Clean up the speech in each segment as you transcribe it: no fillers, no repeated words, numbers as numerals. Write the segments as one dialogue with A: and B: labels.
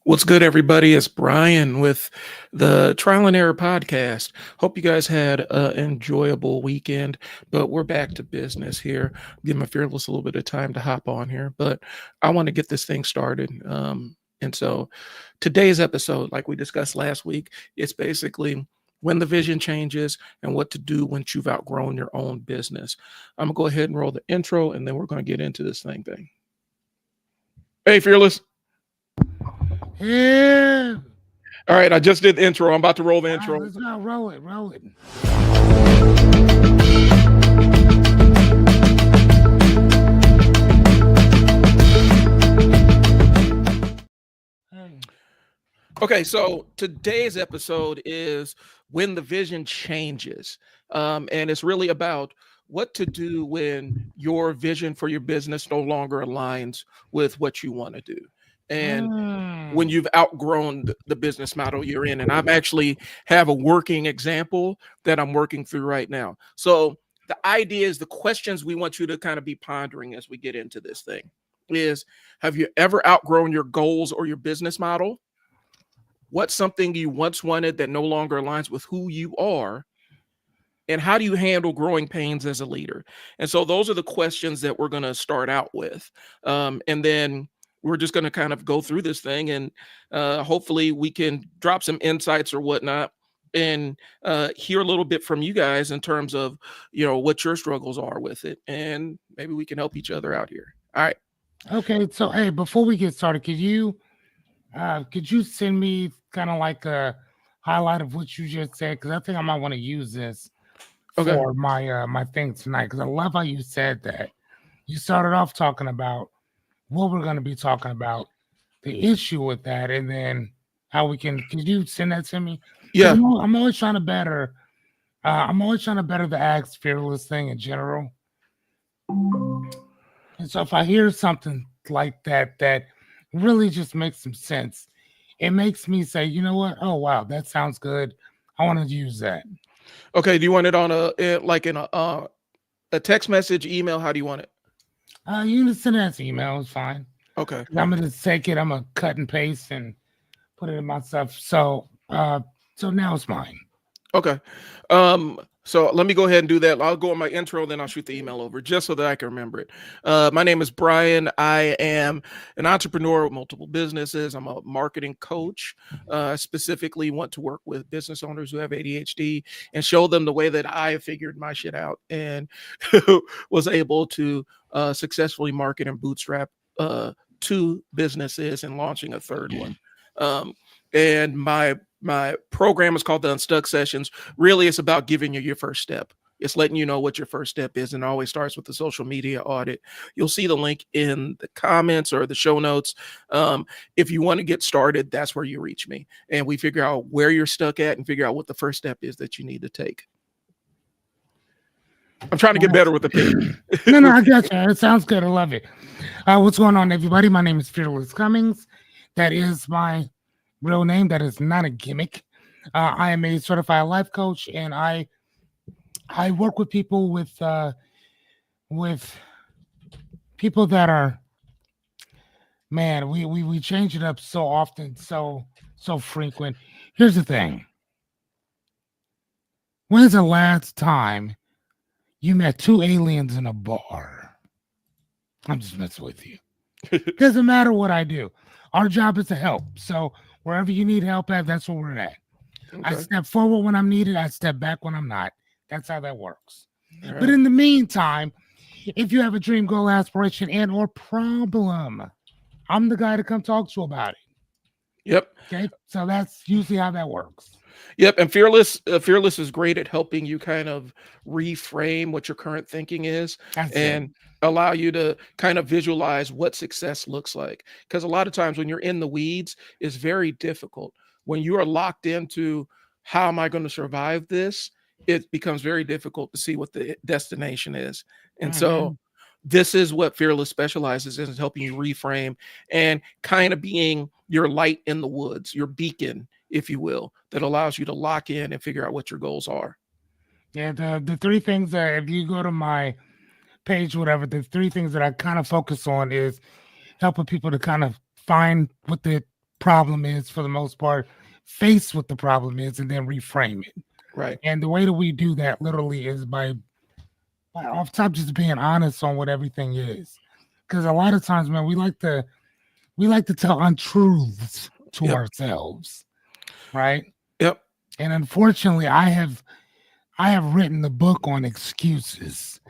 A: What's good, everybody? It's Brian with the Trial and Error Podcast. Hope you guys had an enjoyable weekend, but we're back to business here. Give my Fearless a little bit of time to hop on here, but I want to get this thing started. And so today's episode, like we discussed last week, it's basically when the vision changes and what to do once you've outgrown your own business. I'm going to go ahead and roll the intro, and then we're going to get into this thing. Hey, Fearless.
B: Yeah.
A: All right, I just did the intro. I'm about to roll the intro.
B: Right, let's go. Roll it.
A: Okay, so today's episode is when the vision changes. And it's really about what to do when your vision for your business no longer aligns with what you want to do. And when you've outgrown the business model you're in. And I'm actually have a working example that I'm working through right now. So the idea is the questions we want you to kind of be pondering as we get into this thing is, have you ever outgrown your goals or your business model? What's something you once wanted that no longer aligns with who you are? And how do you handle growing pains as a leader? And so those are the questions that we're going to start out with. And then we're just going to kind of go through this thing, and hopefully we can drop some insights or whatnot and hear a little bit from you guys in terms of, what your struggles are with it. And maybe we can help each other out here. All right.
B: Okay. So, hey, before we get started, could you send me kind of like a highlight of what you just said? Because I think I might want to use this for my thing tonight. Because I love how you said that. You started off talking about what we're going to be talking about, the issue with that, and then how we can. Could you send that to me?
A: Yeah.
B: I'm always trying to better. I'm always trying to better the Ask Fearless thing in general. And so if I hear something like that really just makes some sense, it makes me say, you know what? Oh wow, that sounds good. I want to use that.
A: Okay. Do you want it on a text message, email? How do you want it?
B: You can send it as email. It's fine.
A: Okay.
B: I'm gonna take it. I'm gonna cut and paste and put it in my stuff. So now it's mine.
A: Okay. So let me go ahead and do that. I'll go on my intro, then I'll shoot the email over just so that I can remember it. My name is Brian. I am an entrepreneur with multiple businesses. I'm a marketing coach. Specifically want to work with business owners who have ADHD and show them the way that I figured my shit out and was able to successfully market and bootstrap 2 businesses and launching a third one. And my program is called the Unstuck Sessions. Really, it's about giving you your first step. It's letting you know what your first step is, and it always starts with the social media audit. You'll see the link in the comments or the show notes. If you want to get started, that's where you reach me. And we figure out where you're stuck at and figure out what the first step is that you need to take. I'm trying to get better with the pitch.
B: No, I got you. It sounds good. I love it. What's going on, everybody? My name is Fearless Cummings. That is my real name. That is not a gimmick. I am a certified life coach, and I work with people with people that are, man, we change it up so often, so frequent. Here's the thing. When's the last time you met 2 aliens in a bar? I'm just messing with you. Doesn't matter what I do. Our job is to help. So wherever you need help at, that's where we're at. Okay. I step forward when I'm needed. I step back when I'm not. That's how that works. Right. But in the meantime, if you have a dream, goal, aspiration, and or problem, I'm the guy to come talk to about it.
A: Yep.
B: Okay. So that's usually how that works.
A: Yep. And Fearless is great at helping you kind of reframe what your current thinking is allow you to kind of visualize what success looks like. Because a lot of times when you're in the weeds, it's very difficult. When you are locked into how am I going to survive this, it becomes very difficult to see what the destination is. And so this is what Fearless specializes in, is helping you reframe and kind of being your light in the woods, your beacon, if you will, that allows you to lock in and figure out what your goals are.
B: Yeah, the 3 things that, if you go to my page, whatever, the 3 things that I kind of focus on is helping people to kind of find what the problem is for the most part, face what the problem is, and then reframe it.
A: Right.
B: And the way that we do that literally is by off top just being honest on what everything is. Because a lot of times, man, we like to tell untruths to
A: Yep.
B: ourselves, right?
A: Yep.
B: And unfortunately, I have written the book on excuses.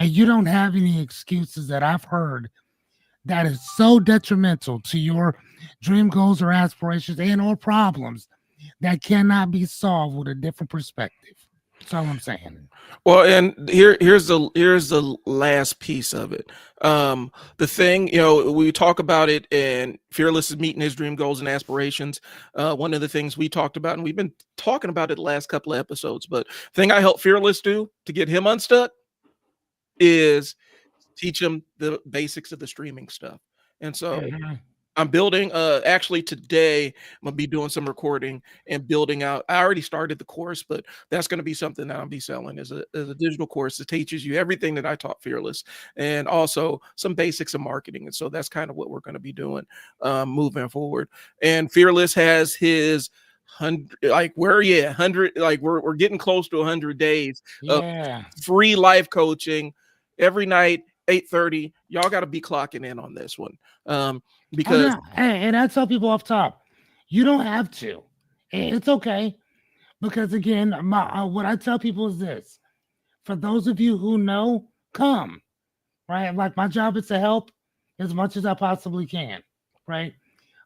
B: And you don't have any excuses that I've heard that is so detrimental to your dream goals or aspirations and or problems that cannot be solved with a different perspective. That's all I'm saying.
A: Well, and here's the last piece of it. The thing, we talk about it, and Fearless is meeting his dream goals and aspirations. One of the things we talked about, and we've been talking about it the last couple of episodes, but thing I help Fearless do to get him unstuck is teach him the basics of the streaming stuff. And so
B: Mhm.
A: I'm building actually today I'm gonna be doing some recording and building out. I already started the course, but that's gonna be something that I'll be selling as a digital course that teaches you everything that I taught Fearless and also some basics of marketing. And so that's kind of what we're gonna be doing moving forward. And Fearless has his 100, like where are you at? 100, like we're getting close to 100 days of
B: Yeah.
A: free life coaching every night, 8:30. Y'all got to be clocking in on this one.
B: Oh
A: Because
B: yeah. And I tell people off top, you don't have to. It's okay. Because again, what I tell people is this. For those of you who know, come. Right? Like my job is to help as much as I possibly can. Right?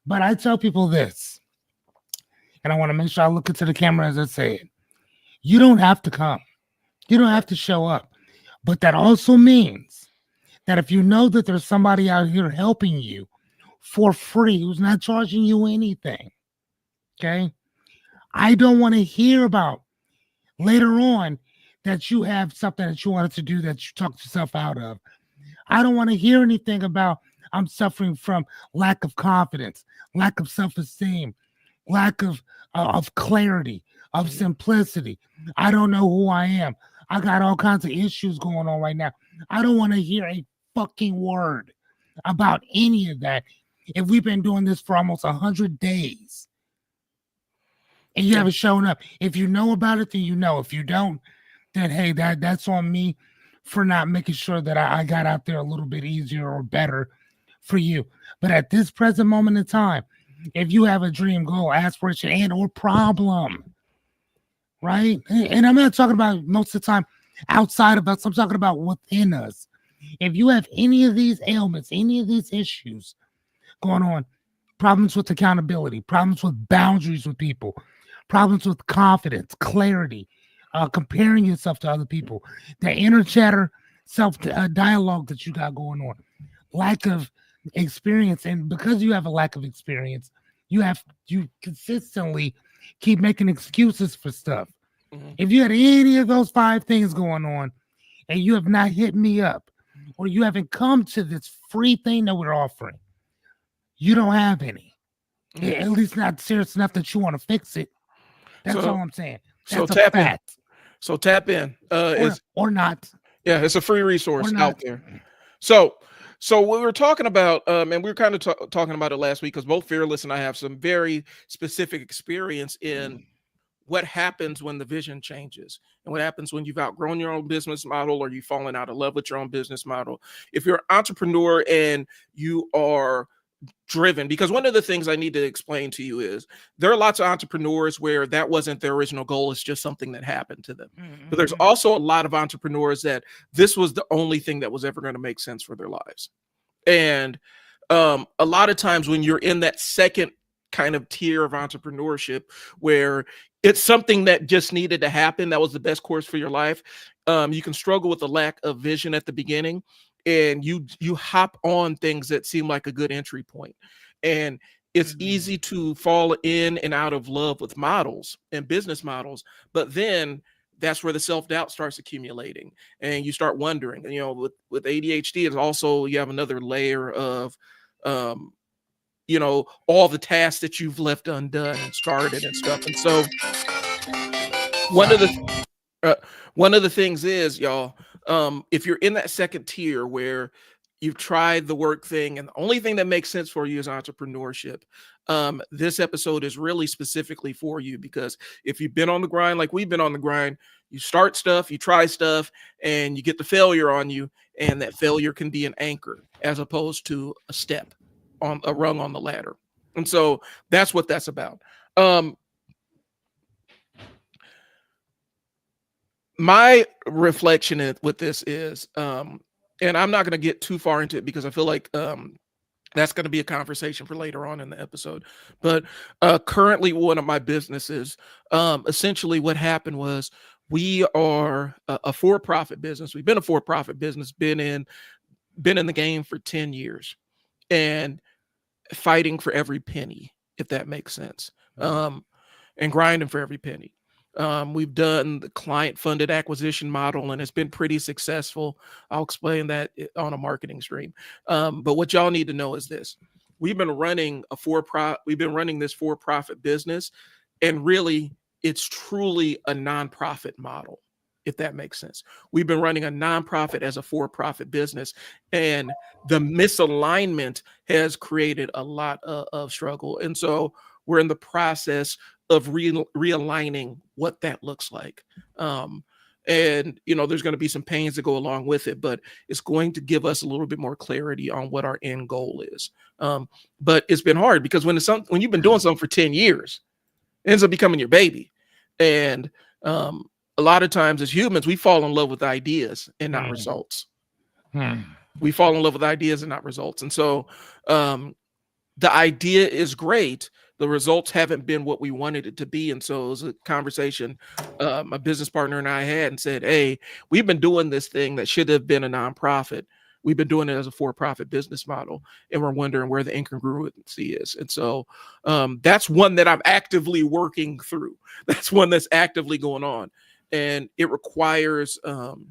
B: But I tell people this, and I want to make sure I look into the camera as I say it. You don't have to come. You don't have to show up. But that also means that if you know that there's somebody out here helping you for free who's not charging you anything, okay? I don't want to hear about later on that you have something that you wanted to do that you talked yourself out of. I don't want to hear anything about I'm suffering from lack of confidence, lack of self-esteem, lack of clarity, of simplicity. I don't know who I am. I got all kinds of issues going on right now. I don't want to hear a fucking word about any of that. If we've been doing this for almost 100 days and you
A: Yeah.
B: haven't shown up, if you know about it, then you know. If you don't, then hey, that's on me for not making sure that I got out there a little bit easier or better for you. But at this present moment in time, if you have a dream, goal, aspiration, and or problem, right? And I'm not talking about most of the time outside of us. I'm talking about within us. If you have any of these ailments, any of these issues going on, problems with accountability, problems with boundaries with people, problems with confidence, clarity, comparing yourself to other people, the inner chatter, self dialogue that you got going on, lack of experience, and because you have a lack of experience, you consistently keep making excuses for stuff.
A: Mhm.
B: If you had any of those 5 things going on and you have not hit me up or you haven't come to this free thing that we're offering, you don't have any. At least not serious enough that you want to fix it. That's all
A: So
B: I'm saying.
A: so
B: That's a
A: tap in.
B: fact.
A: So tap in.
B: Or not.
A: Yeah, it's a free
B: Or
A: resource out
B: not.
A: there. So what we were talking about, and we were kind of talking about it last week because both Fearless and I have some very specific experience in what happens when the vision changes and what happens when you've outgrown your own business model or you've fallen out of love with your own business model. If you're an entrepreneur and you are driven, because one of the things I need to explain to you is there are lots of entrepreneurs where that wasn't their original goal, it's just something that happened to them. But there's also a lot of entrepreneurs that this was the only thing that was ever going to make sense for their lives. And a lot of times when you're in that second kind of tier of entrepreneurship where it's something that just needed to happen, that was the best course for your life, you can struggle with the lack of vision at the beginning, and you hop on things that seem like a good entry point. And it's easy to fall in and out of love with models and business models, but then that's where the self-doubt starts accumulating and you start wondering. And with ADHD, it's also you have another layer of um all the tasks that you've left undone and started and stuff. And so one of the
B: Sorry.
A: one of the things is, y'all, if you're in that second tier where you've tried the work thing, and the only thing that makes sense for you is entrepreneurship, this episode is really specifically for you, because if you've been on the grind like we've been on the grind, you start stuff, you try stuff, and you get the failure on you, and that failure can be an anchor as opposed to a step on a rung on the ladder. And so that's what that's about. My reflection with this is, and I'm not going to get too far into it because I feel like that's going to be a conversation for later on in the episode. But currently, one of my businesses, essentially, what happened was we are a for-profit business. We've been a for-profit business, been in the game for 10 years, and fighting for every penny, if that makes sense, and grinding for every penny. We've done the client-funded acquisition model, and it's been pretty successful. I'll explain that on a marketing stream. But what y'all need to know is this: we've been running this for-profit business, and really, it's truly a nonprofit model, if that makes sense. We've been running a nonprofit as a for-profit business, and the misalignment has created a lot of struggle. And so we're in the process of realigning what that looks like. And, there's going to be some pains that go along with it, but it's going to give us a little bit more clarity on what our end goal is. But it's been hard because when you've been doing something for 10 years, it ends up becoming your baby. And a lot of times as humans, we fall in love with ideas and not results. We fall in love with ideas and not results. And so the idea is great. The results haven't been what we wanted it to be. And so it was a conversation my business partner and I had, and said, hey, we've been doing this thing that should have been a nonprofit. We've been doing it as a for-profit business model, and we're wondering where the incongruency is. And so that's one that I'm actively working through. That's one that's actively going on. And it requires, coming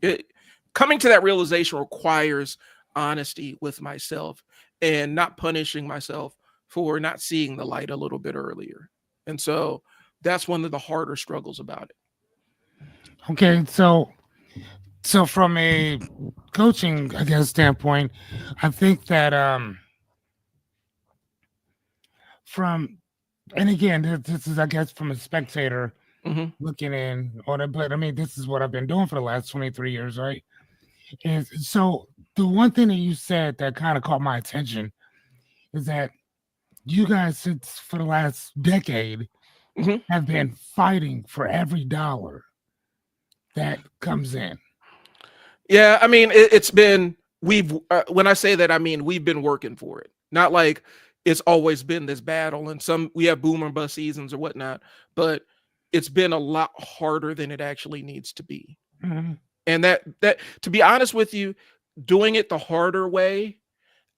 A: to that realization requires honesty with myself and not punishing myself for not seeing the light a little bit earlier. And so that's one of the harder struggles about it.
B: Okay, so from a coaching, I guess, standpoint, I think that and again, this is, I guess, from a spectator looking in on it, but I mean, this is what I've been doing for the last 23 years, right? And so the one thing that you said that kind of caught my attention is that you guys, since for the last decade, have been fighting for every dollar that comes in.
A: Yeah, I mean, it's been, when I say that, I mean, we've been working for it. Not like it's always been this battle, and we have boom or bust seasons or whatnot, but it's been a lot harder than it actually needs to be. And that, to be honest with you, doing it the harder way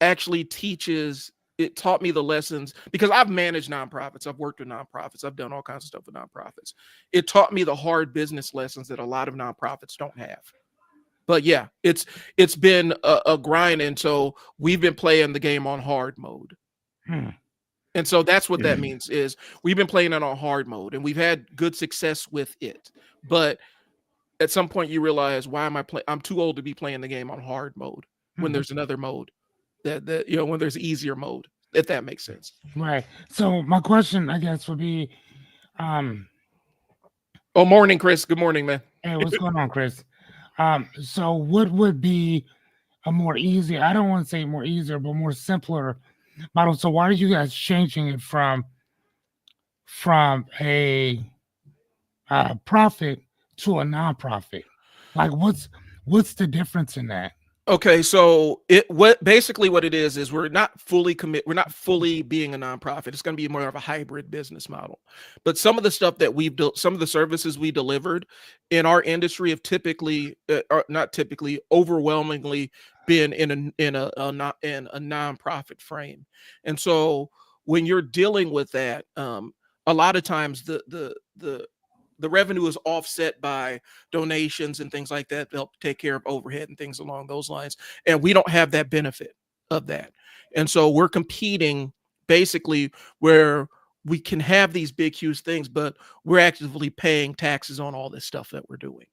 A: actually taught me the lessons, because I've managed nonprofits. I've worked with nonprofits. I've done all kinds of stuff with nonprofits. It taught me the hard business lessons that a lot of nonprofits don't have. But yeah, it's been a grind. And so we've been playing the game on hard mode. And so that's what that means, is we've been playing it on hard mode, and we've had good success with it. But at some point you realize, why am I playing? I'm too old to be playing the game on hard mode when there's another mode that when there's easier mode, if that makes sense.
B: Right. So my question, I guess, would be,
A: oh, morning, Chris. Good morning, man.
B: Hey, what's going on, Chris? So what would be a more easy, I don't want to say more easier, but more simpler model? So why are you guys changing it from a profit to a nonprofit? Like, what's the difference in that?
A: Okay, so what it is we're not fully we're not fully being a nonprofit. It's going to be more of a hybrid business model. But some of the stuff that we've built, some of the services we delivered in our industry have overwhelmingly been in a nonprofit frame. And so when you're dealing with that, a lot of times the revenue is offset by donations and things like that to help take care of overhead and things along those lines. And we don't have that benefit of that. And so we're competing basically where we can have these big, huge things, but we're actively paying taxes on all this stuff that we're doing.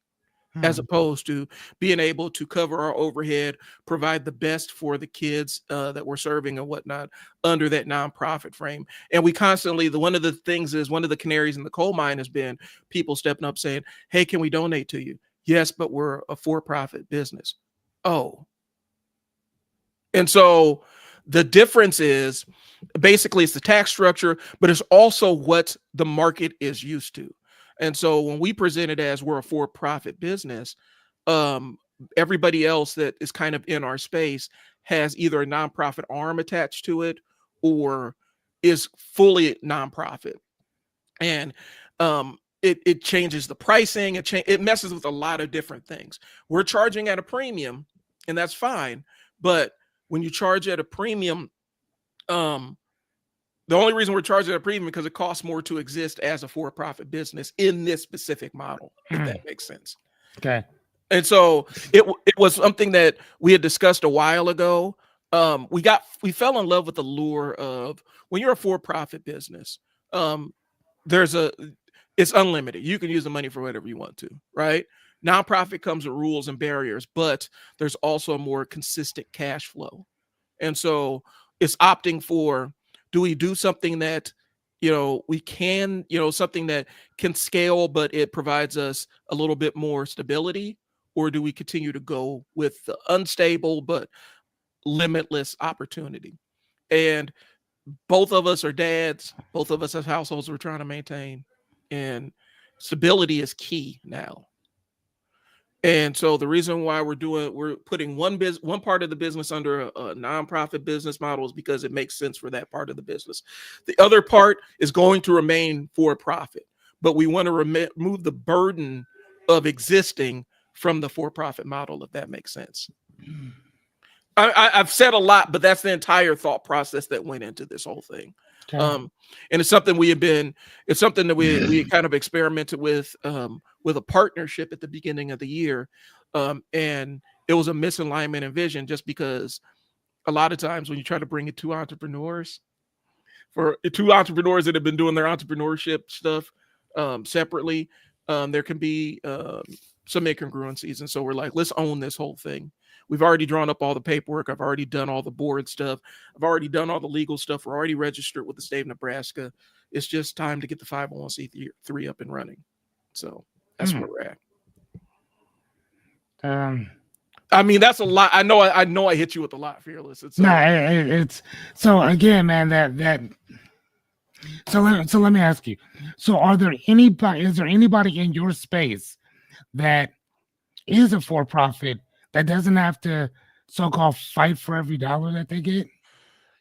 A: as opposed to being able to cover our overhead, provide the best for the kids that we're serving and whatnot under that nonprofit frame. And we constantly, one of the things is, one of the canaries in the coal mine has been people stepping up saying, hey, can we donate to you? Yes, but we're a for-profit business. Oh. And so the difference is basically it's the tax structure, but it's also what the market is used to. And so when we present it as we're a for-profit business, everybody else that is kind of in our space has either a nonprofit arm attached to it or is fully nonprofit. And it changes the pricing. It messes with a lot of different things. We're charging at a premium, and that's fine. But when you charge at a premium, the only reason we're charging at a premium because it costs more to exist as a for-profit business in this specific model, if that makes sense.
B: Okay.
A: And so it was something that we had discussed a while ago. We fell in love with the lure of when you're a for-profit business, it's unlimited. You can use the money for whatever you want to, right? Nonprofit comes with rules and barriers, but there's also a more consistent cash flow. And so it's opting for, do we do something that, we can, something that can scale, but it provides us a little bit more stability? Or do we continue to go with the unstable but limitless opportunity? And both of us are dads. Both of us have households we're trying to maintain. And stability is key now. And so the reason why we're putting one part of the business under a nonprofit business model is because it makes sense for that part of the business. The other part is going to remain for profit, but we want to remove the burden of existing from the for-profit model, if that makes sense. I've said a lot, but that's the entire thought process that went into this whole thing. Okay. And it's something it's something that we kind of experimented with a partnership at the beginning of the year. And it was a misalignment in vision, just because a lot of times when you try to bring it to entrepreneurs that have been doing their entrepreneurship stuff separately, there can be some incongruencies. And so we're like, let's own this whole thing. We've already drawn up all the paperwork. I've already done all the board stuff. I've already done all the legal stuff. We're already registered with the state of Nebraska. It's just time to get the 501c3 up and running. So that's where we're at. I mean, that's a lot. I know I hit you with a lot, Fearless.
B: It's so again, man, so let me ask you. So is there anybody in your space that is a for-profit that doesn't have to so-called fight for every dollar that they get?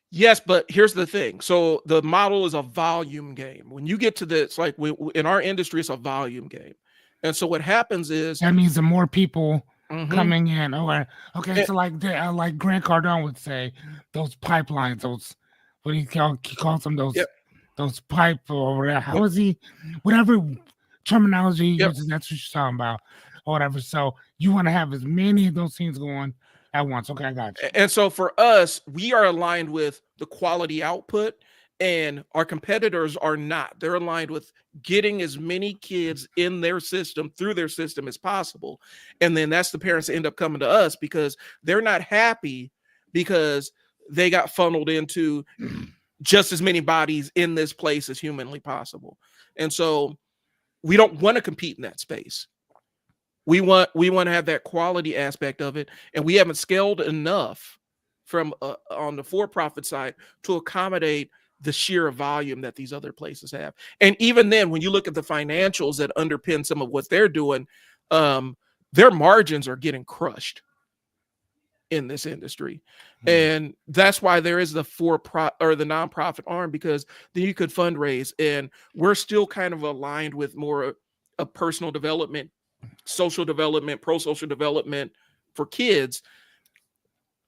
A: Yes, but here's the thing. So the model is a volume game. When you get to this, like in our industry, it's a volume game. And so what happens is
B: that means the more people coming in. Okay. So like Grant Cardone would say, those pipelines, those what he calls them, those pipe or whatever. How is he? Whatever terminology he uses, that's what you're talking about. Or whatever. So you want to have as many of those things going at once. Okay, I got you.
A: And so for us, we are aligned with the quality output, and our competitors are not. They're aligned with getting as many kids in their system, through their system, as possible. And then that's the parents that end up coming to us because they're not happy because they got funneled into just as many bodies in this place as humanly possible. And so we don't want to compete in that space. We want to have that quality aspect of it, and we haven't scaled enough from on the for-profit side to accommodate the sheer volume that these other places have. And even then, when you look at the financials that underpin some of what they're doing, their margins are getting crushed in this industry. And that's why there is the the nonprofit arm, because then you could fundraise, and we're still kind of aligned with more of personal development, social development, pro-social development for kids.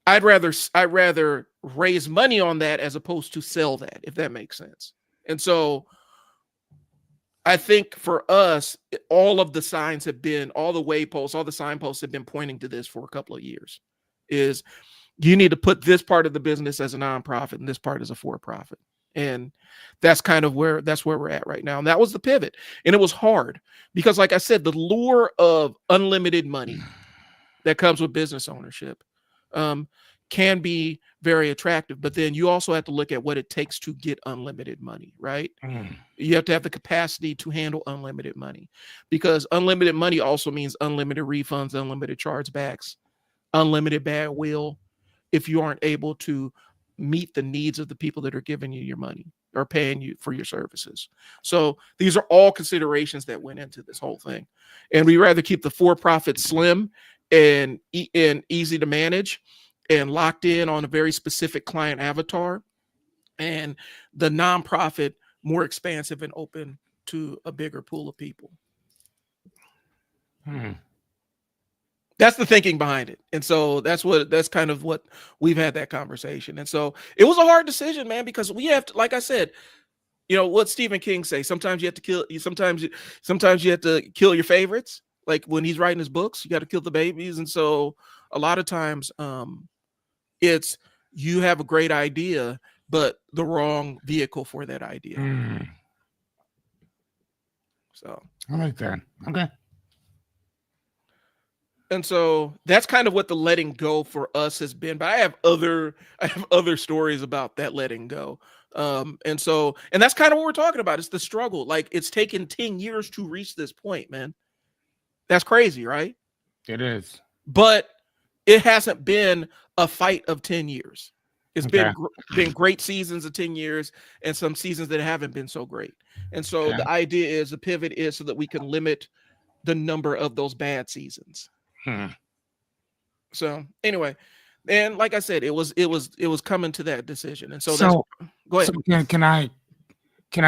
A: I'd rather raise money on that as opposed to sell that, if that makes sense. And so I think for us, all the signposts, all the signposts have been pointing to this for a couple of years, is you need to put this part of the business as a nonprofit and this part as a for-profit. And that's where we're at right now. And that was the pivot. And it was hard because, like I said, the lure of unlimited money that comes with business ownership um, can be very attractive. But then you also have to look at what it takes to get unlimited money, right? You have to have the capacity to handle unlimited money, because unlimited money also means unlimited refunds, unlimited chargebacks, unlimited bad will if you aren't able to meet the needs of the people that are giving you your money or paying you for your services. So these are all considerations that went into this whole thing. And we rather keep the for-profit slim and easy to manage and locked in on a very specific client avatar, and the nonprofit more expansive and open to a bigger pool of people. That's the thinking behind it. And so that's kind of what we've had that conversation. And so it was a hard decision, man, because we have to, like I said, what Stephen King say, sometimes you have to kill you. Sometimes you have to kill your favorites. Like when he's writing his books, you got to kill the babies. And so a lot of times it's, you have a great idea, but the wrong vehicle for that idea. So
B: I like that. Okay.
A: And so that's kind of what the letting go for us has been. But I have other stories about that letting go. And that's kind of what we're talking about. It's the struggle. Like, it's taken 10 years to reach this point, man. That's crazy, right?
B: It is.
A: But it hasn't been a fight of 10 years. It's been great seasons of 10 years and some seasons that haven't been so great. And so the idea is, the pivot is so that we can limit the number of those bad seasons. So anyway, and like I said, it was coming to that decision. And so go ahead.
B: So can I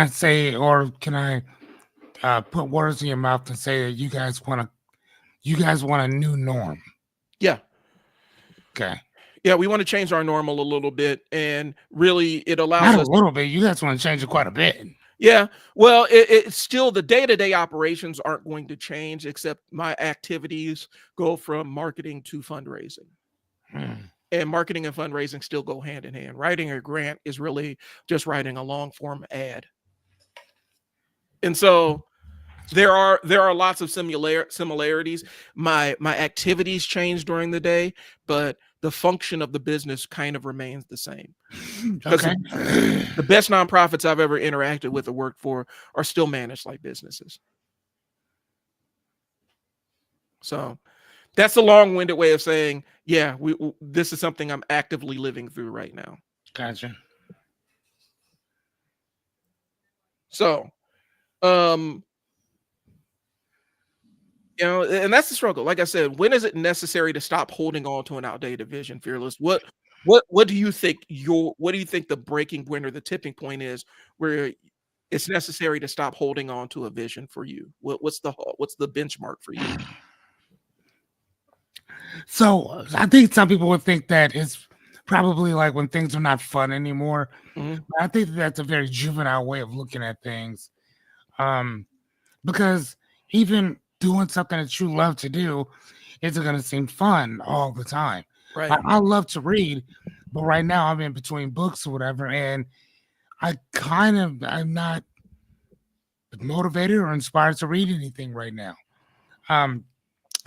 B: say, or can I put words in your mouth to say that you guys want a new norm?
A: Yeah.
B: Okay.
A: Yeah, we want to change our normal a little bit, and really it allows
B: us. Not
A: a
B: little bit. You guys want to change it quite a bit.
A: Yeah, well, it's still, the day-to-day operations aren't going to change, except my activities go from marketing to fundraising. And marketing and fundraising still go hand in hand. Writing a grant is really just writing a long-form ad. And so there are lots of similarities. My activities change during the day, but the function of the business kind of remains the same.
B: Okay.
A: The best nonprofits I've ever interacted with or worked for are still managed like businesses. So that's a long-winded way of saying, yeah, this is something I'm actively living through right now.
B: Gotcha.
A: So, and that's the struggle. Like I said, when is it necessary to stop holding on to an outdated vision, Fearless? What do you think the breaking point or the tipping point is where it's necessary to stop holding on to a vision for you? What's the benchmark for you?
B: So I think some people would think that it's probably like when things are not fun anymore. But I think that's a very juvenile way of looking at things. Because even doing something that you love to do isn't going to seem fun all the time.
A: Right.
B: I love to read, but right now I'm in between books or whatever, and I'm not motivated or inspired to read anything right now.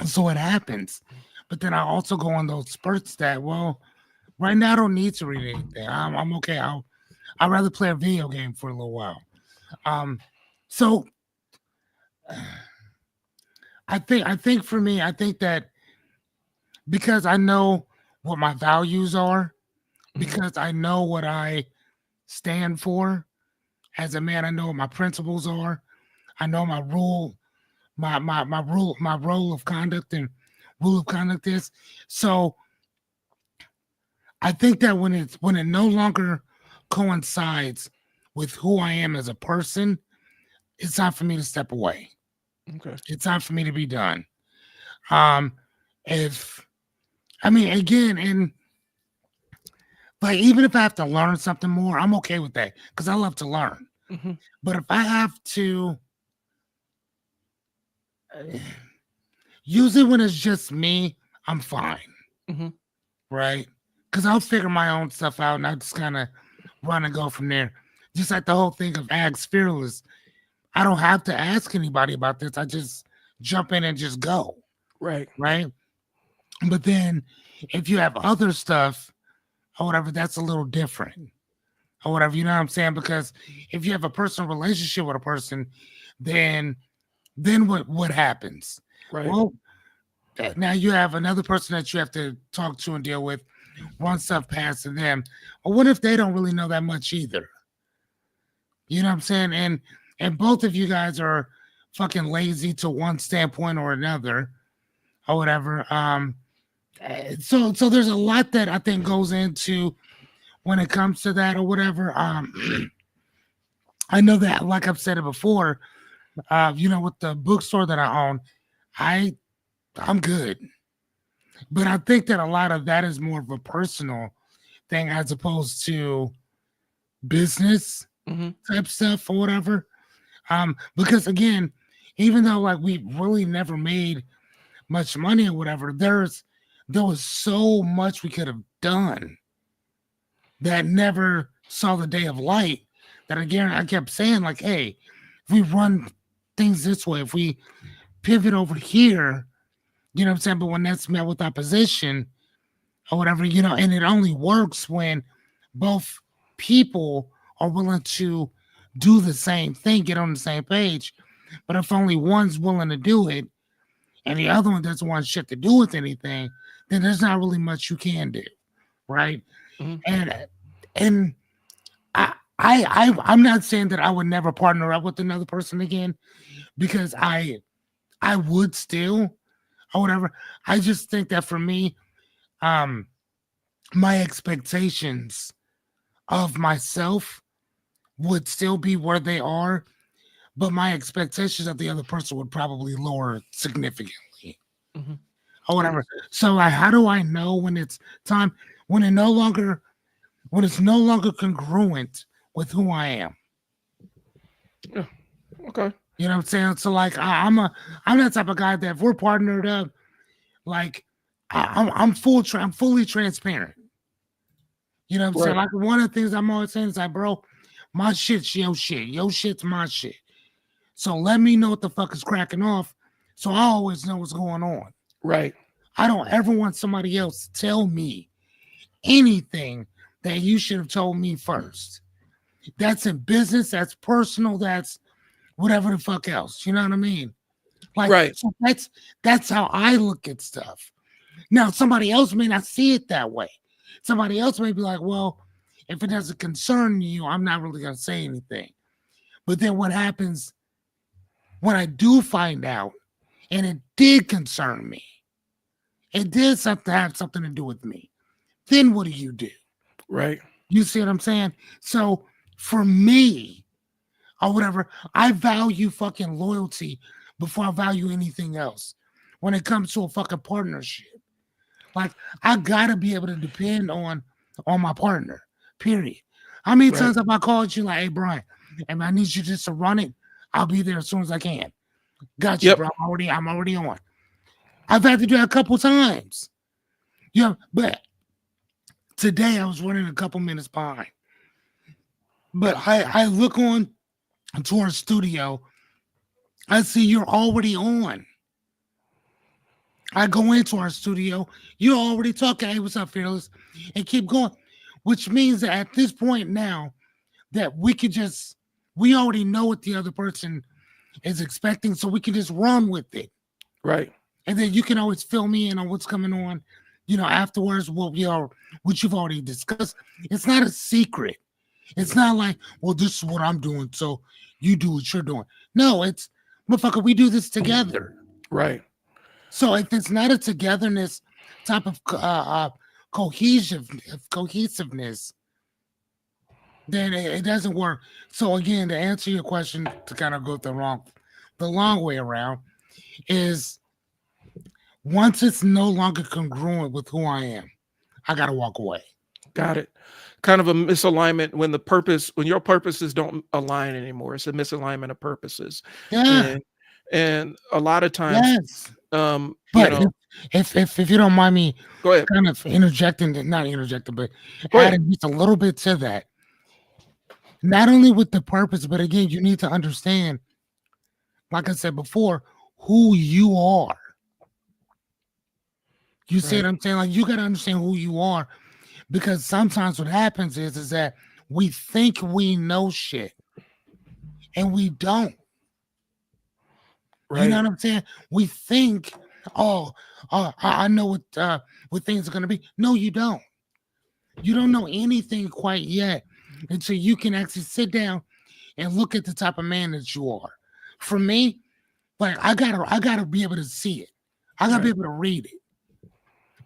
B: So it happens. But then I also go on those spurts that, well, right now I don't need to read anything. I'm okay. I'd rather play a video game for a little while. So I think for me, I think that because I know what my values are, because I know what I stand for as a man, I know what my principles are. I know my role of conduct and rule of conduct is. So I think that when it no longer coincides with who I am as a person, it's time for me to step away.
A: Okay.
B: It's time for me to be done. But even if I have to learn something more, I'm okay with that because I love to learn. But if I have to, usually when it's just me, I'm fine. Right? Because I'll figure my own stuff out and I'll just kind of run and go from there. just like the whole thing of Ask Fearless. I don't have to ask anybody about this. I just jump in and just go,
A: Right.
B: right? But then if you have other stuff or whatever, that's a little different or whatever, you know what I'm saying? Because if you have a personal relationship with a person, then what happens?
A: Right.
B: Well, now you have another person that you have to talk to and deal with, run stuff past to them. Or what if they don't really know that much either? You know what I'm saying? And both of you guys are fucking lazy to one standpoint or another or whatever. So there's a lot that I think goes into when it comes to that or whatever. I know that, like I've said it before, with the bookstore that I own, I I'm good. But I think that a lot of that is more of a personal thing as opposed to business
A: Hmm.
B: type stuff or whatever. Because again, even though like we really never made much money or whatever, there was so much we could have done that never saw the day of light. That again, I kept saying like, hey, if we run things this way, if we pivot over here, you know what I'm saying? But when that's met with opposition or whatever, and it only works when both people are willing to do the same thing, get on the same page. But if only one's willing to do it and the other one doesn't want shit to do with anything, then there's not really much you can do, right?
A: Hmm.
B: And I'm not saying that I would never partner up with another person again because I would still or whatever. I just think that for me, um, my expectations of myself would still be where they are, but my expectations of the other person would probably lower significantly
A: Hmm.
B: or whatever. So like, how do I know when it's time when it's no longer congruent with who I am?
A: Yeah. Okay.
B: You know what I'm saying? So like I'm that type of guy that if we're partnered up, like I'm fully transparent. You know what I'm saying?
A: Right.
B: Like one of the things I'm always saying is like, bro, my shit's your shit. Your shit's my shit. So let me know what the fuck is cracking off. So I always know what's going on.
A: Right.
B: I don't ever want somebody else to tell me anything that you should have told me first. That's in business, that's personal, that's whatever the fuck else. You know what I mean? Like
A: Right.
B: so that's how I look at stuff. Now somebody else may not see it that way. Somebody else may be like, well, if it doesn't concern you, I'm not really gonna say anything. But then what happens when I do find out and it did concern me, it did have something to do with me, then what do you do?
A: Right.
B: You see what I'm saying? So for me, or whatever, I value fucking loyalty before I value anything else when it comes to a fucking partnership. Like I gotta be able to depend on my partner. Period. How many
A: Right.
B: times have I called you like, hey Brian, and I need you just to run it? I'll be there as soon as I can. Got you,
A: Yep.
B: bro. I'm already on. I've had to do that a couple times. Yeah, but today I was running a couple minutes behind. But I look on to our studio. I see you're already on. I go into our studio. You're already talking. Hey, what's up, Fearless? And keep going. Which means that at this point now that we already know what the other person is expecting, so we can just run with it.
A: Right.
B: And then you can always fill me in on what's coming on, afterwards, what you've already discussed. It's not a secret. It's not like, well, this is what I'm doing, so you do what you're doing. No, it's motherfucker, we do this together.
A: Right.
B: So if it's not a togetherness type of cohesiveness, then it doesn't work. So again, to answer your question, to kind of go the long way around, is once it's no longer congruent with who I am, I gotta walk away.
A: Got it. Kind of a misalignment when your purposes don't align anymore. It's a misalignment of purposes.
B: Yeah,
A: And a lot of times,
B: yes.
A: um, you
B: But
A: know,
B: if you don't mind me
A: go ahead.
B: kind of interjecting, not interjecting, but
A: Go ahead.
B: adding just a little bit to that, Not only with the purpose, but again, you need to understand, like I said before, who you are. You see
A: Right.
B: what I'm saying? Like you got to understand who you are, because sometimes what happens is that we think we know shit and we don't. You know
A: Right.
B: what I'm saying? We think, oh, I know what things are gonna be. No, you don't. You don't know anything quite yet until you can actually sit down and look at the type of man that you are. For me, like I gotta be able to see it. I gotta be
A: Right.
B: able to read it.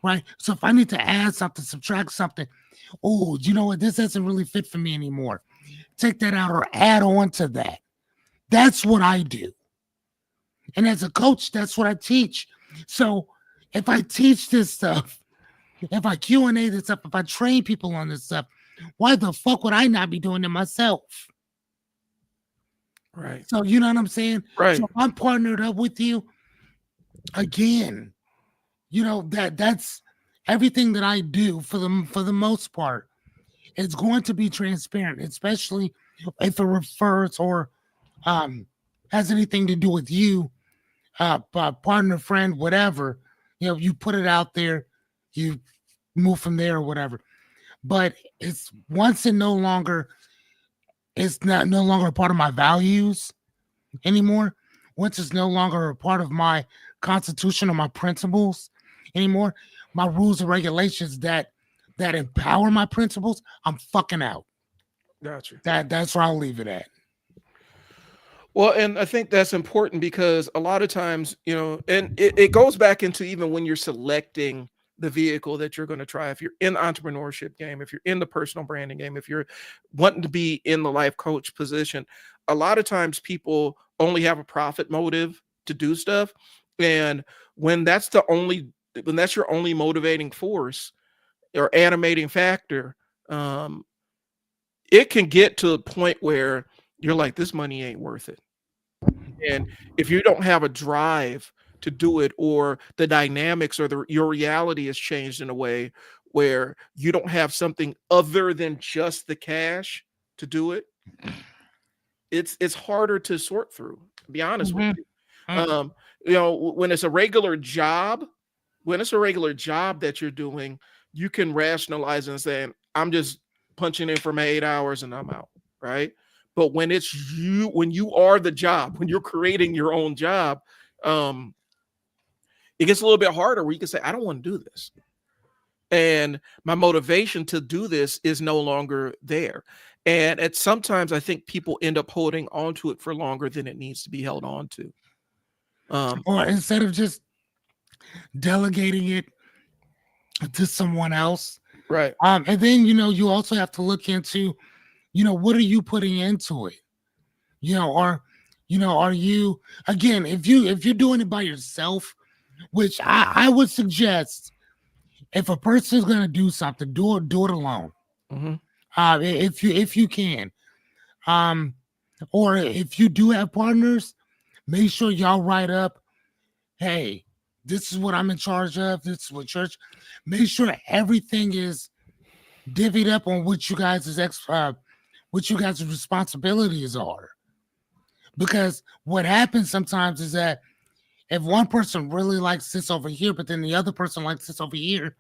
B: Right. So if I need to add something, subtract something, oh, you know what? This doesn't really fit for me anymore. Take that out or add on to that. That's what I do. And as a coach, that's what I teach. So if I teach this stuff, if I Q&A this stuff, if I train people on this stuff, why the fuck would I not be doing it myself?
A: Right.
B: So you know what I'm saying? So
A: Right.
B: if I'm partnered up with you, again, that's everything that I do for the most part. It's going to be transparent, especially if it refers or um has anything to do with you, partner, friend, whatever. You put it out there, you move from there or whatever. But it's once it no longer it's not no longer a part of my values anymore. Once it's no longer a part of my constitution or my principles anymore, my rules and regulations that empower my principles, I'm fucking out.
A: Gotcha.
B: That's where I'll leave it at.
A: Well, and I think that's important because a lot of times, and it goes back into even when you're selecting the vehicle that you're going to try. If you're in the entrepreneurship game, if you're in the personal branding game, if you're wanting to be in the life coach position, a lot of times people only have a profit motive to do stuff. And when that's when that's your only motivating force or animating factor, um, it can get to a point where you're like, this money ain't worth it. And if you don't have a drive to do it, or the dynamics or your reality has changed in a way where you don't have something other than just the cash to do it, it's harder to sort through, to be honest with
B: Mhm.
A: you.
B: Mm.
A: When it's a regular job, that you're doing, you can rationalize and say, I'm just punching in for my 8 hours and I'm out, right? But when you are the job, when you're creating your own job, um, it gets a little bit harder where you can say, I don't want to do this. And my motivation to do this is no longer there. And sometimes I think people end up holding on to it for longer than it needs to be held on to. Um,
B: Or instead of just delegating it to someone else.
A: right.
B: And then you also have to look into, what are you putting into it? Or are you, again, if you're doing it by yourself, which I would suggest, if a person's gonna do something, do it alone.
A: Hmm.
B: If you can. Um, or if you do have partners, make sure y'all write up, hey, this is what I'm in charge of, this is what church. Make sure everything is divvied up on what you guys' responsibilities are. Because what happens sometimes is that if one person really likes this over here, but then the other person likes this over here,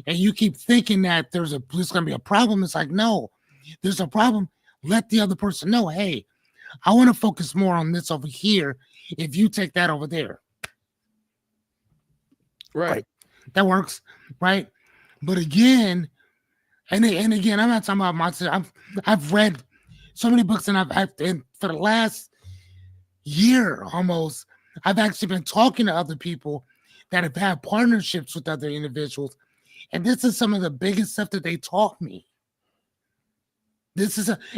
B: and you keep thinking that there's going to be a problem, it's like, no, there's a problem. Let the other person know, hey, I want to focus more on this over here. If you take that over there,
A: Right.
B: right? That works, right? But again, and again, I'm not talking about myself. I've read so many books, and and for the last year almost, I've actually been talking to other people that have had partnerships with other individuals, and this is some of the biggest stuff that they taught me.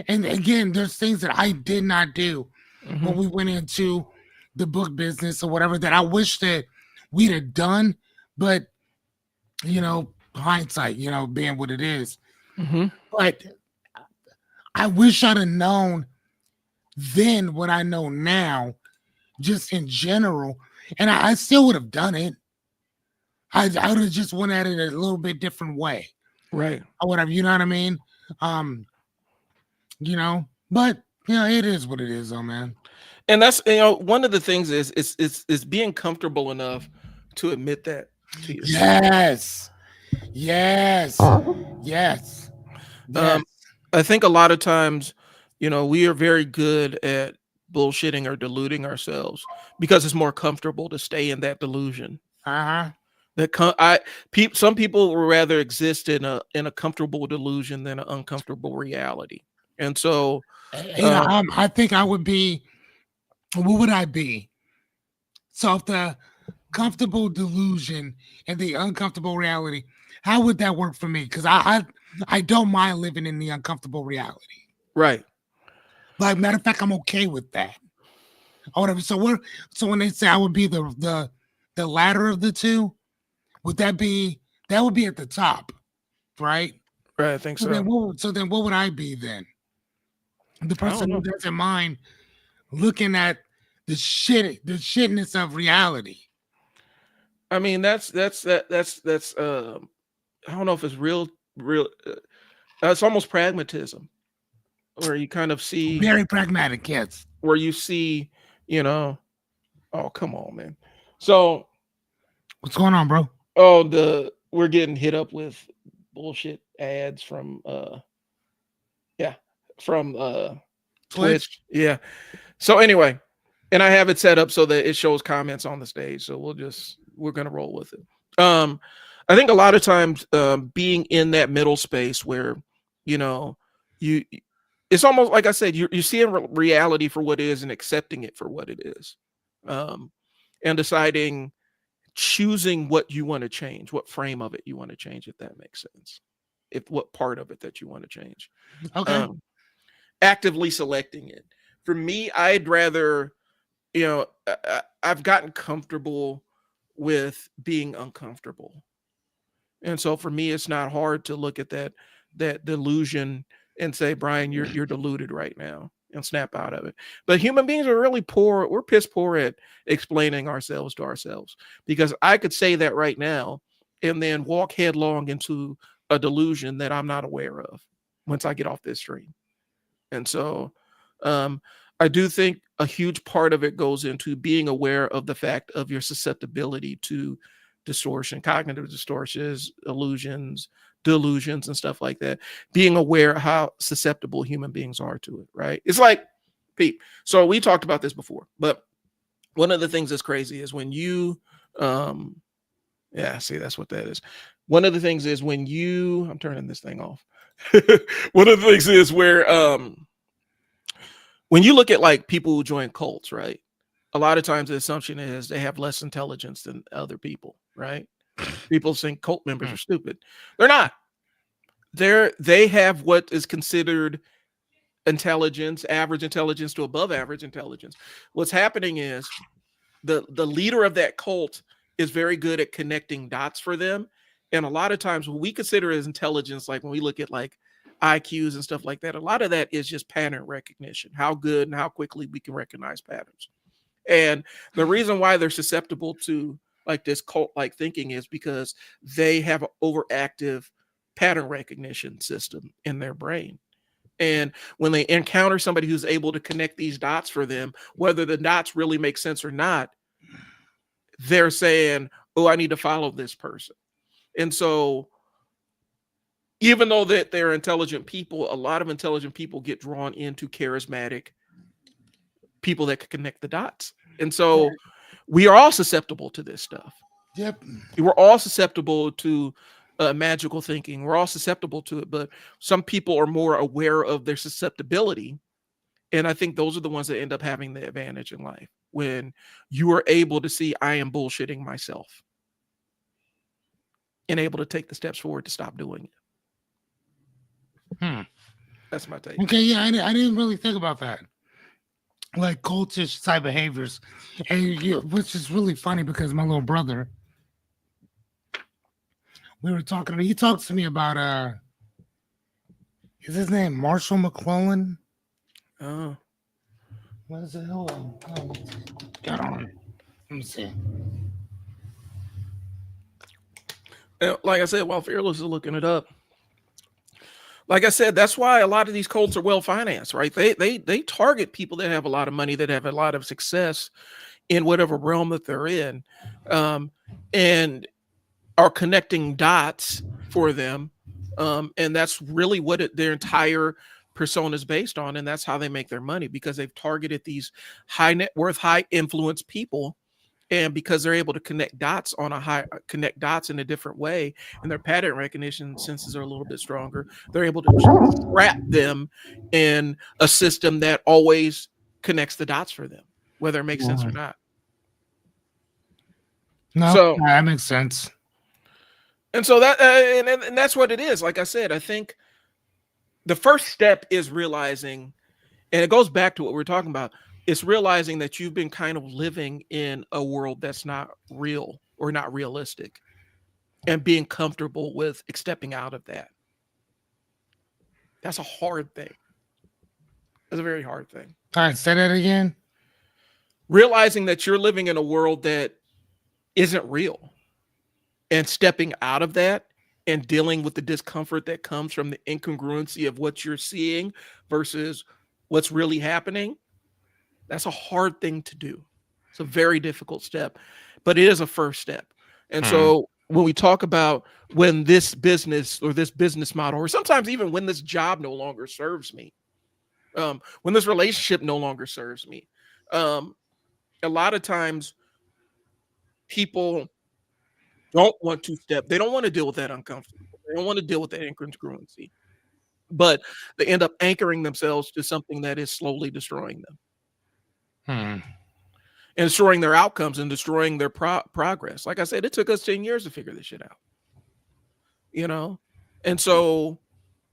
B: And again, there's things that I did not do when
A: Hmm.
B: we went into the book business or whatever that I wish that we'd have done, but hindsight, being what it is.
A: Hmm.
B: But I wish I'd have known then what I know now, just in general, and I still would have done it. I would have just went at it a little bit different way
A: Right.
B: or whatever. You know what I mean? Um, But it is what it is, though, man.
A: And that's one of the things is being comfortable enough to admit that to yourself.
B: Yes, yes, yes, yes.
A: Um, I think a lot of times, we are very good at bullshitting or deluding ourselves because it's more comfortable to stay in that delusion.
B: Uh-huh.
A: Some people would rather exist in a comfortable delusion than an uncomfortable reality. And so, um,
B: I think I would be. What would I be? So if the comfortable delusion and the uncomfortable reality, how would that work for me? Because I don't mind living in the uncomfortable reality.
A: right.
B: Like, matter of fact, I'm okay with that. Or whatever. So when they say I would be the latter of the two, would that would be at the top, right?
A: Right, I think
B: So then
A: so.
B: what would I be then? The
A: I don't
B: person who
A: know.
B: doesn't mind looking at the shitness of reality.
A: I mean, that's I don't know if it's real. It's almost pragmatism, where you kind of see
B: Very pragmatic, yes.
A: where you see, you know, oh come on, man. So,
B: What's going on, bro?
A: we're getting hit up with bullshit ads from yeah, from
B: Twitch?
A: Twitch. Yeah. So anyway, and I have it set up so that it shows comments on the stage. So we're gonna roll with it. I think a lot of times being in that middle space where, you know, you it's almost like I said, you're seeing reality for what it is and accepting it for what it is. Um, and deciding, choosing what you want to change, what frame of it you want to change, if that makes sense. If what part of it that you want to change.
B: Okay.
A: Um, actively selecting it. For me, I'd rather, I've gotten comfortable with being uncomfortable. And so for me, it's not hard to look at that delusion and say, Brian, you're deluded right now, and snap out of it. But human beings are really poor. We're piss poor at explaining ourselves to ourselves, because I could say that right now and then walk headlong into a delusion that I'm not aware of once I get off this stream. And so um, I do think a huge part of it goes into being aware of the fact of your susceptibility to distortion, cognitive distortions, illusions, delusions, and stuff like that. Being aware of how susceptible human beings are to it, right? It's like, Pete. So we talked about this before, but one of the things that's crazy is when you, yeah, see, that's what that is. One of the things is when you, I'm turning this thing off. One of the things is where, when you look at like people who join cults, right? A lot of times the assumption is they have less intelligence than other people, right? People think cult members are stupid. They're not. They have what is considered intelligence, average intelligence to above average intelligence. What's happening is the leader of that cult is very good at connecting dots for them. And a lot of times what we consider as intelligence, like when we look at like IQs and stuff like that, a lot of that is just pattern recognition, how good and how quickly we can recognize patterns. And the reason why they're susceptible to like this cult like thinking is because they have an overactive pattern recognition system in their brain. And when they encounter somebody who's able to connect these dots for them, whether the dots really make sense or not, they're saying, oh, I need to follow this person. And so even though that they're intelligent people, a lot of intelligent people get drawn into charismatic people that can connect the dots. And so we are all susceptible to this stuff.
B: Yep.
A: We're all susceptible to magical thinking. We're all susceptible to it, but some people are more aware of their susceptibility. And I think those are the ones that end up having the advantage in life, when you are able to see, I am bullshitting myself, and able to take the steps forward to stop doing it. That's my take.
B: Okay, yeah, I didn't really think about that. Like cultish type behaviors, which is really funny because my little brother, we were talking. He talks to me about is his name Marshall McClellan?
A: Oh,
B: What is it? Hold on. Got on. Let me see.
A: like I said, while Fearless is looking it up, Like I said, that's why a lot of these cults are well financed, right? They target people that have a lot of money, that have a lot of success in whatever realm that they're in, um, and are connecting dots for them. And that's really what their entire persona is based on. And that's how they make their money, because they've targeted these high net worth, high influence people. And because they're able to connect dots in a different way, and their pattern recognition senses are a little bit stronger, they're able to trap them in a system that always connects the dots for them, whether it makes sense or not.
B: No,
A: So,
B: that makes sense.
A: and so that, and that's what it is. Like I said, I think the first step is realizing, and it goes back to what we're talking about, it's realizing that you've been kind of living in a world that's not real or not realistic, and being comfortable with stepping out of that. That's a hard thing. That's a very hard thing.
B: All right, say that again.
A: Realizing that you're living in a world that isn't real, and stepping out of that and dealing with the discomfort that comes from the incongruency of what you're seeing versus what's really happening. That's a hard thing to do. It's a very difficult step, but it is a first step. And so when we talk about when this business or this business model, or sometimes even when this job no longer serves me, when this relationship no longer serves me, a lot of times people don't want to they don't want to deal with that uncomfortable. They don't want to deal with that incongruency, but they end up anchoring themselves to something that is slowly destroying them, and destroying their outcomes, and destroying their progress. Like I said, it took us 10 years to figure this shit out, you know? And so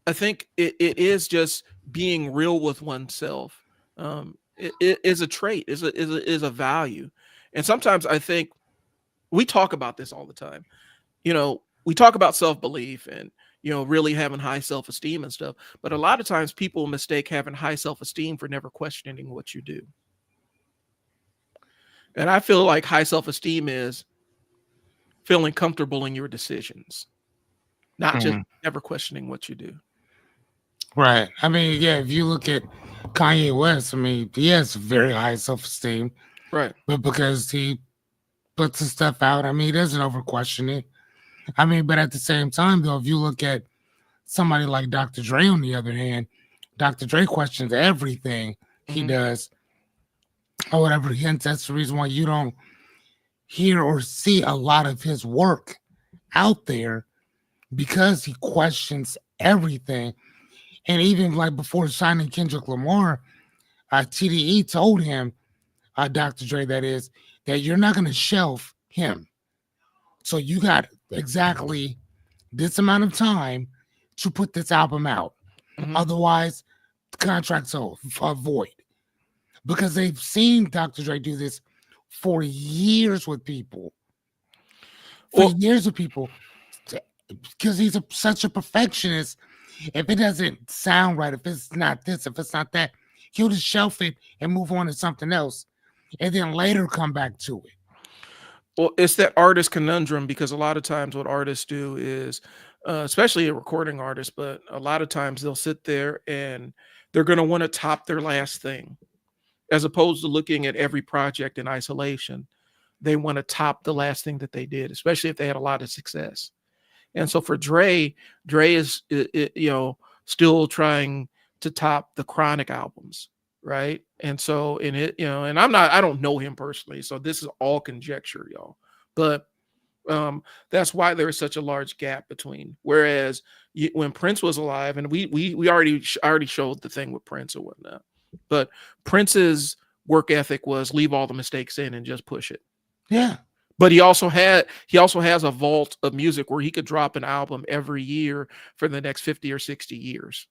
A: I think it is just being real with oneself. It is a trait, is a value. And sometimes I think we talk about this all the time. We talk about self-belief and, really having high self-esteem and stuff. But a lot of times people mistake having high self-esteem for never questioning what you do. And I feel like high self-esteem is feeling comfortable in your decisions, not just never questioning what you do.
B: Right. I mean, yeah, if you look at Kanye West, I mean, he has very high self-esteem.
A: Right.
B: But because he puts the stuff out, I mean, he doesn't over question it. I mean, but at the same time, though, if you look at somebody like Dr. Dre, on the other hand, Dr. Dre questions everything he does or whatever. Hence, that's the reason why you don't hear or see a lot of his work out there, because he questions everything. And even like before signing Kendrick Lamar, TDE told him, Dr. Dre, that is, that you're not going to shelf him. So you got exactly this amount of time to put this album out. Otherwise, the contract's void. Because they've seen Dr. Dre do this for years with people. Years with people. Because he's such a perfectionist. If it doesn't sound right, if it's not this, if it's not that, he'll just shelf it and move on to something else, and then later come back to it.
A: Well, it's that artist conundrum, because a lot of times what artists do is, especially a recording artist, but a lot of times they'll sit there and they're going to want to top their last thing, as opposed to looking at every project in isolation. They want to top the last thing that they did, especially if they had a lot of success. And so for Dre is, still trying to top the Chronic albums, right? And so in it, and I don't know him personally, so this is all conjecture, y'all. But that's why there is such a large gap between. Whereas when Prince was alive, and we already showed the thing with Prince or whatnot, but Prince's work ethic was leave all the mistakes in and just push it.
B: Yeah.
A: But he also has a vault of music where he could drop an album every year for the next 50 or 60 years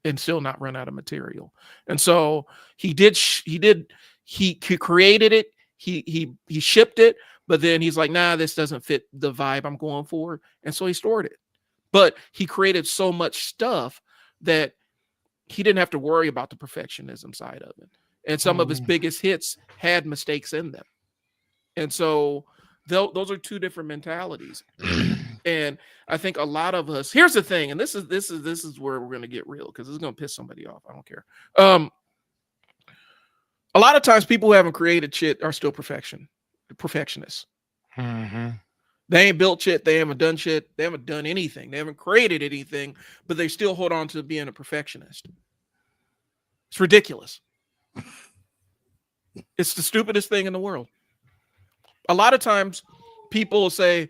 A: and still not run out of material. And so he created it, he shipped it, but then he's like, nah, this doesn't fit the vibe I'm going for. And so he stored it. But he created so much stuff that he didn't have to worry about the perfectionism side of it. And some of his biggest hits had mistakes in them. And so those are two different mentalities. And I think a lot of us, here's the thing, and this is where we're going to get real, because it's going to piss somebody off. I don't care. A lot of times people who haven't created shit are still perfectionists.
B: Mm-hmm.
A: They ain't built shit. They haven't done shit. They haven't done anything. They haven't created anything, but they still hold on to being a perfectionist. It's ridiculous. It's the stupidest thing in the world. A lot of times people say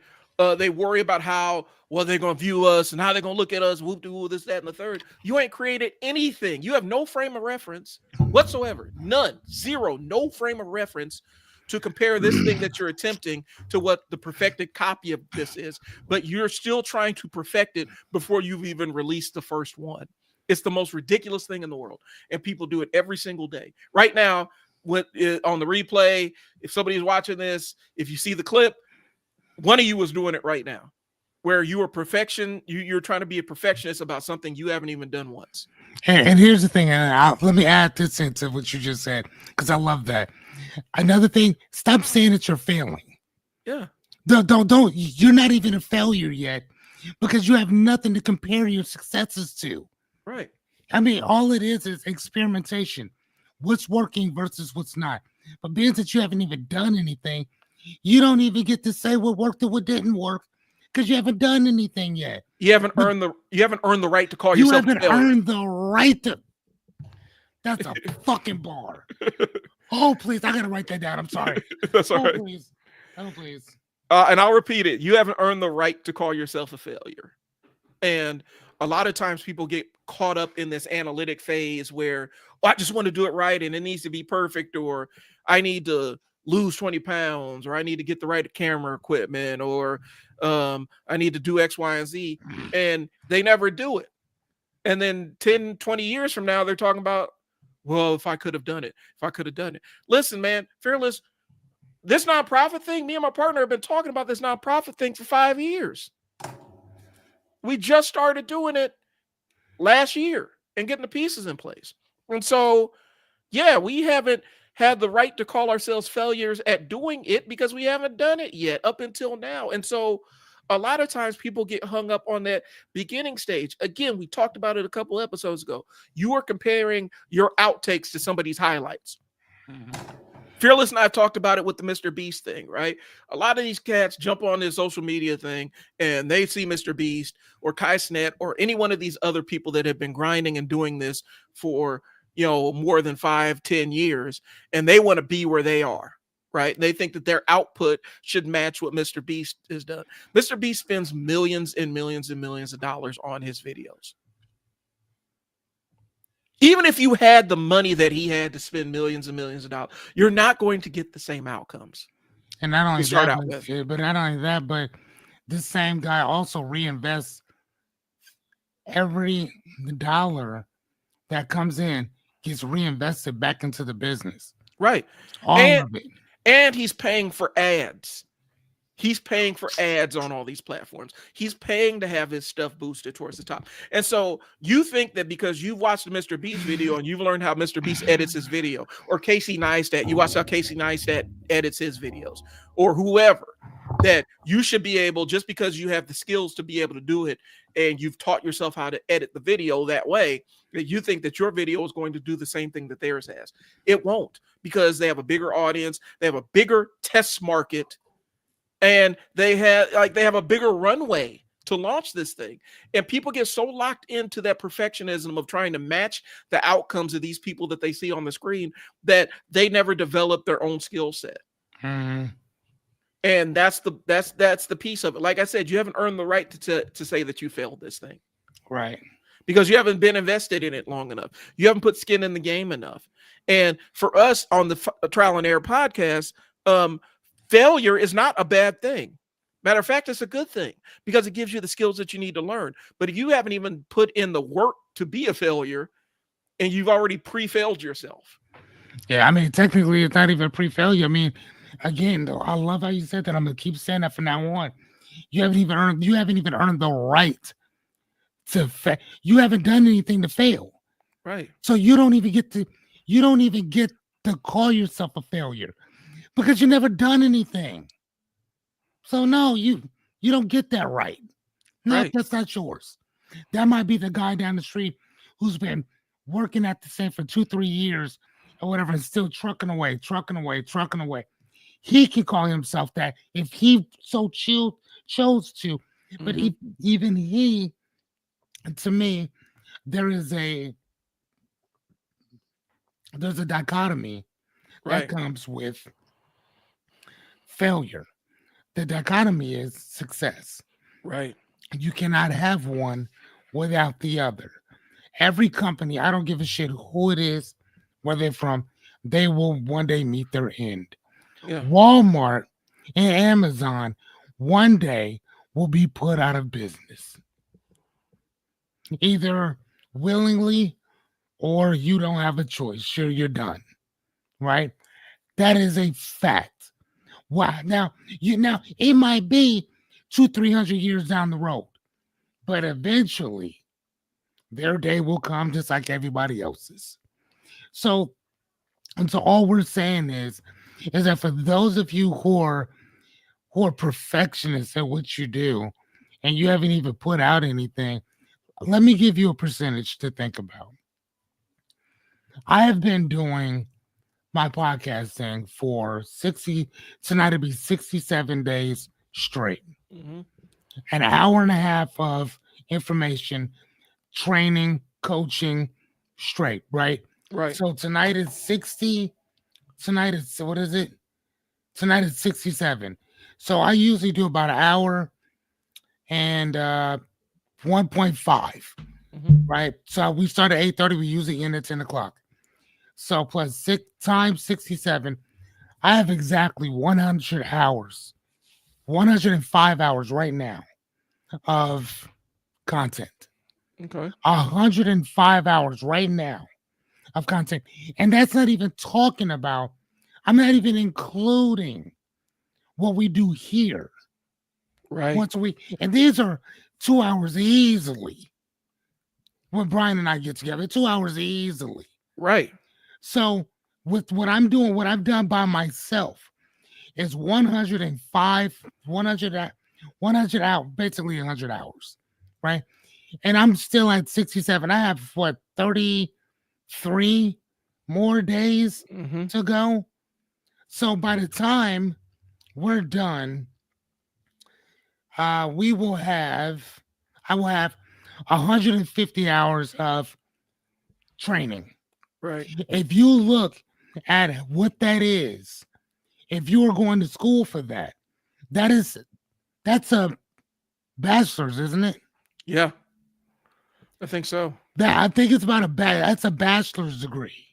A: they worry about how well they're going to view us and how they're going to look at us, whoop-de-woo, this, that, and the third. You ain't created anything. You have no frame of reference whatsoever. None. Zero. No frame of reference to compare this thing that you're attempting to what the perfected copy of this is, but you're still trying to perfect it before you've even released the first one. It's the most ridiculous thing in the world, and people do it every single day. Right now, on the replay, if somebody's watching this, if you see the clip, one of you is doing it right now, where you are you're trying to be a perfectionist about something you haven't even done once.
B: And here's the thing, and let me add this into what you just said, because I love that. Another thing, stop saying that you're failing.
A: Yeah.
B: Don't. You're not even a failure yet, because you have nothing to compare your successes to.
A: Right.
B: I mean, all it is experimentation. What's working versus what's not. But being that you haven't even done anything, you don't even get to say what worked and what didn't work, because you haven't done anything yet.
A: You haven't earned the right to call yourself.
B: You haven't earned the right to. That's a fucking bar. Oh, please. I got to write that down. I'm sorry.
A: That's all right.
B: Please. Oh, please.
A: And I'll repeat it. You haven't earned the right to call yourself a failure. And a lot of times people get caught up in this analytic phase where, I just want to do it right and it needs to be perfect, or I need to lose 20 pounds, or I need to get the right camera equipment, or I need to do X, Y, and Z. And they never do it. And then 10, 20 years from now, they're talking about, well, if I could have done it, Listen, man, Fearless, this nonprofit thing, me and my partner have been talking about this nonprofit thing for 5 years. We just started doing it last year and getting the pieces in place. And so, yeah, we haven't had the right to call ourselves failures at doing it because we haven't done it yet up until now. And so a lot of times people get hung up on that beginning stage. Again, we talked about it a couple episodes ago. You are comparing your outtakes to somebody's highlights. Mm-hmm. Fearless and I have talked about it with the Mr. Beast thing, right? A lot of these cats jump on this social media thing and they see Mr. Beast or Kai Snet or any one of these other people that have been grinding and doing this for, more than 5-10 years, and they want to be where they are, right? They think that their output should match what Mr. Beast has done. Mr. Beast spends millions and millions and millions of dollars on his videos. Even if you had the money that he had to spend millions and millions of dollars, you're not going to get the same outcomes.
B: And not only that, but this same guy also reinvests every dollar that comes in, gets reinvested back into the business.
A: Right.
B: All of it.
A: And he's paying for ads. He's paying for ads on all these platforms. He's paying to have his stuff boosted towards the top. And so you think that because you've watched the Mr. Beast video and you've learned how Mr. Beast edits his video, or Casey Neistat, you watch how Casey Neistat edits his videos, or whoever, that you should be able, just because you have the skills to be able to do it and you've taught yourself how to edit the video that way, that you think that your video is going to do the same thing that theirs has. It won't, because they have a bigger audience, they have a bigger test market, and they have a bigger runway to launch this thing. And people get so locked into that perfectionism of trying to match the outcomes of these people that they see on the screen that they never develop their own skill set.
B: Mm-hmm.
A: And that's the piece of it. Like I said, you haven't earned the right to say that you failed this thing.
B: Right.
A: Because you haven't been invested in it long enough. You haven't put skin in the game enough. And for us on the Trial and Error podcast, failure is not a bad thing. Matter of fact, it's a good thing because it gives you the skills that you need to learn. But if you haven't even put in the work to be a failure and you've already pre-failed yourself.
B: Yeah, I mean, technically it's not even pre-failure. I mean, again, though, I love how you said that. I'm gonna keep saying that from now on. You haven't even earned the right to fail. You haven't done anything to fail.
A: Right.
B: So you don't even get to call yourself a failure because you never done anything. So no, you You don't get that right. No,
A: Right.
B: that's not yours. That might be the guy down the street who's been working at the same for 2, 3 years or whatever, and still trucking away, trucking away, trucking away. He can call himself that if he so chose to. But
A: Hmm.
B: even he, to me, there is there's a dichotomy that
A: Right.
B: comes with failure. The dichotomy is success.
A: Right.
B: You cannot have one without the other. Every company, I don't give a shit who it is, where they're from, they will one day meet their end.
A: Yeah.
B: Walmart and Amazon one day will be put out of business, either willingly or you don't have a choice. Sure, you're done, right? That is a fact. Wow. Now it might be 200-300 years down the road, but eventually their day will come just like everybody else's. So, and so all we're saying is that for those of you who are perfectionists at what you do, and you haven't even put out anything, let me give you a percentage to think about. I have been doing my podcasting for 60, tonight it'll be 67 days straight,
A: Hmm.
B: an hour and a half of information, training, coaching straight, right?
A: Right.
B: So tonight is 60. Tonight is, what is it? Tonight is 67. So I usually do about an hour and 1.5,
A: Hmm.
B: right? So we start at 8:30, we usually end at 10 o'clock. So plus 6 times 67, I have exactly 100 hours, 105 hours right now of content.
A: Okay.
B: 105 hours right now of content. And that's not even talking about, I'm not even including what we do here
A: Right.
B: once a week. And these are 2 hours easily. When Brian and I get together, 2 hours easily.
A: Right.
B: So with what I'm doing, what I've done by myself is 105, 100 out, basically 100 hours, right? And I'm still at 67. I have what, 33 more days
A: Hmm.
B: to go. So by the time we're done, we will have, I will have 150 hours of training.
A: Right.
B: If you look at what that is, if you are going to school for that, that's a bachelor's, isn't it?
A: Yeah. I think so.
B: That I think it's about that's a bachelor's degree,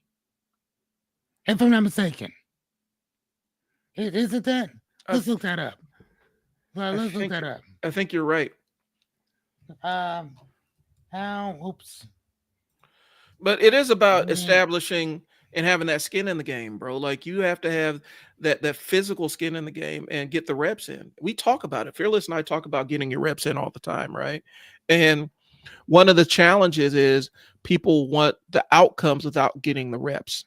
B: if I'm not mistaken. Isn't that?
A: I.
B: Let's
A: Th-
B: look that up. Well,
A: I
B: let's look
A: think.
B: that up.
A: I think you're right.
B: Um, how? Oops.
A: But it is about
B: Man,
A: establishing and having that skin in the game, bro. Like you have to have that physical skin in the game and get the reps in. We talk about it. Fearless and I talk about getting your reps in all the time, right? And one of the challenges is people want the outcomes without getting the reps.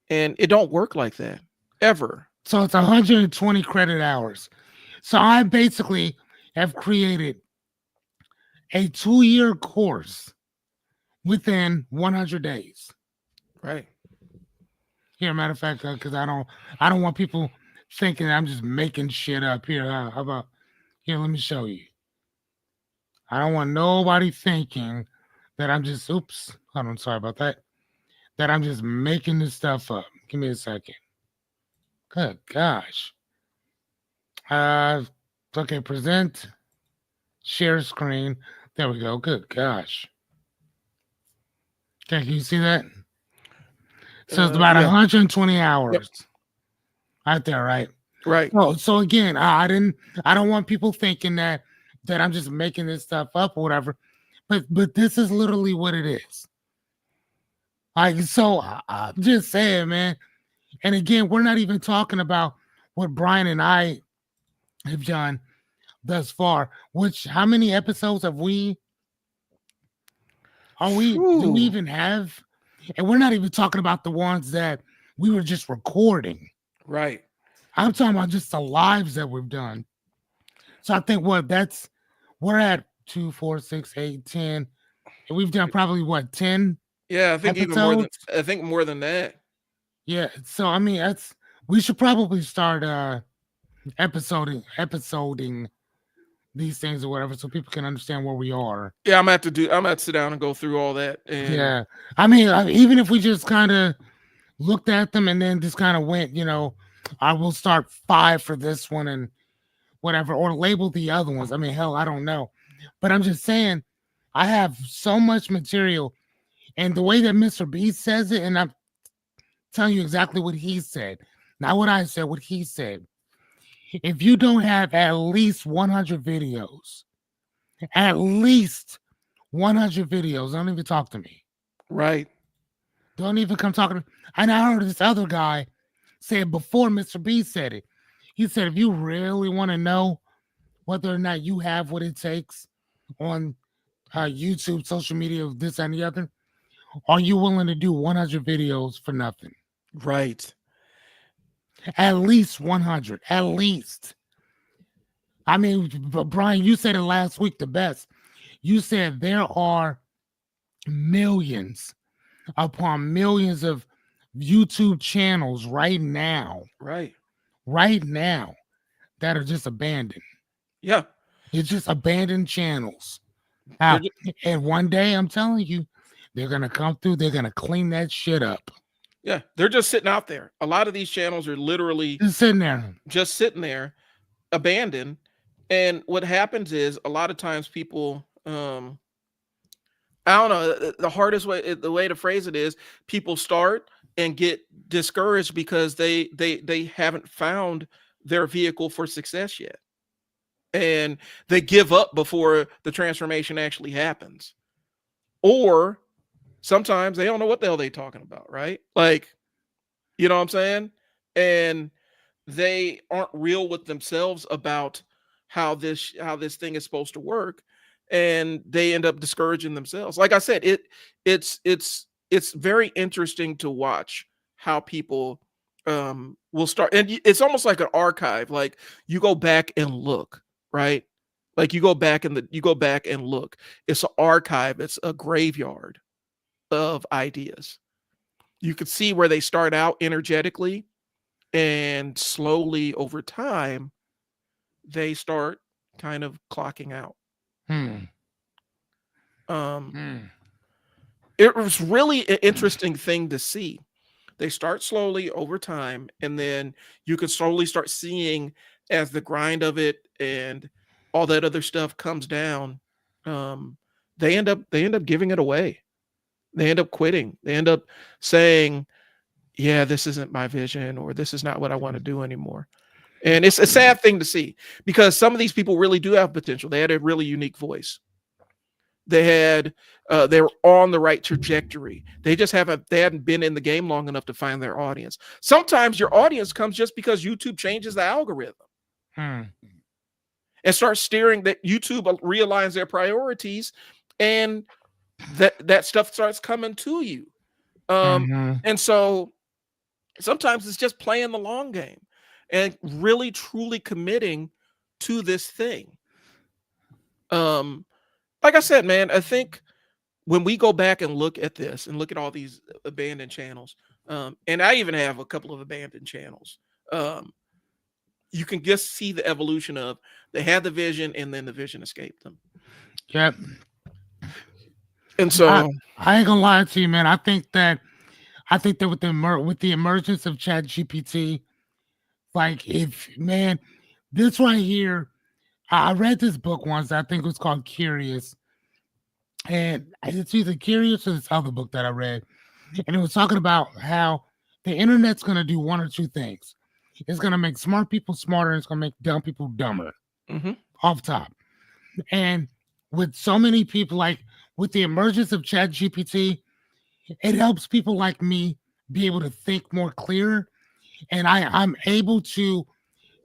A: And it don't work like that ever.
B: so it's 120 credit hours. So I basically have created a 2-year course within 100 days.
A: Right.
B: Here, matter of fact, because I don't want people thinking I'm just making shit up. Here, how about here? Let me show you. I don't want nobody thinking that I'm just. Oops, hold on. Sorry about that. That I'm just making this stuff up. Give me a second. Good gosh. Uh, okay. Present, share screen. There we go. Good gosh. Okay, can you see that? So it's about
A: Yeah.
B: 120
A: Yep.
B: hours right there, right?
A: Right.
B: So again, I don't want people thinking that I'm just making this stuff up or whatever, but this is literally what it is. Like, so I'm just saying, man. And again, we're not even talking about what Brian and I have done thus far. Which how many episodes have we? Do we
A: Whew.
B: even have? And we're not even talking about the ones that we were just recording.
A: Right.
B: I'm talking about just the lives that we've done. So I think we're at 2, 4, 6, 8, 10. And we've done probably what, 10
A: Yeah, I think even more than
B: episodes?
A: I think more than that.
B: Yeah. So I mean we should probably start episoding these things or whatever so people can understand where we are.
A: Yeah, I'm gonna have to sit down and go through all that. And
B: Yeah. I mean, even if we just kind of looked at them and then just kind of went, I will start 5 for this one and whatever, or label the other ones. I mean, hell, I don't know. But I'm just saying, I have so much material. And the way that Mr. B says it, and I'm telling you exactly what he said, not what I said, what he said. If you don't have at least 100 videos, at least 100 videos, don't even talk to me.
A: right,
B: Don't even come talking to me. And I heard this other guy say it before Mr. B said it. He said, if you really want to know whether or not you have what it takes on YouTube, social media, this and the other, are you willing to do 100 videos for nothing?
A: right,
B: At least 100. At least. I mean, Brian, you said it last week the best. You said there are millions upon millions of YouTube channels right now
A: right.
B: that are just abandoned.
A: Yeah,
B: It's just abandoned channels.
A: they're
B: Now,
A: just,
B: and one day, I'm telling you, they're going to come through. They're going to clean that shit up.
A: yeah, they're just sitting out there. A lot of these channels are literally
B: Just sitting there.
A: just sitting there, abandoned. And what happens is a lot of times people, I don't know, the hardest way, the way to phrase it is people start and get discouraged because they haven't found their vehicle for success yet, and they give up before the transformation actually happens. Or sometimes they don't know what the hell they're talking about, right? Like, you know what I'm saying? And they aren't real with themselves about how this thing is supposed to work, and they end up discouraging themselves. Like I said, it's very interesting to watch how people will start, and it's almost like an archive. Like you go back and look, right? Like you go back and look. It's an archive, it's a graveyard of ideas. You could see where they start out energetically, and slowly over time they start kind of clocking out.
B: Hmm.
A: um
B: Hmm.
A: it was really an interesting thing to see. They start slowly over time, and then you can slowly start seeing as the grind of it and all that other stuff comes down. um they end up giving it away. They end up quitting. They end up saying, yeah, this isn't my vision, or this is not what I want to do anymore. And it's a sad thing to see, because some of these people really do have potential. They had a really unique voice. They were on the right trajectory. They hadn't been in the game long enough to find their audience. Sometimes your audience comes just because YouTube changes the algorithm
B: Hmm.
A: and starts steering, that YouTube realigns their priorities, and that stuff starts coming to you.
B: Mm-hmm.
A: And so sometimes it's just playing the long game and really truly committing to this thing. Um, like I said, man, I think when we go back and look at this and look at all these abandoned channels, and I even have a couple of abandoned channels, um, you can just see the evolution of they had the vision and then the vision escaped them.
B: Yep.
A: And
B: I,
A: so,
B: I ain't gonna lie to you, man. I think that with the emergence of Chat GPT, like if man, this right here, I read this book once. I think it was called Curious, and it's either Curious or this other book that I read, and it was talking about how the internet's gonna do one or two things. It's gonna make smart people smarter, and it's gonna make dumb people dumber.
A: mhm,
B: Off top, and with so many people, like with the emergence of Chat GPT, it helps people like me be able to think more clear, and I'm able to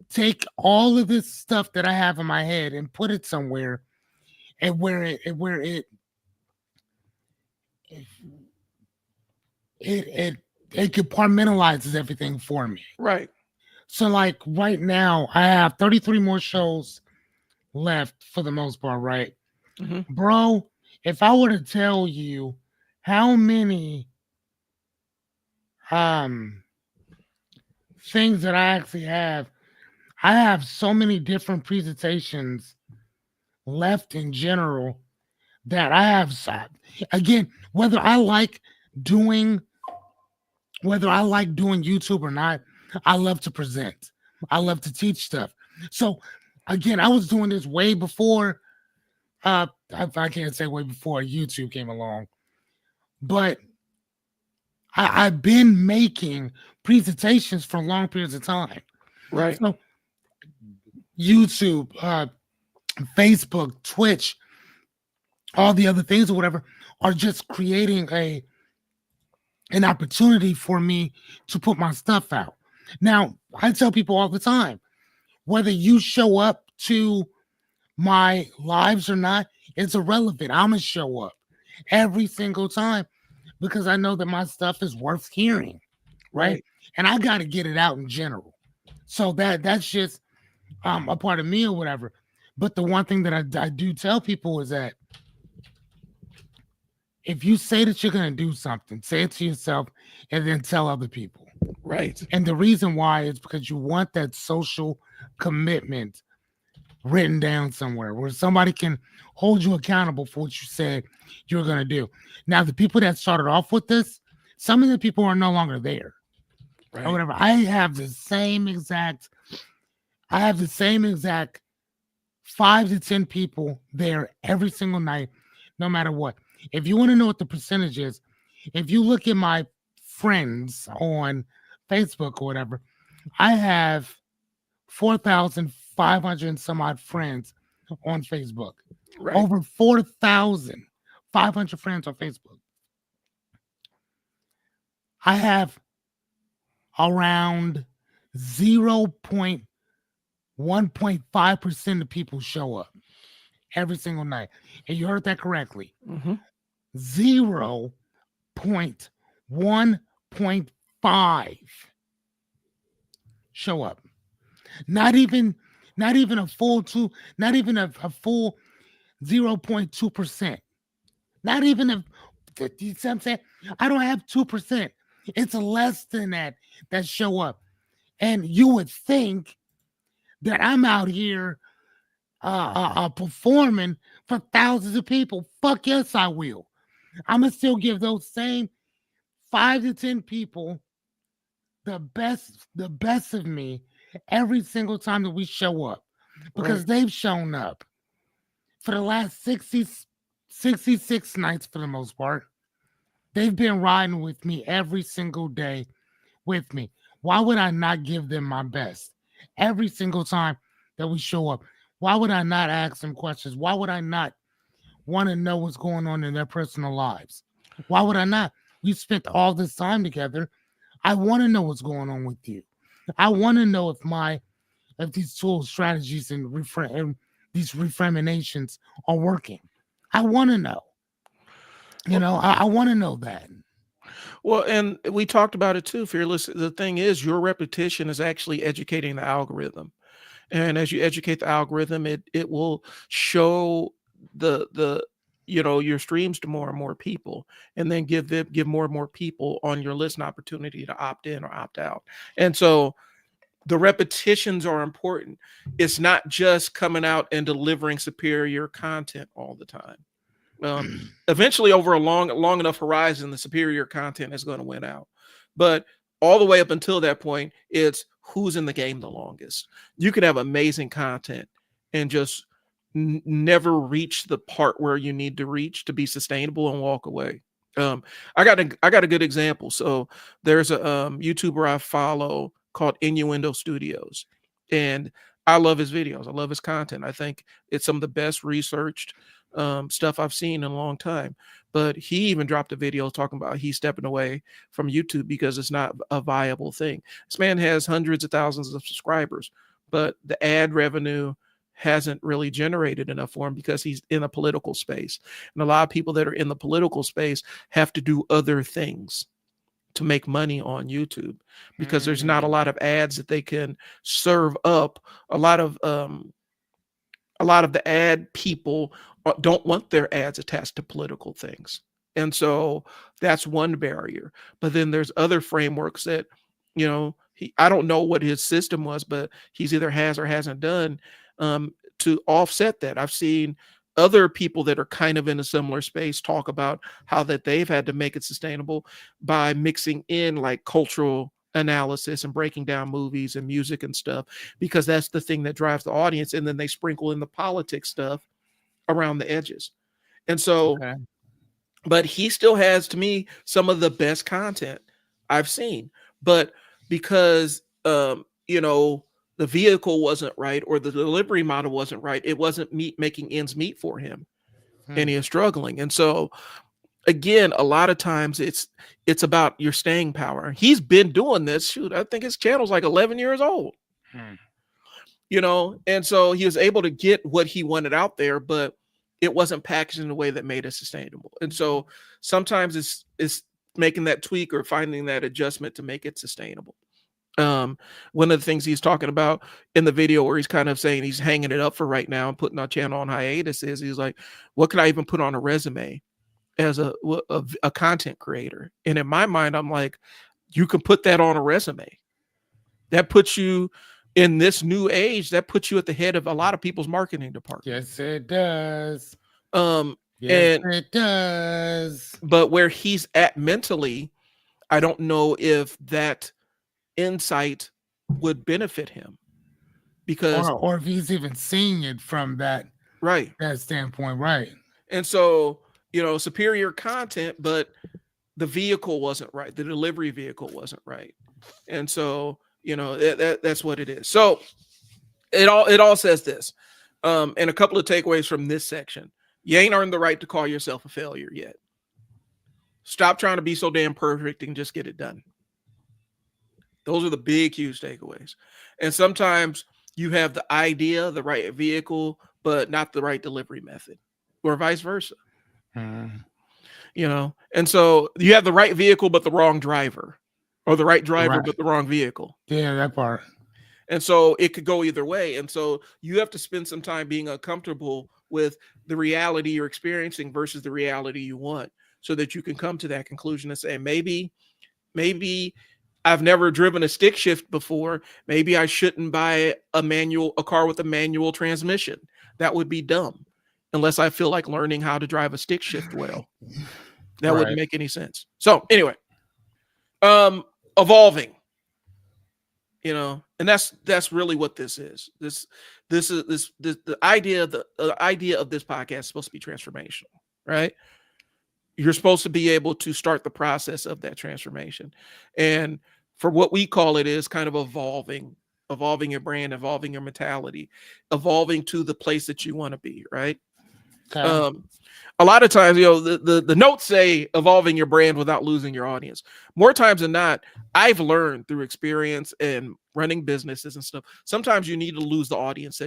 B: take all of this stuff that I have in my head and put it somewhere, and where it compartmentalizes everything for me.
A: right,
B: So like right now I have 33 more shows left for the most part, right?
A: Hmm.
B: Bro, if I were to tell you how many um things that I have so many different presentations left in general that I have again, doing whether I like doing YouTube or not, I love to present. I love to teach stuff. So again, I was doing this way before I can't say way before YouTube came along, but I've been making presentations for long periods of time.
A: Right.
B: So YouTube, Facebook, Twitch, all the other things or whatever are just creating an opportunity for me to put my stuff out. Now, I tell people all the time, whether you show up to my lives or not, it's irrelevant. I'm gonna show up every single time because I know that my stuff is worth hearing, right?
A: Right.
B: And I got to get it out in general. So that's just a part of me or whatever. But the one thing that I do tell people is that if you say that you're going to do something, say it to yourself and then tell other people.
A: Right.
B: And the reason why is because you want that social commitment written down somewhere where somebody can hold you accountable for what you said you're going to do. Now, the people that started off with this, some of the people are no longer there or
A: Right.
B: whatever. I have the same exact 5 to 10 people there every single night, no matter what. If you want to know what the percentage is, if you look at my friends on Facebook or whatever, I have 4,500 and some odd friends on Facebook.
A: Right.
B: Over 4,500 friends on Facebook. I have around 0.1.5% of people show up every single night. And you heard that correctly.
A: Hmm.
B: 0.1.5 show up. Not even a full two, not even a full 0.2%. Not even a, you see what I'm saying? I don't have 2%. It's less than that show up. And you would think that I'm out here performing for thousands of people. Fuck yes, I will. I'm gonna still give those same 5 to 10 people the best of me every single time that we show up because
A: Right.
B: they've shown up for the last 66 nights for the most part. They've been riding with me every single day with me. Why would I not give them my best every single time that we show up? Why would I not ask them questions? Why would I not want to know what's going on in their personal lives? Why would I not? We spent all this time together. I want to know what's going on with you. I want to know if these tools, strategies, and these reframinations are working. I want to know. You
A: Well,
B: know, I want to know that.
A: well, and we talked about it too, fearless. The thing is, your repetition is actually educating the algorithm. And as you educate the algorithm, it will show the your streams to more and more people, and then give more and more people on your list an opportunity to opt in or opt out. And so the repetitions are important. It's not just coming out and delivering superior content all the time. Um, Eventually, over a long enough horizon, the superior content is going to win out. But all the way up until that point, it's who's in the game the longest. You could have amazing content and just never reach the part where you need to reach to be sustainable and walk away. Um, I got a good example. So there's a YouTuber I follow called Innuendo Studios, and I love his videos. I love his content. I think it's some of the best researched stuff I've seen in a long time. But he even dropped a video talking about he's stepping away from YouTube because it's not a viable thing. This man has hundreds of thousands of subscribers, but the ad revenue hasn't really generated enough for him because he's in a political space. And a lot of people that are in the political space have to do other things to make money on YouTube because there's not a lot of ads that they can serve up. A lot of A lot of the ad people don't want their ads attached to political things. And so that's one barrier. But then there's other frameworks that, I don't know what his system was, but he's either has or hasn't done to offset that. I've seen other people that are kind of in a similar space talk about how that they've had to make it sustainable by mixing in like cultural analysis and breaking down movies and music and stuff, because that's the thing that drives the audience. And then they sprinkle in the politics stuff around the edges. And so,
B: Okay.
A: but he still has, to me, some of the best content I've seen. But because, the vehicle wasn't right or the delivery model wasn't right, it wasn't making ends meet for him, and he is struggling. And so, again, a lot of times it's about your staying power. He's been doing this. Shoot, I think his channel's like 11 years old. And so he was able to get what he wanted out there, but it wasn't packaged in a way that made it sustainable. And so sometimes it's making that tweak or finding that adjustment to make it sustainable. One of the things he's talking about in the video where he's kind of saying he's hanging it up for right now and putting our channel on hiatus is he's like, what can I even put on a resume as a content creator? And in my mind, I'm like, you can put that on a resume. That puts you in this new age, that puts you at the head of a lot of people's marketing department.
B: Yes, it does.
A: Yes,
B: it does.
A: But where he's at mentally, I don't know if that insight would benefit him, because
B: or if he's even seeing it from that standpoint, right?
A: And so, superior content, but the vehicle wasn't right. The delivery vehicle wasn't right. And so, that's what it is. So it all says this. And a couple of takeaways from this section. You ain't earned the right to call yourself a failure yet. Stop trying to be so damn perfect and just get it done. Those are the big, huge takeaways. And sometimes you have the idea, the right vehicle, but not the right delivery method, or vice versa. And so you have the right vehicle, but the wrong driver, or the right driver, but the wrong vehicle.
B: Yeah, that part.
A: And so it could go either way. And so you have to spend some time being uncomfortable with the reality you're experiencing versus the reality you want, so that you can come to that conclusion and say, maybe I've never driven a stick shift before. Maybe I shouldn't buy a car with a manual transmission. That would be dumb unless I feel like learning how to drive a stick shift well. That wouldn't make any sense. So anyway, evolving, and that's really what this is. The idea of this podcast is supposed to be transformational, right? You're supposed to be able to start the process of that transformation. And for what we call it is kind of evolving your brand, evolving your mentality, evolving to the place that you want to be, right? Okay. A lot of times, the notes say evolving your brand without losing your audience. More times than not, I've learned through experience and running businesses and stuff. Sometimes you need to lose the audience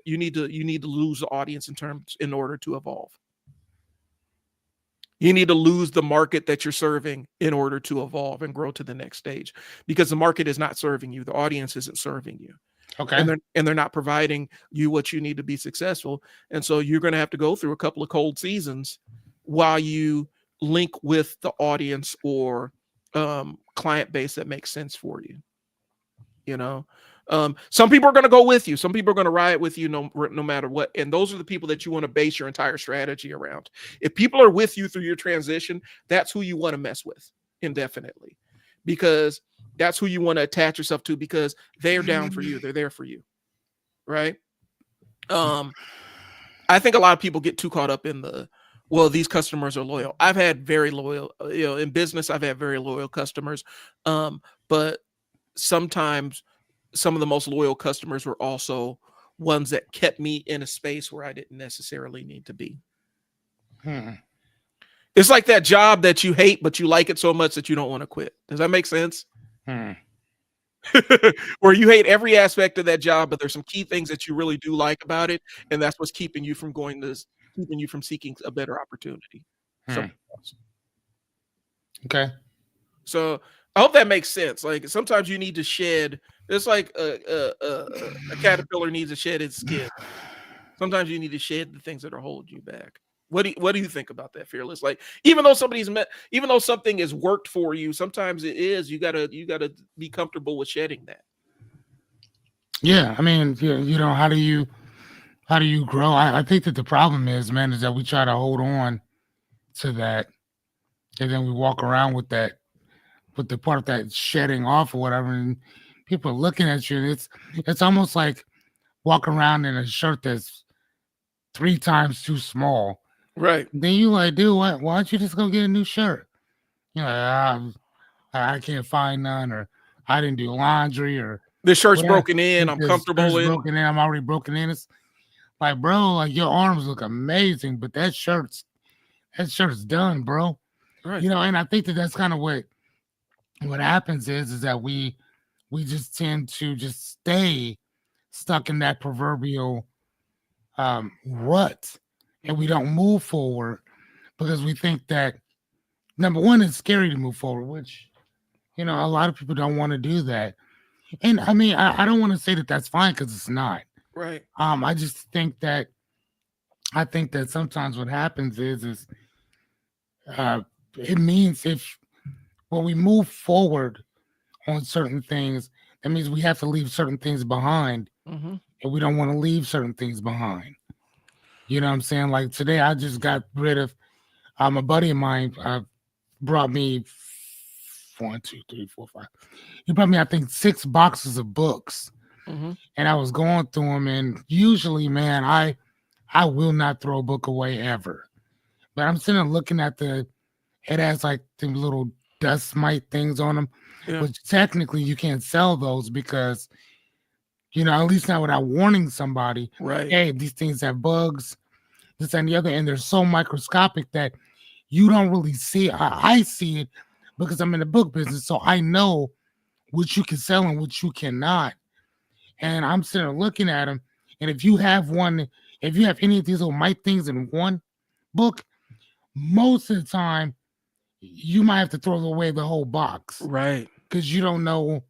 A: you need to lose the audience in order to evolve. You need to lose the market that you're serving in order to evolve and grow to the next stage, because the market is not serving you. The audience isn't serving you.
B: Okay.
A: And they're not providing you what you need to be successful. And so you're going to have to go through a couple of cold seasons while you link with the audience or client base that makes sense for you. Some people are going to go with you. Some people are going to ride with you no matter what. And those are the people that you want to base your entire strategy around. If people are with you through your transition, that's who you want to mess with indefinitely, because that's who you want to attach yourself to, because they're down for you. They're there for you. Right. I think a lot of people get too caught up in these customers are loyal. I've had very loyal, in business, I've had very loyal customers. But sometimes some of the most loyal customers were also ones that kept me in a space where I didn't necessarily need to be. It's like that job that you hate, but you like it so much that you don't want to quit. Does that make sense? Where you hate every aspect of that job, but there's some key things that you really do like about it, and that's what's keeping you from seeking a better opportunity.
B: Okay.
A: So I hope that makes sense. Like sometimes you need to shed. It's like a caterpillar needs to shed its skin. Sometimes you need to shed the things that are holding you back. What do you think about that, Fearless? Like, even though something has worked for you, sometimes it is, you gotta be comfortable with shedding that.
B: Yeah, I mean, how do you grow? I think that the problem is, man, is that we try to hold on to that, and then we walk around with the part of that shedding off or whatever, and people are looking at you, and it's almost like walking around in a shirt that's 3 times too small.
A: Right.
B: Then you like, dude, why don't you just go get a new shirt? You're like, I can't find none, or I didn't do laundry, or
A: The shirt's
B: whatever.
A: broken in. I'm
B: This
A: comfortable
B: shirt's
A: in.
B: broken in. I'm already broken in. It's like, bro, like your arms look amazing, but that shirt's done, bro.
A: Right.
B: And I think that that's kind of what happens is that we just tend to just stay stuck in that proverbial rut, and we
A: Mhm.
B: don't move forward because we think that number one, it's scary to move forward, which a lot of people don't want to do that. And I mean, I don't want to say that that's fine because it's not.
A: Right.
B: I just think that I think that sometimes what happens is uh, it means if when we move forward on certain things, that means we have to leave certain things behind,
A: Hmm.
B: and we don't want to leave certain things behind. You know what I'm saying? Like today, I just got rid of a buddy of mine. Brought me 1, 2, 3, 4, 5. He brought me, I think, 6 boxes of books,
A: Hmm.
B: and I was going through them. And usually, man, I will not throw a book away ever. But I'm sitting there looking at it has like the little dust mite things on them,
A: Yeah.
B: which technically you can't sell those because at least not without warning somebody.
A: Right.
B: Hey, these things have bugs, this and the other, and they're so microscopic that you don't really see it. I see it because I'm in the book business, so I know what you can sell and what you cannot. And I'm sitting there looking at them. And if you have any of these little mite things in one book, most of the time you might have to throw away the whole box
A: Right.
B: because you don't know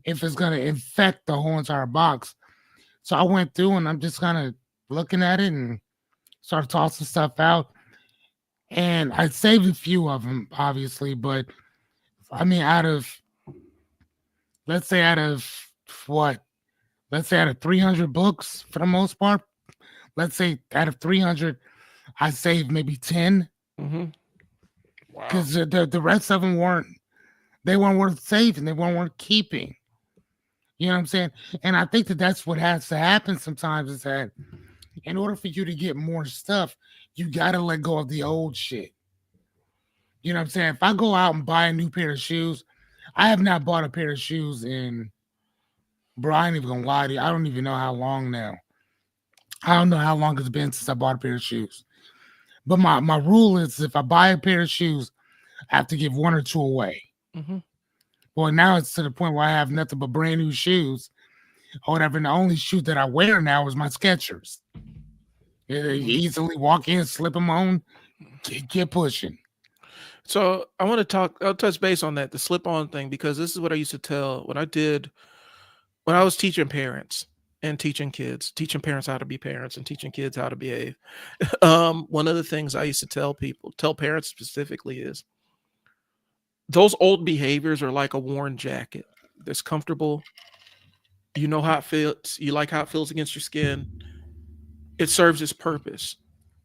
B: if it's going to infect the whole entire box. So I went through and I'm just kind of looking at it and started tossing stuff out. And I saved a few of them, obviously, but I mean, let's say out of what, let's say out of 300 books for the most part, let's say out of 300, I saved maybe 10
A: Hmm. Wow.
B: because the rest of them weren't worth saving. They weren't worth keeping. You know what I'm saying? And I think that that's what has to happen sometimes is that in order for you to get more stuff, you got to let go of the old shit. You know what I'm saying? If I go out and buy a new pair of shoes, I have not bought a pair of shoes in, bro, I ain't even gonna lie to you. I don't even know how long now. I don't know how long it's been since I bought a pair of shoes. But my rule is if I buy a pair of shoes, I have to give one or two away.
A: Hmm.
B: Well, now it's to the point where I have nothing but brand new shoes or whatever. And the only shoe that I wear now is my Skechers. You easily walk in, slip them on, get pushing.
A: So I want to I'll touch base on that, the slip on thing, because this is what I used to tell when I was teaching parents and teaching parents how to be parents and teaching kids how to behave. One of the things I used to tell parents specifically is those old behaviors are like a worn jacket that's comfortable. You know how it feels. You like how it feels against your skin. It serves its purpose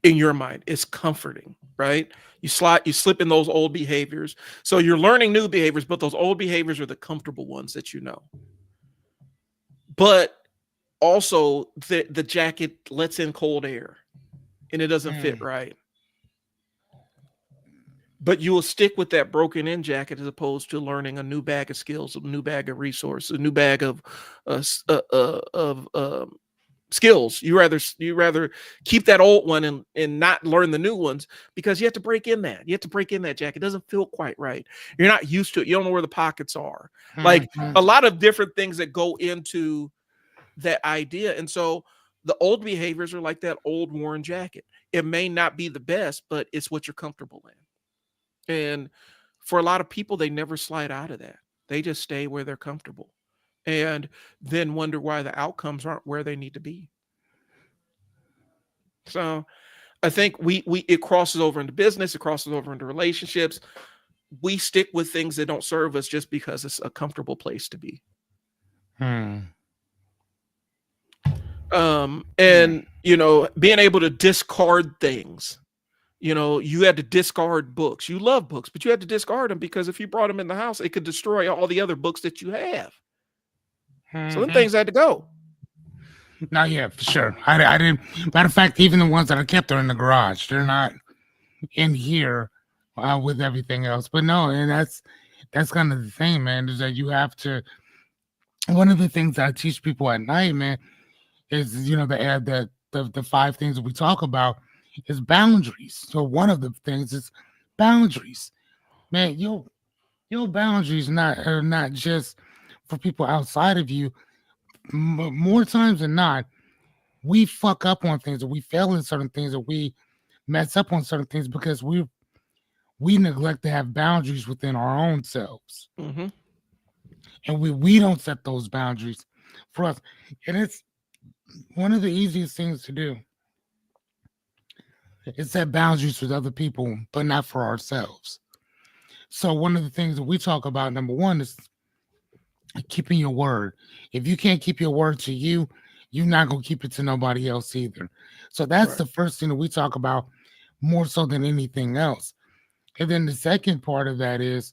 A: in your mind. It's comforting, right? You slip in those old behaviors. So you're learning new behaviors, but those old behaviors are the comfortable ones that you know. But also the jacket lets in cold air and it doesn't fit
B: Mm.
A: right. But you will stick with that broken in jacket as opposed to learning a new bag of skills, a new bag of resources, a new bag of skills. You rather keep that old one and not learn the new ones because you have to break in that. You have to break in that jacket. It doesn't feel quite right. You're not used to it. You don't know where the pockets are. Like
B: Mhm.
A: a lot of different things that go into that idea. And so the old behaviors are like that old worn jacket. It may not be the best, but it's what you're comfortable in. And for a lot of people, they never slide out of that. They just stay where they're comfortable and then wonder why the outcomes aren't where they need to be. So I think we it crosses over into business, it crosses over into relationships. We stick with things that don't serve us just because it's a comfortable place to be.
B: Hmm. Yeah.
A: And being able to discard things. You had to discard books. You love books, but you had to discard them because if you brought them in the house, it could destroy all the other books that you have. So then
B: Hmm.
A: things had to go.
B: No, yeah, for sure. I didn't. Matter of fact, even the ones that I kept are in the garage. They're not in here with everything else. But no, and that's kind of the thing, man. Is that you have to. One of the things that I teach people at night, man, is the 5 things that we talk about is boundaries. So one of the things is boundaries, man. Your boundaries are not just for people outside of you. More times than not, we fuck up on things, or we fail in certain things, or we mess up on certain things because we neglect to have boundaries within our own selves,
A: Hmm.
B: and we don't set those boundaries for us. And it's one of the easiest things to do is set boundaries with other people, but not for ourselves. So one of the things that we talk about, number one, is keeping your word. If you can't keep your word to you, you're not gonna keep it to nobody else either. So that's
A: Right.
B: the first thing that we talk about more so than anything else. And then the second part of that is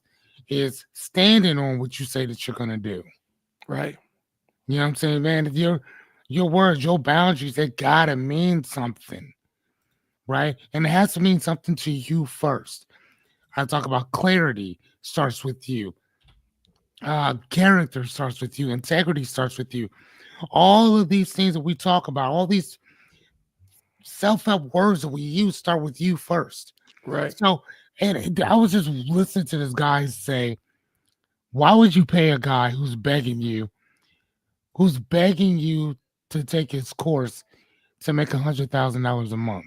B: standing on what you say that you're gonna do.
A: Right.
B: You know what I'm saying, man? If your words, your boundaries, they gotta mean something, right? And it has to mean something to you first. I talk about clarity starts with you. Character starts with you. Integrity starts with you. All of these things that we talk about, all these self-help words that we use start with you first.
A: Right.
B: So, and I was just listening to this guy say, why would you pay a guy who's begging you to take his course to make $100,000 a month?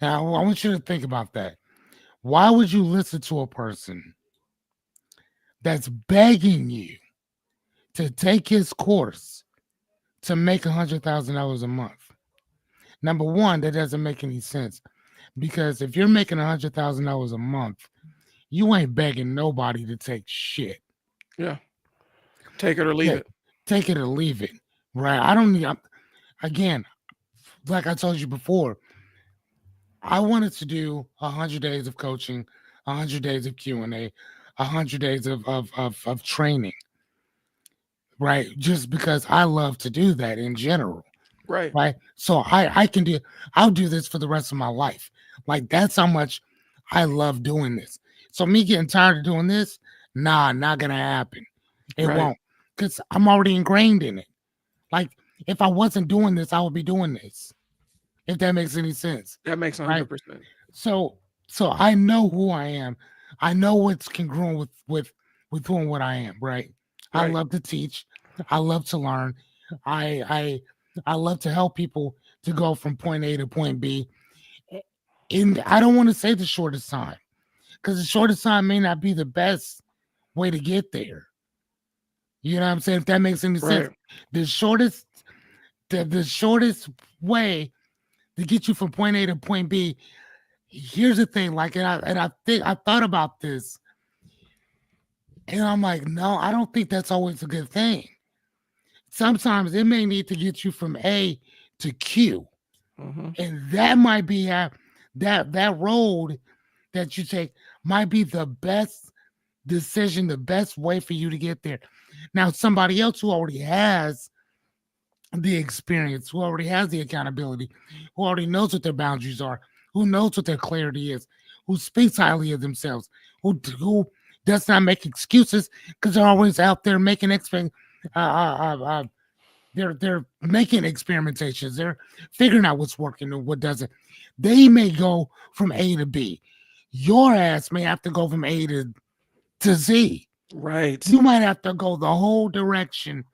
B: Now, I want you to think about that. Why would you listen to a person that's begging you to take his course to make $100,000 a month? Number one, that doesn't make any sense because if you're making $100,000 a month, you ain't begging nobody to take shit.
A: Yeah. Take it or leave
B: Yeah,
A: it.
B: take it or leave it, right? I don't need. Again, like I told you before, I wanted to do 100 days of coaching, 100 days of Q&A, 100 days of training, right? Just because I love to do that in general,
A: Right.
B: right? So I'll do this for the rest of my life. Like that's how much I love doing this. So me getting tired of doing this, nah, not gonna happen. It
A: Right.
B: won't, because I'm already ingrained in it. Like if I wasn't doing this, I would be doing this. If that makes any sense,
A: That makes
B: right?
A: 100%.
B: So so I know who I am. I know what's congruent with doing what I am, right? I
A: Right.
B: love to teach. I love to learn. I I I love to help people to go from point A to point B. And I don't want to say the shortest time because the shortest time may not be the best way to get there. You know what I'm saying? If that makes any sense.
A: Right.
B: The shortest the shortest way to get you from point A to point B. Here's the thing, like, and I think I thought about this, and I'm like, no, I don't think that's always a good thing. Sometimes it may need to get you from A to Q,
A: Hmm.
B: and that might be that road that you take might be the best decision, the best way for you to get there. Now, somebody else who already has the experience, who already has the accountability, who already knows what their boundaries are, who knows what their clarity is, who speaks highly of themselves, who does not make excuses because they're always out there making uh, uh, uh, uh, they're making experimentations. They're figuring out what's working and what doesn't. They may go from A to B. Your ass may have to go from A to Z.
A: Right.
B: You might have to go the whole direction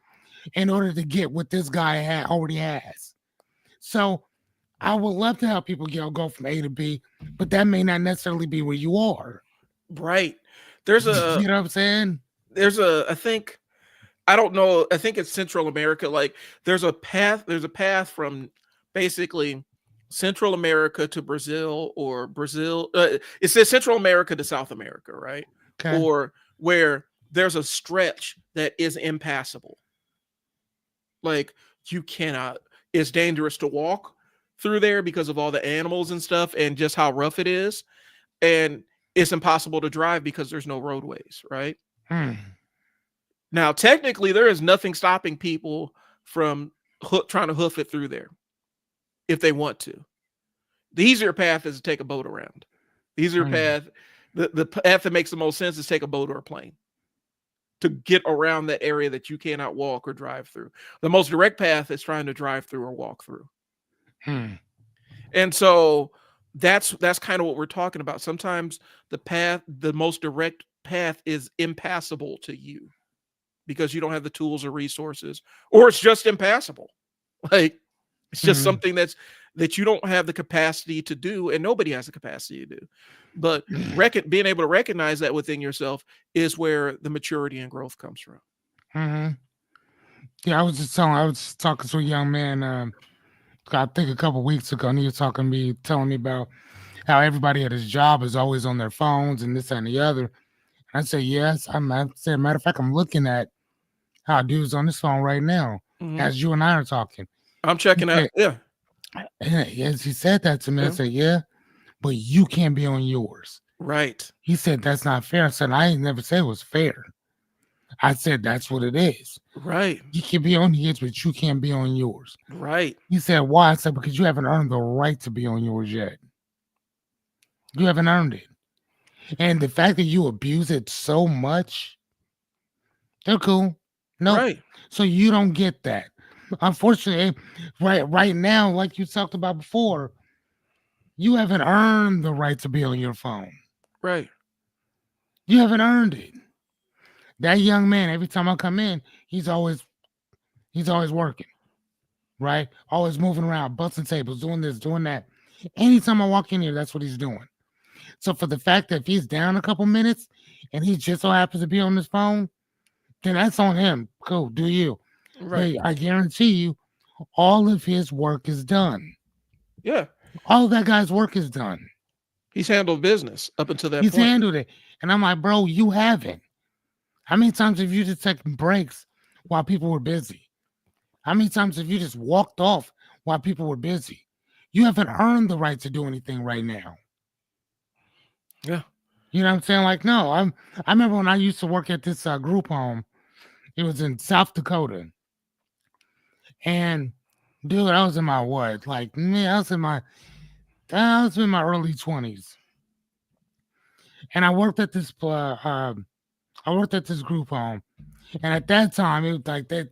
B: in order to get what this guy already has. So I would love to help people go from A to B, but that may not necessarily be where you are.
A: Right. There's a
B: You know what I'm saying?
A: I think I don't know, I think it's Central America. Like there's a path from basically Central America to Brazil, or Brazil. It says Central America to South America, right?
B: Okay.
A: Or where there's a stretch that is impassable. Like you cannot. It's dangerous to walk through there because of all the animals and stuff, and just how rough it is. And it's impossible to drive because there's no roadways, right?
B: Hmm.
A: Now, technically, there is nothing stopping people from trying to hoof it through there if they want to. The easier path is to take a boat around. The easier
B: Hmm.
A: path, the path that makes the most sense is take a boat or a plane to get around that area that you cannot walk or drive through. The most direct path is trying to drive through or walk through.
B: Hmm.
A: And so that's kind of what we're talking about. Sometimes the most direct path is impassable to you because you don't have the tools or resources, or it's just impassable. Like it's just
B: Hmm.
A: something that you don't have the capacity to do, and nobody has the capacity to do. But being able to recognize that within yourself is where the maturity and growth comes from.
B: Hmm. Yeah, I was talking to a young man. I think a couple weeks ago, and he was telling me about how everybody at his job is always on their phones and this that, and the other. I said, yes. I said, matter of fact, I'm looking at how dude's on his phone right now
A: Mhm.
B: as you and I are talking.
A: I'm
B: He
A: checking out.
B: said,
A: Yeah.
B: as he said that to me, I
A: Yeah.
B: said, yeah, but you can't be on yours.
A: Right.
B: He said, that's not fair. I said, I ain't never said it was fair. I said, that's what it is.
A: Right.
B: You can be on his, but you can't be on yours.
A: Right.
B: He said, why? I said, because you haven't earned the right to be on yours yet. You haven't earned it. And the fact that you abuse it so much, they're cool. Nope.
A: Right.
B: So you don't get that. Unfortunately, right now, like you talked about before, you haven't earned the right to be on your phone.
A: Right.
B: You haven't earned it. That young man, every time I come in, he's always working, right? Always moving around, busting tables, doing this, doing that. Anytime I walk in here, that's what he's doing. So for the fact that if he's down a couple minutes and he just so happens to be on his phone, then that's on him. Cool, do you.
A: Right.
B: But I guarantee you, all of his work is done.
A: Yeah.
B: All of that guy's work is done.
A: He's handled business up until that
B: He's
A: point.
B: handled it. And I'm like, bro, you haven't. How many times have you just taken breaks while people were busy? How many times have you just walked off while people were busy? You haven't earned the right to do anything right now.
A: Yeah.
B: You know what I'm saying? Like, no, I remember when I used to work at this group home. It was in South Dakota. And dude, I was in my what? Like, man, I was in my early 20s. And I worked at this group home. And at that time, it was like they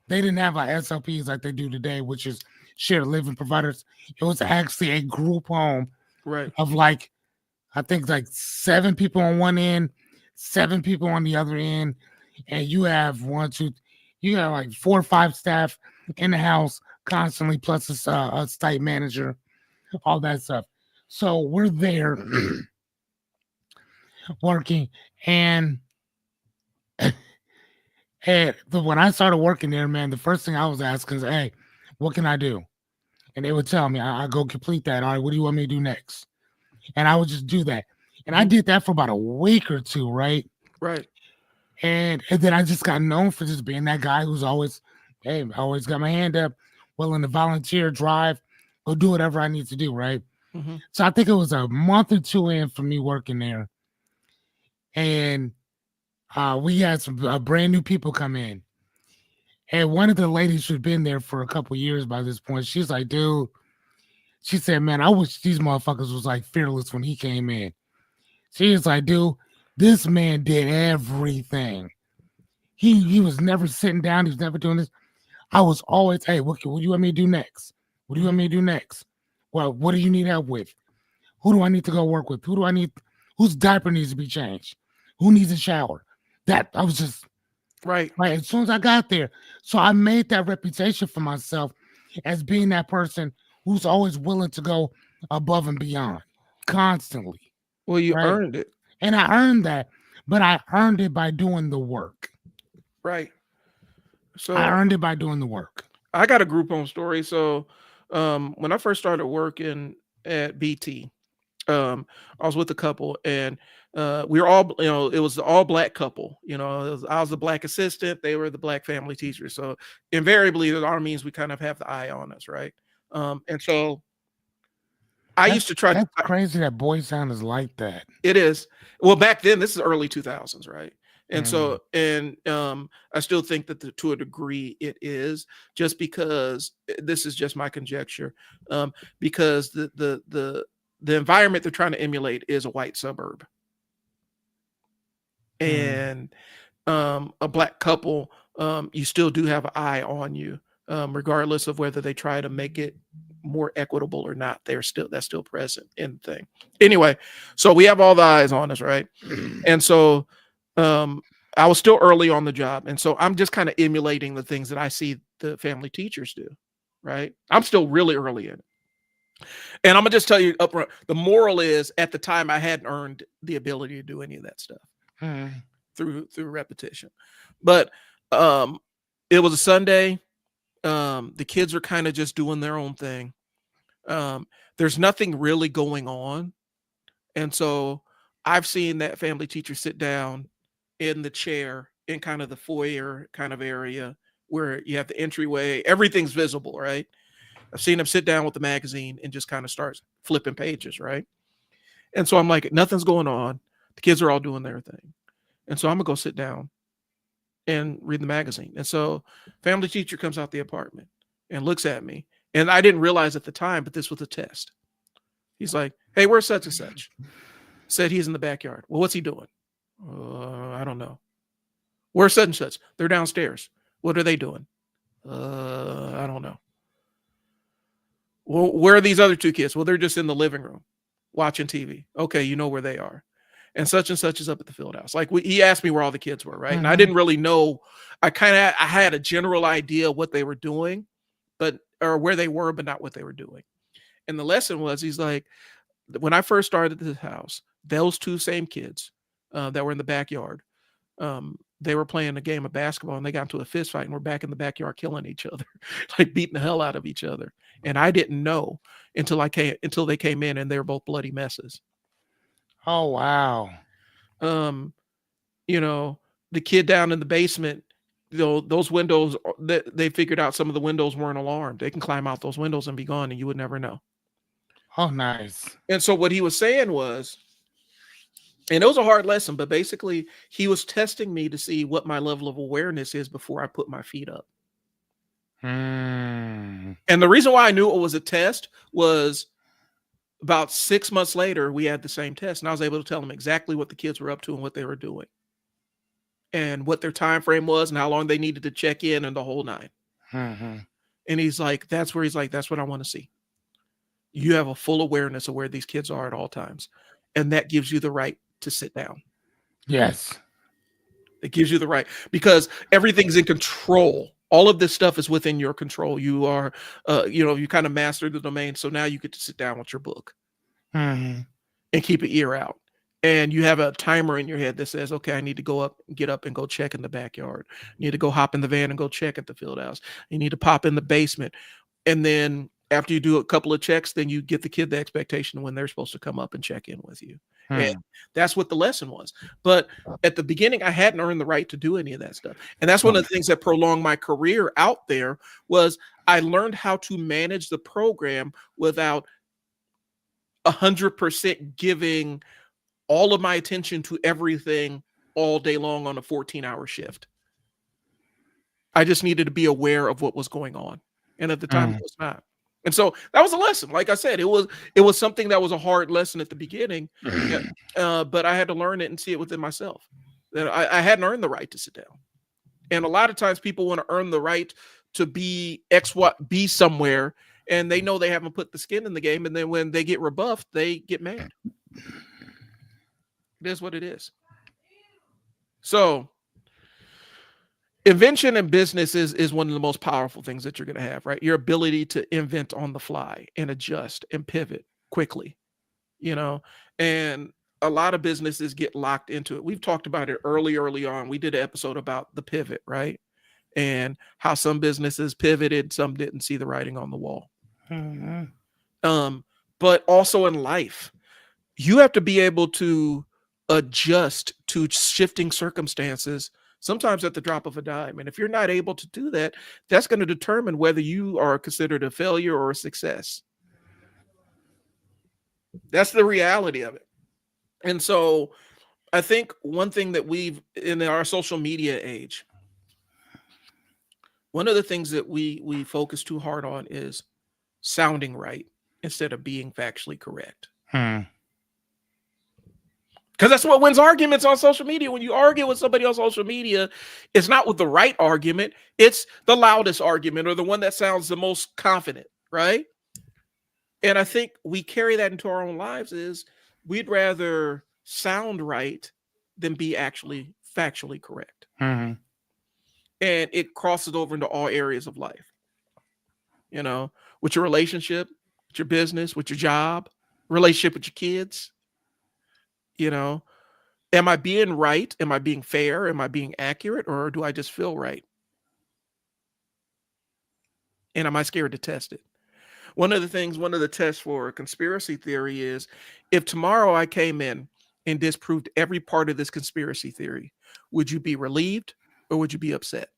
B: didn't have like SLPs like they do today, which is shared living providers. It was actually a group home
A: Right.
B: of like, I think like 7 people on one end, 7 people on the other end, and you have like 4 or 5 staff in the house constantly, plus a site manager, all that stuff. So we're there working, and when I started working there, man, the first thing I was asking is, "Hey, what can I do?" And they would tell me, "I go complete that. All right, what do you want me to do next?" And I would just do that, and I
A: Mhm.
B: did that for about a week or two, right?
A: Right.
B: And then I just got known for just being that guy who's always, hey, I always got my hand up, willing to volunteer, drive, go do whatever I need to do, right?
A: Hmm.
B: So I think it was a month or two in for me working there, and we had some brand new people come in, and one of the ladies who'd been there for a couple years by this point, she's like, dude, she said, man, I wish these motherfuckers was like fearless when he came in. She was like, dude, this man did everything. He was never sitting down. He was never doing this. I was always, hey, what do you want me to do next? What do you want
A: Hmm.
B: me to do next? Well, what do you need help with? Who do I need to go work with? Who do I need? Whose diaper needs to be changed? Who needs a shower? That I was just
A: Right.
B: right as soon as I got there. So I made that reputation for myself as being that person who's always willing to go above and beyond constantly.
A: Well, you
B: Right.
A: earned it.
B: And I earned that, but I earned it by doing the work.
A: Right.
B: I
A: So
B: earned it by doing the work.
A: I got a group home story. So When I first started working at BT, I was with a couple, and we were all, it was an all black couple. I was the black assistant, they were the black family teacher. So invariably, that our means we kind of have the eye on us, right? And so I used to try.
B: That's crazy that Boy Sound is like that.
A: It is. Well, back then, this is early 2000s, right? And
B: Mm.
A: so, and I still think that to a degree it is, just because this is just my conjecture, because the environment they're trying to emulate is a white suburb, and a black couple, you still do have an eye on you, regardless of whether they try to make it more equitable or not. That's still present in the thing. Anyway, so we have all the eyes on us, right? And so I was still early on the job, and so I'm just kind of emulating the things that I see the family teachers do, right? I'm still really early in it. And I'm gonna just tell you up front, the moral is, at the time I hadn't earned the ability to do any of that stuff through repetition. But it was a Sunday. The kids are kind of just doing their own thing. There's nothing really going on. And so I've seen that family teacher sit down in the chair in kind of the foyer kind of area where you have the entryway, everything's visible, right? I've seen him sit down with the magazine and just kind of start flipping pages, right? And so I'm like, nothing's going on. The kids are all doing their thing. And so I'm gonna go sit down and read the magazine. And so family teacher comes out the apartment and looks at me. And I didn't realize at the time, but this was a test. He's like, hey, where's such and such? Said he's in the backyard. Well, what's he doing? I don't know. Where's such and such? They're downstairs. What are they doing? I don't know. Well, where are these other two kids? Well, they're just in the living room watching TV. Okay, you know where they are. And such is up at the field house. Like he asked me where all the kids were, right? And I didn't really know. I had a general idea what they were doing, or where they were, but not what they were doing. And the lesson was, he's like, when I first started this house, those two same kids that were in the backyard, they were playing a game of basketball and they got into a fist fight and were back in the backyard killing each other, like beating the hell out of each other. And I didn't know until they came in, and they were both bloody messes.
B: Oh, wow.
A: The kid down in the basement, those windows, they figured out some of the windows weren't alarmed. They can climb out those windows and be gone, and you would never know.
B: Oh, nice.
A: And so what he was saying was, and it was a hard lesson, but basically he was testing me to see what my level of awareness is before I put my feet up. And the reason why I knew it was a test was, about 6 months later, we had the same test, and I was able to tell them exactly what the kids were up to and what they were doing, and what their time frame was, and how long they needed to check in, and the whole nine. And he's like, that's what I want to see. You have a full awareness of where these kids are at all times, and that gives you the right to sit down.
B: Yes.
A: It gives you the right, because everything's in control. All of this stuff is within your control. You are, you kind of mastered the domain. So now you get to sit down with your book and keep an ear out. And you have a timer in your head that says, okay, I need to get up and go check in the backyard. You need to go hop in the van and go check at the field house. You need to pop in the basement. And then after you do a couple of checks, then you get the kid the expectation when they're supposed to come up and check in with you. And that's what the lesson was. But at the beginning, I hadn't earned the right to do any of that stuff. And that's one of the things that prolonged my career out there, was I learned how to manage the program without 100% giving all of my attention to everything all day long on a 14-hour shift. I just needed to be aware of what was going on. And at the time, it was not. And so that was a lesson. Like I said, it was something that was a hard lesson at the beginning, but I had to learn it and see it within myself, that I hadn't earned the right to sit down. And a lot of times people want to earn the right to be be somewhere, and they know they haven't put the skin in the game. And then when they get rebuffed, they get mad. It is what it is. So invention in business is one of the most powerful things that you're going to have, right? Your ability to invent on the fly and adjust and pivot quickly, and a lot of businesses get locked into it. We've talked about it early on. We did an episode about the pivot, right? And how some businesses pivoted, some didn't see the writing on the wall. But also in life, you have to be able to adjust to shifting circumstances, sometimes at the drop of a dime. And if you're not able to do that, that's going to determine whether you are considered a failure or a success. That's the reality of it. And so I think one thing that we've in our social media age, one of the things that we focus too hard on is sounding right instead of being factually correct. Because that's what wins arguments on social media. When you argue with somebody on social media, it's not with the right argument, it's the loudest argument or the one that sounds the most confident, right? And I think we carry that into our own lives is we'd rather sound right than be actually factually correct. And it crosses over into all areas of life, you know, with your relationship, with your business, with your job, relationship with your kids, you know. Am I being right? Am I being fair? Am I being accurate? Or do I just feel right? And am I scared to test it? One of the tests for conspiracy theory is if tomorrow I came in and disproved every part of this conspiracy theory, would you be relieved or would you be upset?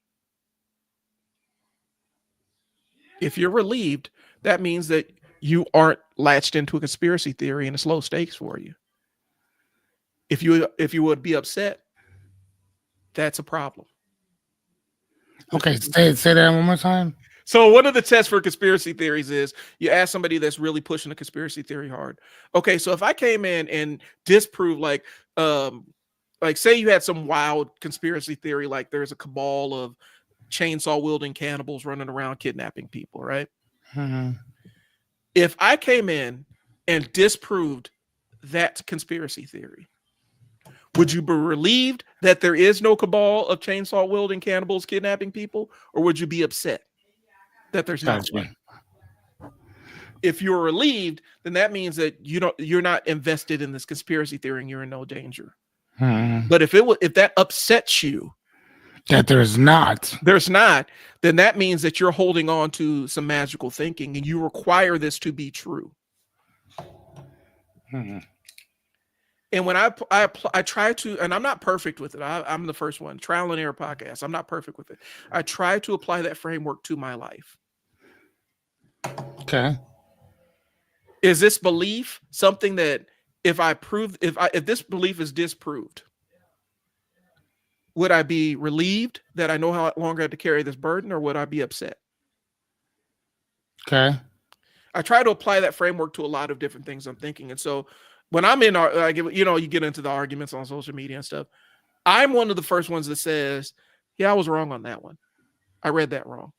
A: If you're relieved, that means that you aren't latched into a conspiracy theory and it's low stakes for you. If you would be upset, that's a problem.
B: Okay, say that one more time.
A: So one of the tests for conspiracy theories is you ask somebody that's really pushing the conspiracy theory hard. Okay, so if I came in and disproved like say you had some wild conspiracy theory, like there's a cabal of chainsaw wielding cannibals running around kidnapping people, right? If I came in and disproved that conspiracy theory, would you be relieved that there is no cabal of chainsaw wielding cannibals kidnapping people, or would you be upset that there's not one? If you're relieved, then that means that you're not invested in this conspiracy theory and you're in no danger. But if that upsets you,
B: that there's not,
A: then that means that you're holding on to some magical thinking and you require this to be true. And when I try to, and I'm not perfect with it. I'm the first one, trial and error podcast. I'm not perfect with it. I try to apply that framework to my life.
B: Okay.
A: Is this belief something that if this belief is disproved, would I be relieved that I know how long I have to carry this burden, or would I be upset?
B: Okay.
A: I try to apply that framework to a lot of different things I'm thinking. And so when I'm in you get into the arguments on social media and stuff, I'm one of the first ones that says, yeah, I was wrong on that one. I read that wrong.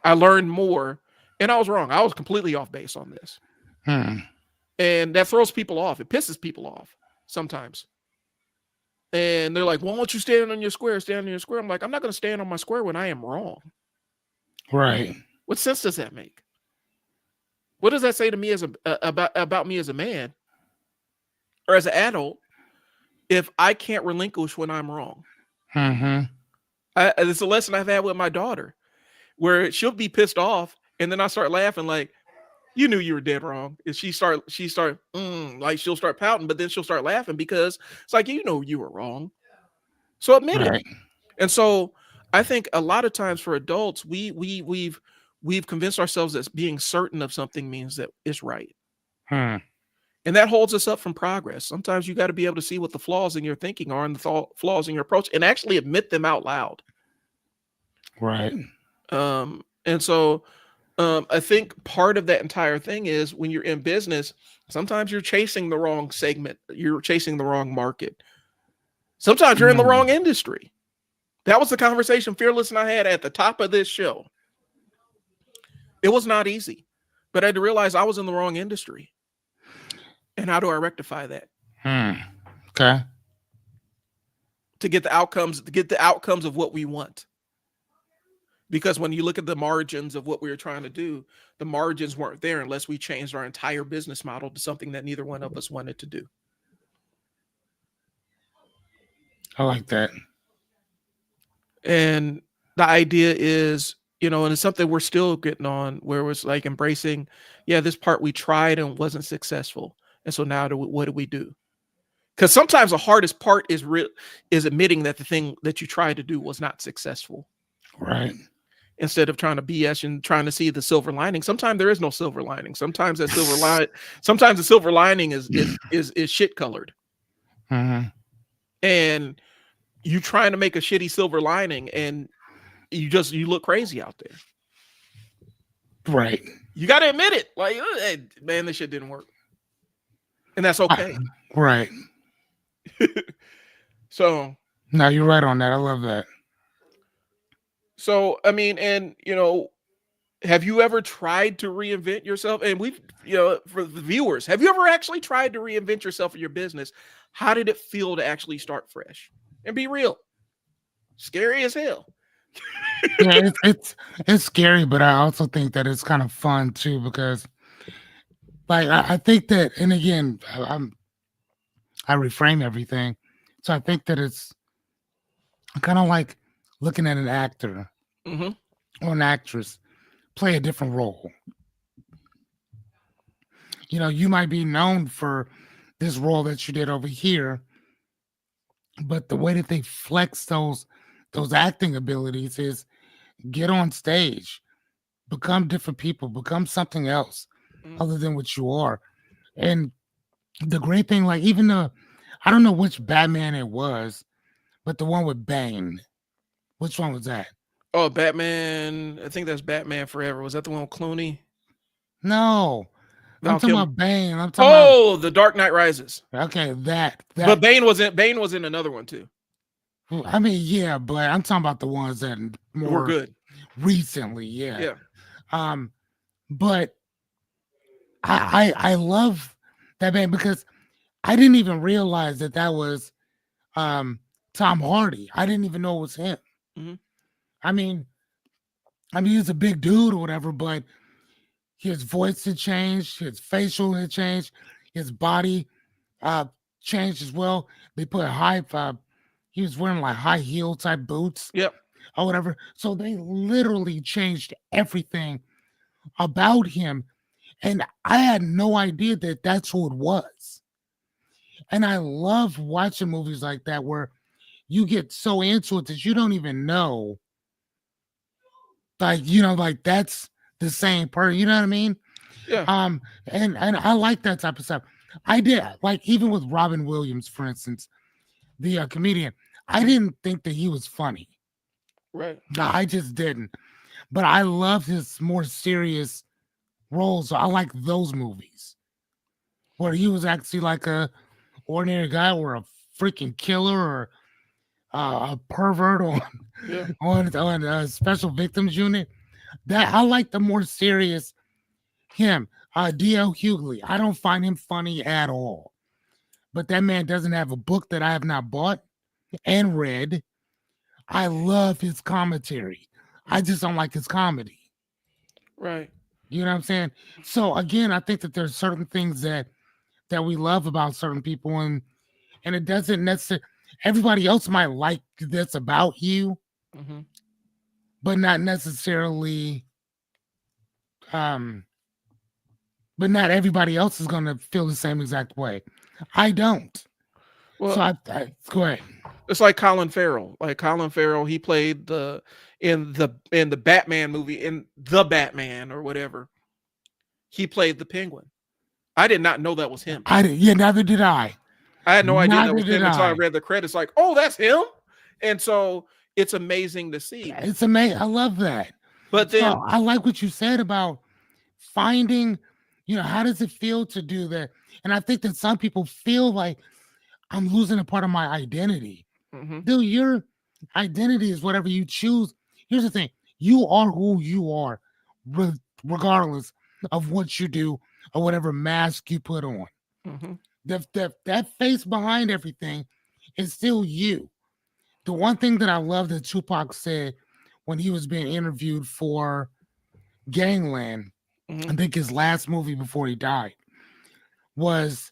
A: I learned more and I was wrong. I was completely off base on this. And that throws people off. It pisses people off sometimes. And they're like, why don't you stand on your square? Stand on your square. I'm like, I'm not going to stand on my square when I am wrong.
B: Right.
A: What sense does that make? What does that say to me about me as a man or as an adult if I can't relinquish when I'm wrong? It's a lesson I've had with my daughter where she'll be pissed off and then I start laughing like, you knew you were dead wrong. And she'll start pouting, but then she'll start laughing because it's like, you know, you were wrong. So admit it. And so I think a lot of times for adults, we've convinced ourselves that being certain of something means that it's right. And that holds us up from progress. Sometimes you got to be able to see what the flaws in your thinking are and the flaws in your approach and actually admit them out loud.
B: Right.
A: And so I think part of that entire thing is when you're in business, sometimes you're chasing the wrong segment. You're chasing the wrong market. Sometimes you're in the wrong industry. That was the conversation Fearless and I had at the top of this show. It was not easy, but I had to realize I was in the wrong industry. And how do I rectify that?
B: Okay.
A: To get the outcomes of what we want. Because when you look at the margins of what we were trying to do, the margins weren't there unless we changed our entire business model to something that neither one of us wanted to do.
B: I like that.
A: And the idea is, and it's something we're still getting on, where it's like embracing, yeah, this part we tried and wasn't successful. And so now what do we do? Because sometimes the hardest part is admitting that the thing that you tried to do was not successful.
B: Right.
A: Instead of trying to BS and trying to see the silver lining. Sometimes there is no silver lining. Sometimes sometimes the silver lining is shit colored.
B: Mhm.
A: And you trying to make a shitty silver lining, and you look crazy out there.
B: Right.
A: You got to admit it. Like, hey, man, this shit didn't work. And that's okay.
B: Right.
A: So,
B: No, you're right on that. I love that.
A: I mean, and have you ever tried to reinvent yourself? And we've, for the viewers, have you ever actually tried to reinvent yourself in your business? How did it feel to actually start fresh? And be real. Scary as hell.
B: Yeah, it's scary, but I also think that it's kind of fun too, because like I think that, and again, I reframe everything. So I think that it's kind of like looking at an actor
A: Mm-hmm.
B: or an actress play a different role. You might be known for this role that you did over here, but the way that they flex those acting abilities is get on stage, become different people, become something else
A: Mm-hmm.
B: other than what you are. And the great thing, like even I don't know which Batman it was, but the one with Bane. Which one was that?
A: Oh, Batman. I think that's Batman Forever. Was that the one with Clooney?
B: No, I'm
A: Val
B: talking
A: Kilmer.
B: about Bane. I'm talking about
A: Oh, The Dark Knight Rises.
B: okay, that.
A: But Bane was in another one too.
B: I mean, yeah, but I'm talking about the ones that
A: We're
B: more
A: good.
B: recently, yeah.
A: Yeah.
B: But I love that Bane because I didn't even realize that was Tom Hardy. I didn't even know it was him.
A: Mm-hmm.
B: I mean, he's a big dude or whatever, but his voice had changed, his facial had changed, his body changed as well. They put he was wearing like high heel type boots
A: Yep.
B: or whatever. So they literally changed everything about him. And I had no idea that that's who it was. And I love watching movies like that where you get so into it that you don't even know, like that's the same person. You know what I mean?
A: Yeah.
B: And I like that type of stuff. I did, like, even with Robin Williams, for instance, the comedian. I didn't think that he was funny.
A: Right.
B: No, I just didn't. But I love his more serious roles. So I like those movies where he was actually like a ordinary guy or a freaking killer or a pervert on
A: Yeah.
B: on a special victims unit. That I like the more serious him. D.L. Hughley. I don't find him funny at all. But that man doesn't have a book that I have not bought and read. I love his commentary. I just don't like his comedy.
A: Right.
B: You know what I'm saying? So again, I think that there's certain things that we love about certain people, and it doesn't necessarily. Everybody else might like this about you,
A: Mm-hmm.
B: but not necessarily. But not everybody else is gonna feel the same exact way. I don't.
A: Well,
B: So I go ahead.
A: it's like Colin Farrell. Like Colin Farrell, he played in the Batman movie, in The Batman or whatever. He played the Penguin. I did not know that was him.
B: Yeah, neither did I.
A: I had no idea that
B: Neither
A: was
B: did
A: him until I
B: I.
A: read the credits. Like, oh, that's him. And so it's amazing to see.
B: It's amazing. I love that.
A: But
B: So
A: then,
B: I like what you said about finding, how does it feel to do that? And I think that some people feel like I'm losing a part of my identity.
A: mm-hmm.
B: Dude, your identity is whatever you choose. Here's the thing: you are who you are, regardless of what you do or whatever mask you put on.
A: Mm-hmm.
B: That face behind everything is still you. The one thing that I love that Tupac said when he was being interviewed for Gangland,
A: Mm-hmm.
B: I think his last movie before he died, was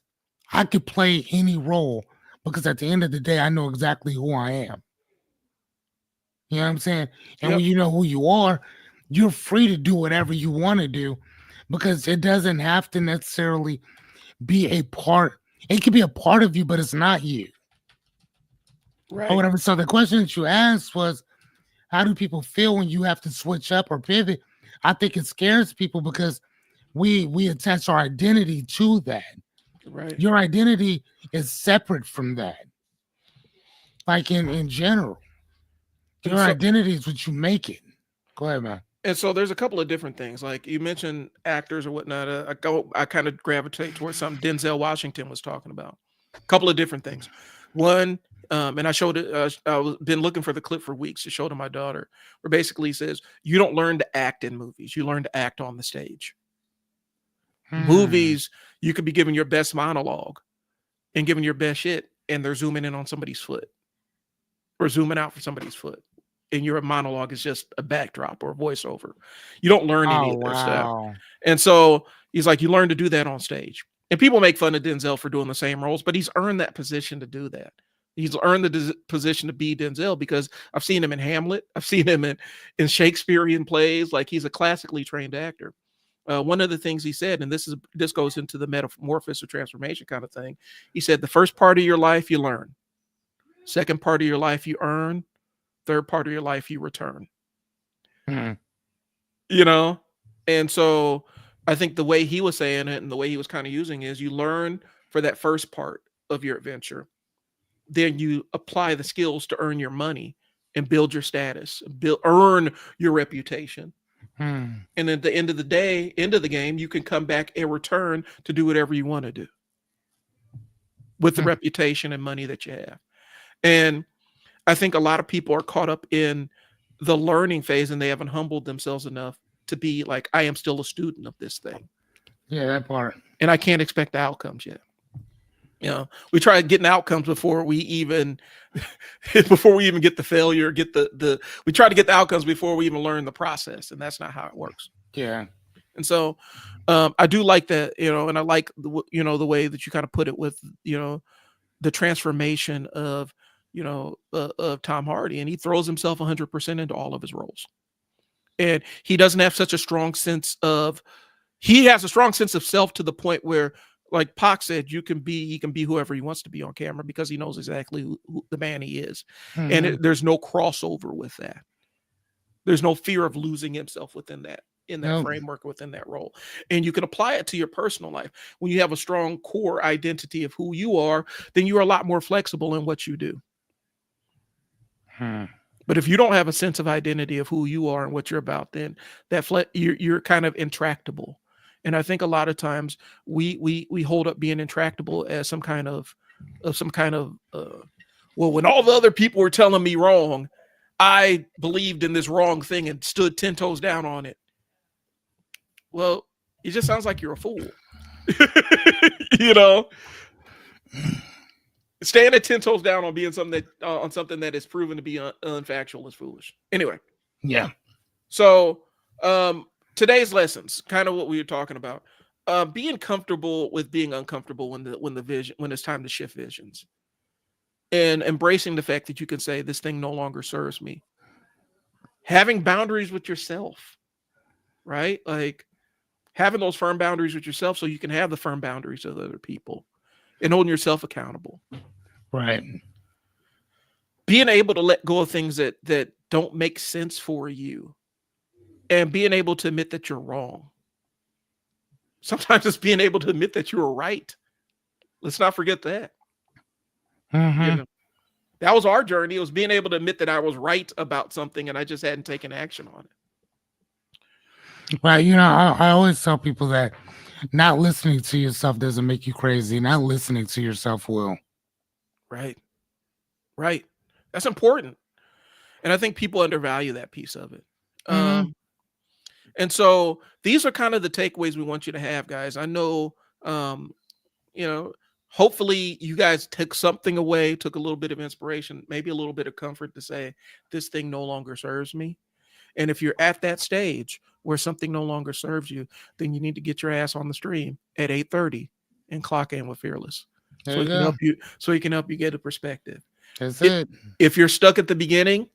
B: I could play any role because at the end of the day, I know exactly who I am. You know what I'm saying? And
A: Yep.
B: when you know who you are, you're free to do whatever you want to do because it doesn't have to necessarily be a part. It could be a part of you, but it's not you or
A: Right.
B: whatever. So the question that you asked was, how do people feel when you have to switch up or pivot? I think it scares people because we attach our identity to that.
A: Right.
B: Your identity is separate from that. Like in general,
A: And
B: your
A: so
B: identity is what you make it. Go ahead, man.
A: and so there's a couple of different things. Like you mentioned actors or whatnot. I kind of gravitate towards something Denzel Washington was talking about. A couple of different things. One, and I showed it. Been looking for the clip for weeks to show to my daughter, where basically he says you don't learn to act in movies; you learn to act on the stage.
B: Hmm.
A: Movies, you could be giving your best monologue and giving your best shit, and they're zooming in on somebody's foot or zooming out for somebody's foot. And your monologue is just a backdrop or a voiceover. You don't learn any
B: Oh
A: of their stuff.
B: wow.
A: And so he's like, you learn to do that on stage. And people make fun of Denzel for doing the same roles, but he's earned that position to do that. He's earned the position to be Denzel because I've seen him in Hamlet. I've seen him in Shakespearean plays. Like he's a classically trained actor. One of the things he said, and this goes into the metamorphosis or transformation kind of thing. He said, the first part of your life you learn, second part of your life you earn, third part of your life you return.
B: Hmm.
A: You know, and so I think the way he was saying it and the way he was kind of using is you learn for that first part of your adventure, then you apply the skills to earn your money and build your status, earn your reputation.
B: Hmm.
A: And at the end of the day, end of the game, you can come back and return to do whatever you want to do with the
B: Hmm.
A: reputation and money that you have. And I think a lot of people are caught up in the learning phase and they haven't humbled themselves enough to be like, I am still a student of this thing.
B: Yeah, that part.
A: And I can't expect the outcomes yet. You know, we try getting outcomes before we even before we even get the failure, get the we try to get the outcomes before we even learn the process, and that's not how it works.
B: Yeah.
A: And so I do like that, you know, and I like the way that you kind of put it with the transformation of of Tom Hardy, and he throws himself 100% into all of his roles, and he doesn't have such a strong sense of he has a strong sense of self to the point where, like Pac said, he can be whoever he wants to be on camera because he knows exactly who the man he is, and
B: Hmm.
A: there's no crossover with that. There's no fear of losing himself in that
B: Nope.
A: framework within that role, and you can apply it to your personal life. When you have a strong core identity of who you are, then you're a lot more flexible in what you do.
B: Hmm.
A: But if you don't have a sense of identity of who you are and what you're about, then you're kind of intractable. And I think a lot of times we hold up being intractable as some kind of well, when all the other people were telling me wrong, I believed in this wrong thing and stood 10 toes down on it. Well, it just sounds like you're a fool. you know, Staying at 10 toes down on being something that on something that is proven to be unfactual is foolish. Anyway,
B: Yeah.
A: so today's lessons, kind of what we were talking about. Being comfortable with being uncomfortable when it's time to shift visions, and embracing the fact that you can say this thing no longer serves me. Having boundaries with yourself, right? Like having those firm boundaries with yourself so you can have the firm boundaries with other people and holding yourself accountable.
B: Right.
A: Being able to let go of things that don't make sense for you, and being able to admit that you're wrong. Sometimes it's being able to admit that you were right. Let's not forget that. You
B: Hmm.
A: know, that was our journey. It was being able to admit that I was right about something and I just hadn't taken action on it.
B: Right. I always tell people that not listening to yourself doesn't make you crazy. Not listening to yourself will.
A: Right. Right. That's important. And I think people undervalue that piece of it.
B: Hmm.
A: Um, and so these are kind of the takeaways we want you to have, guys. I know, um, you know, hopefully you guys took something away, took a little bit of inspiration, maybe a little bit of comfort to say, this thing no longer serves me. And if you're at that stage where something no longer serves you, then you need to get your ass on the stream at 8:30 and clock in with Fearless.
B: There you go.
A: So he can help you get a perspective.
B: That's
A: If
B: it.
A: if you're stuck at the beginning,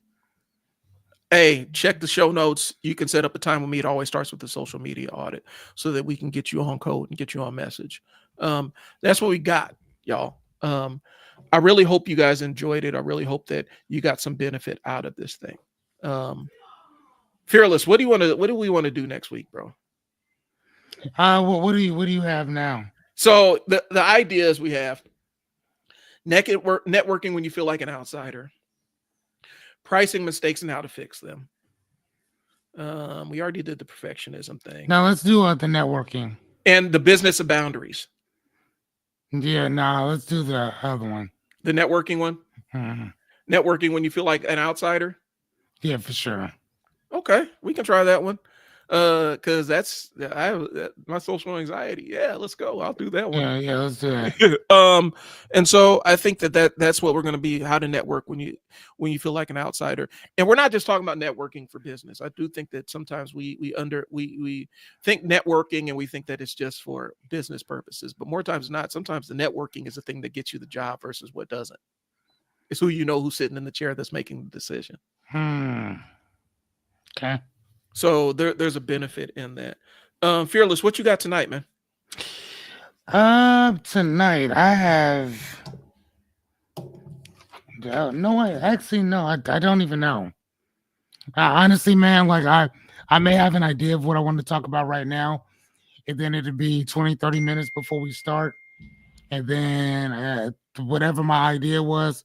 A: Hey, check the show notes. You can set up a time with me. It always starts with the social media audit so that we can get you on code and get you on message. That's what we got, y'all. I really hope you guys enjoyed it. I really hope that you got some benefit out of this thing. Um, Fearless, what do we want to do next week, bro?
B: What do you have now?
A: So the ideas we have networking when you feel like an outsider, pricing mistakes and how to fix them. We already did the perfectionism thing.
B: Now let's do the networking.
A: And the business of boundaries.
B: Yeah, no, let's do the other one.
A: The networking one?
B: Mhm.
A: Networking when you feel like an outsider?
B: Yeah, for sure.
A: Okay, we can try that one. Because I have my social anxiety. Yeah, let's go. I'll do that one.
B: Yeah, let's do it.
A: And so I think that's what we're going to be, how to network when you feel like an outsider. And we're not just talking about networking for business. I do think that sometimes we think networking and we think that it's just for business purposes, but more times than not, sometimes the networking is the thing that gets you the job versus what doesn't. It's who you know who's sitting in the chair that's making the decision.
B: Okay.
A: So there's a benefit in that. Fearless, what you got tonight, man?
B: Tonight I have. No, I don't even know. Honestly, man, like I may have an idea of what I want to talk about right now, and then it'll be 20, 30 minutes before we start, and then whatever my idea was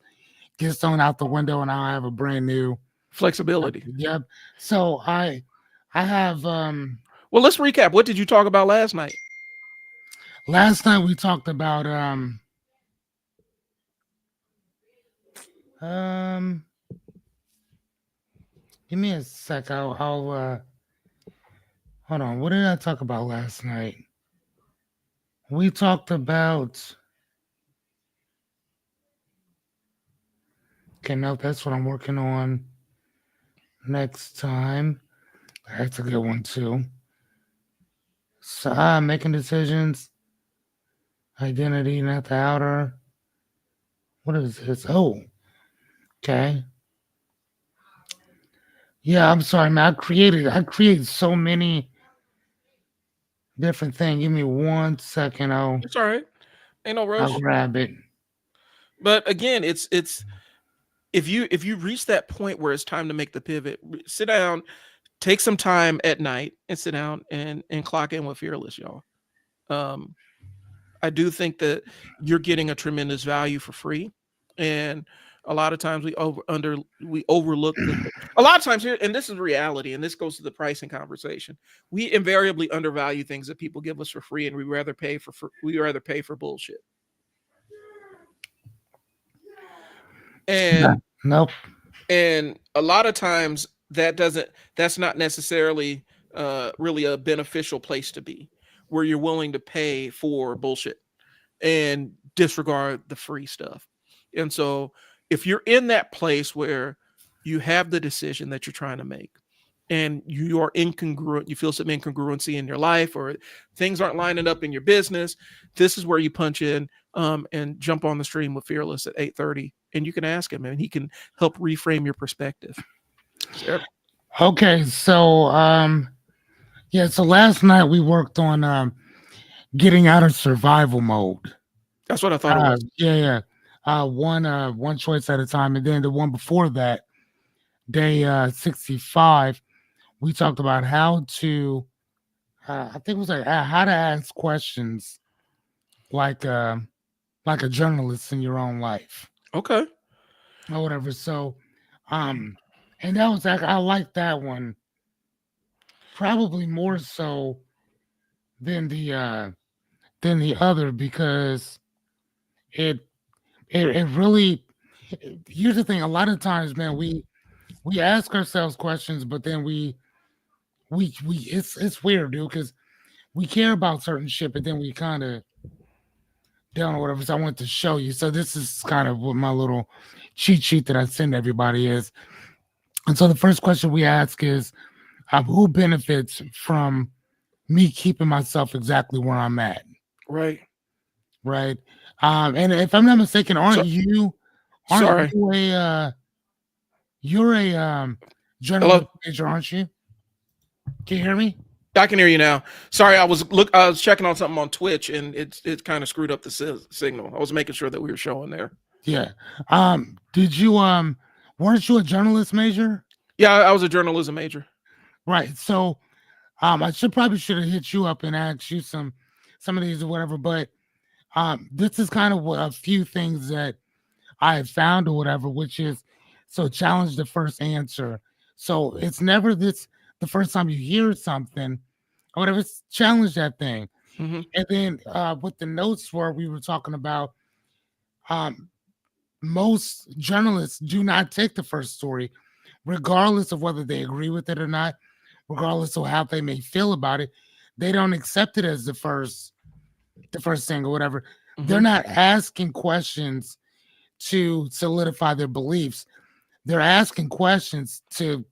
B: gets thrown out the window, and I'll have a brand new
A: Flexibility.
B: Yep. So I have
A: Well, let's recap. What did you talk about last night?
B: Last night we talked about give me a sec. I'll hold on. What did I talk about last night? We talked about. Okay, no, that's what I'm working on next time. That's a good one too. So making decisions. Identity, not the outer. What is this? Oh, okay. Yeah, I'm sorry, man. I created so many different things. Give me 1 second.
A: It's all right. Ain't no
B: I'll
A: rush.
B: grab it.
A: But again, it's if you reach that point where it's time to make the pivot, sit down, take some time at night and sit down and clock in with Fearless, y'all. I do think that you're getting a tremendous value for free, and a lot of times we overlook a lot of times here, and this is reality, and this goes to the pricing conversation. We invariably undervalue things that people give us for free, and we rather pay for bullshit. And
B: Nope.
A: and a lot of times that's not necessarily really a beneficial place to be, where you're willing to pay for bullshit and disregard the free stuff. And so if you're in that place where you have the decision that you're trying to make and you are incongruent, you feel some incongruency in your life or things aren't lining up in your business, this is where you punch in and jump on the stream with Fearless at 8:30, and you can ask him and he can help reframe your perspective.
B: Okay, so yeah, so last night we worked on getting out of survival mode.
A: That's what I thought it was.
B: Yeah. One choice at a time, and then the one before that, day 65, we talked about how to I think it was like how to ask questions like a journalist in your own life.
A: Okay.
B: Or whatever. So and that was like I like that one probably more so than the other because it really here's the thing, a lot of times, man, we ask ourselves questions, but then we it's weird, dude, because we care about certain shit, but then we kind of don't or whatever. So I want to show you. So this is kind of what my little cheat sheet that I send everybody is. And so the first question we ask is, who benefits from me keeping myself exactly where I'm at?
A: Right.
B: Right. And if I'm not mistaken, aren't you
A: sorry.
B: you're a journalist
A: Hello.
B: major, aren't you? Can you hear me?
A: I can hear you now. Sorry, I was checking on something on Twitch and it kind of screwed up the signal. I was making sure that we were showing there.
B: Yeah. Did you weren't you a journalist major?
A: Yeah, I was a journalism major.
B: Right. So I should have hit you up and asked you some of these or whatever, but this is kind of a few things that I have found or whatever, which is so challenge the first answer. So it's never this the first time you hear something or whatever, it's challenge that thing.
A: Hmm.
B: And then with the notes where we were talking about um most journalists do not take the first story, regardless of whether they agree with it or not, regardless of how they may feel about it. They don't accept it as the first thing or whatever. They're
A: Hmm.
B: not asking questions to solidify their beliefs. They're asking questions for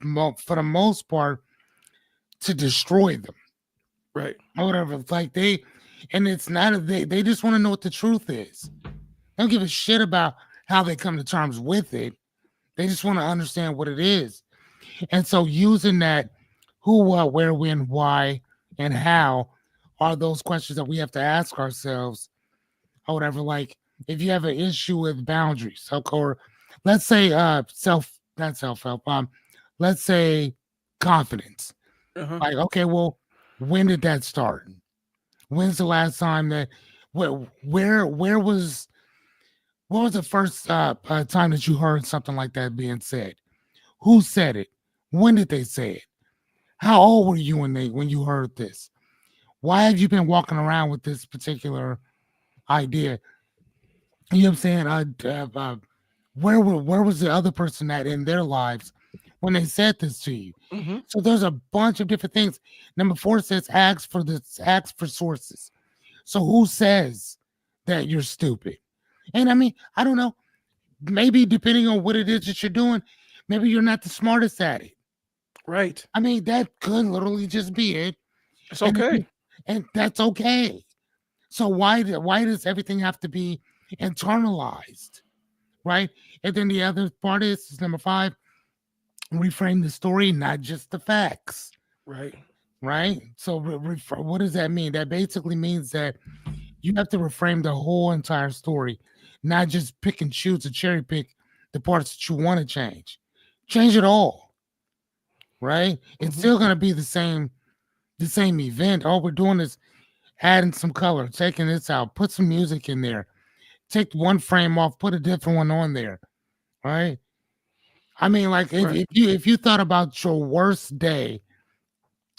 B: the most part, to destroy them
A: Right.
B: or whatever. Like and it's not they just want to know what the truth is. They don't give a shit about how they come to terms with it. They just want to understand what it is. And so using that who, what, where, when, why, and how are those questions that we have to ask ourselves or whatever. Like if you have an issue with boundaries, or let's say not self-help, let's say confidence.
A: Uh-huh.
B: Like, okay, well, when did that start? When's the last time that where was what was the first time that you heard something like that being said? Who said it? When did they say it? How old were you when you heard this? Why have you been walking around with this particular idea? You know what I'm saying? Where was the other person at in their lives when they said this to you?
A: Hmm.
B: So there's a bunch of different things. Number 4 says ask for sources. So who says that you're stupid? And I mean, I don't know. Maybe depending on what it is that you're doing, maybe you're not the smartest at it.
A: Right.
B: I mean, that could literally just be it.
A: It's
B: And
A: okay.
B: and that's okay. So why does everything have to be internalized, right? And then the other part is number 5, reframe the story, not just the facts,
A: Right.
B: right? So what does that mean? That basically means that you have to reframe the whole entire story, not just pick and choose or cherry pick the parts that you want to change. Change it all, right? It's
A: Hmm.
B: still going to be the same event. All we're doing is adding some color, taking this out, put some music in there, take one frame off, put a different one on there, right? I mean, like if,
A: Right.
B: if you thought about your worst day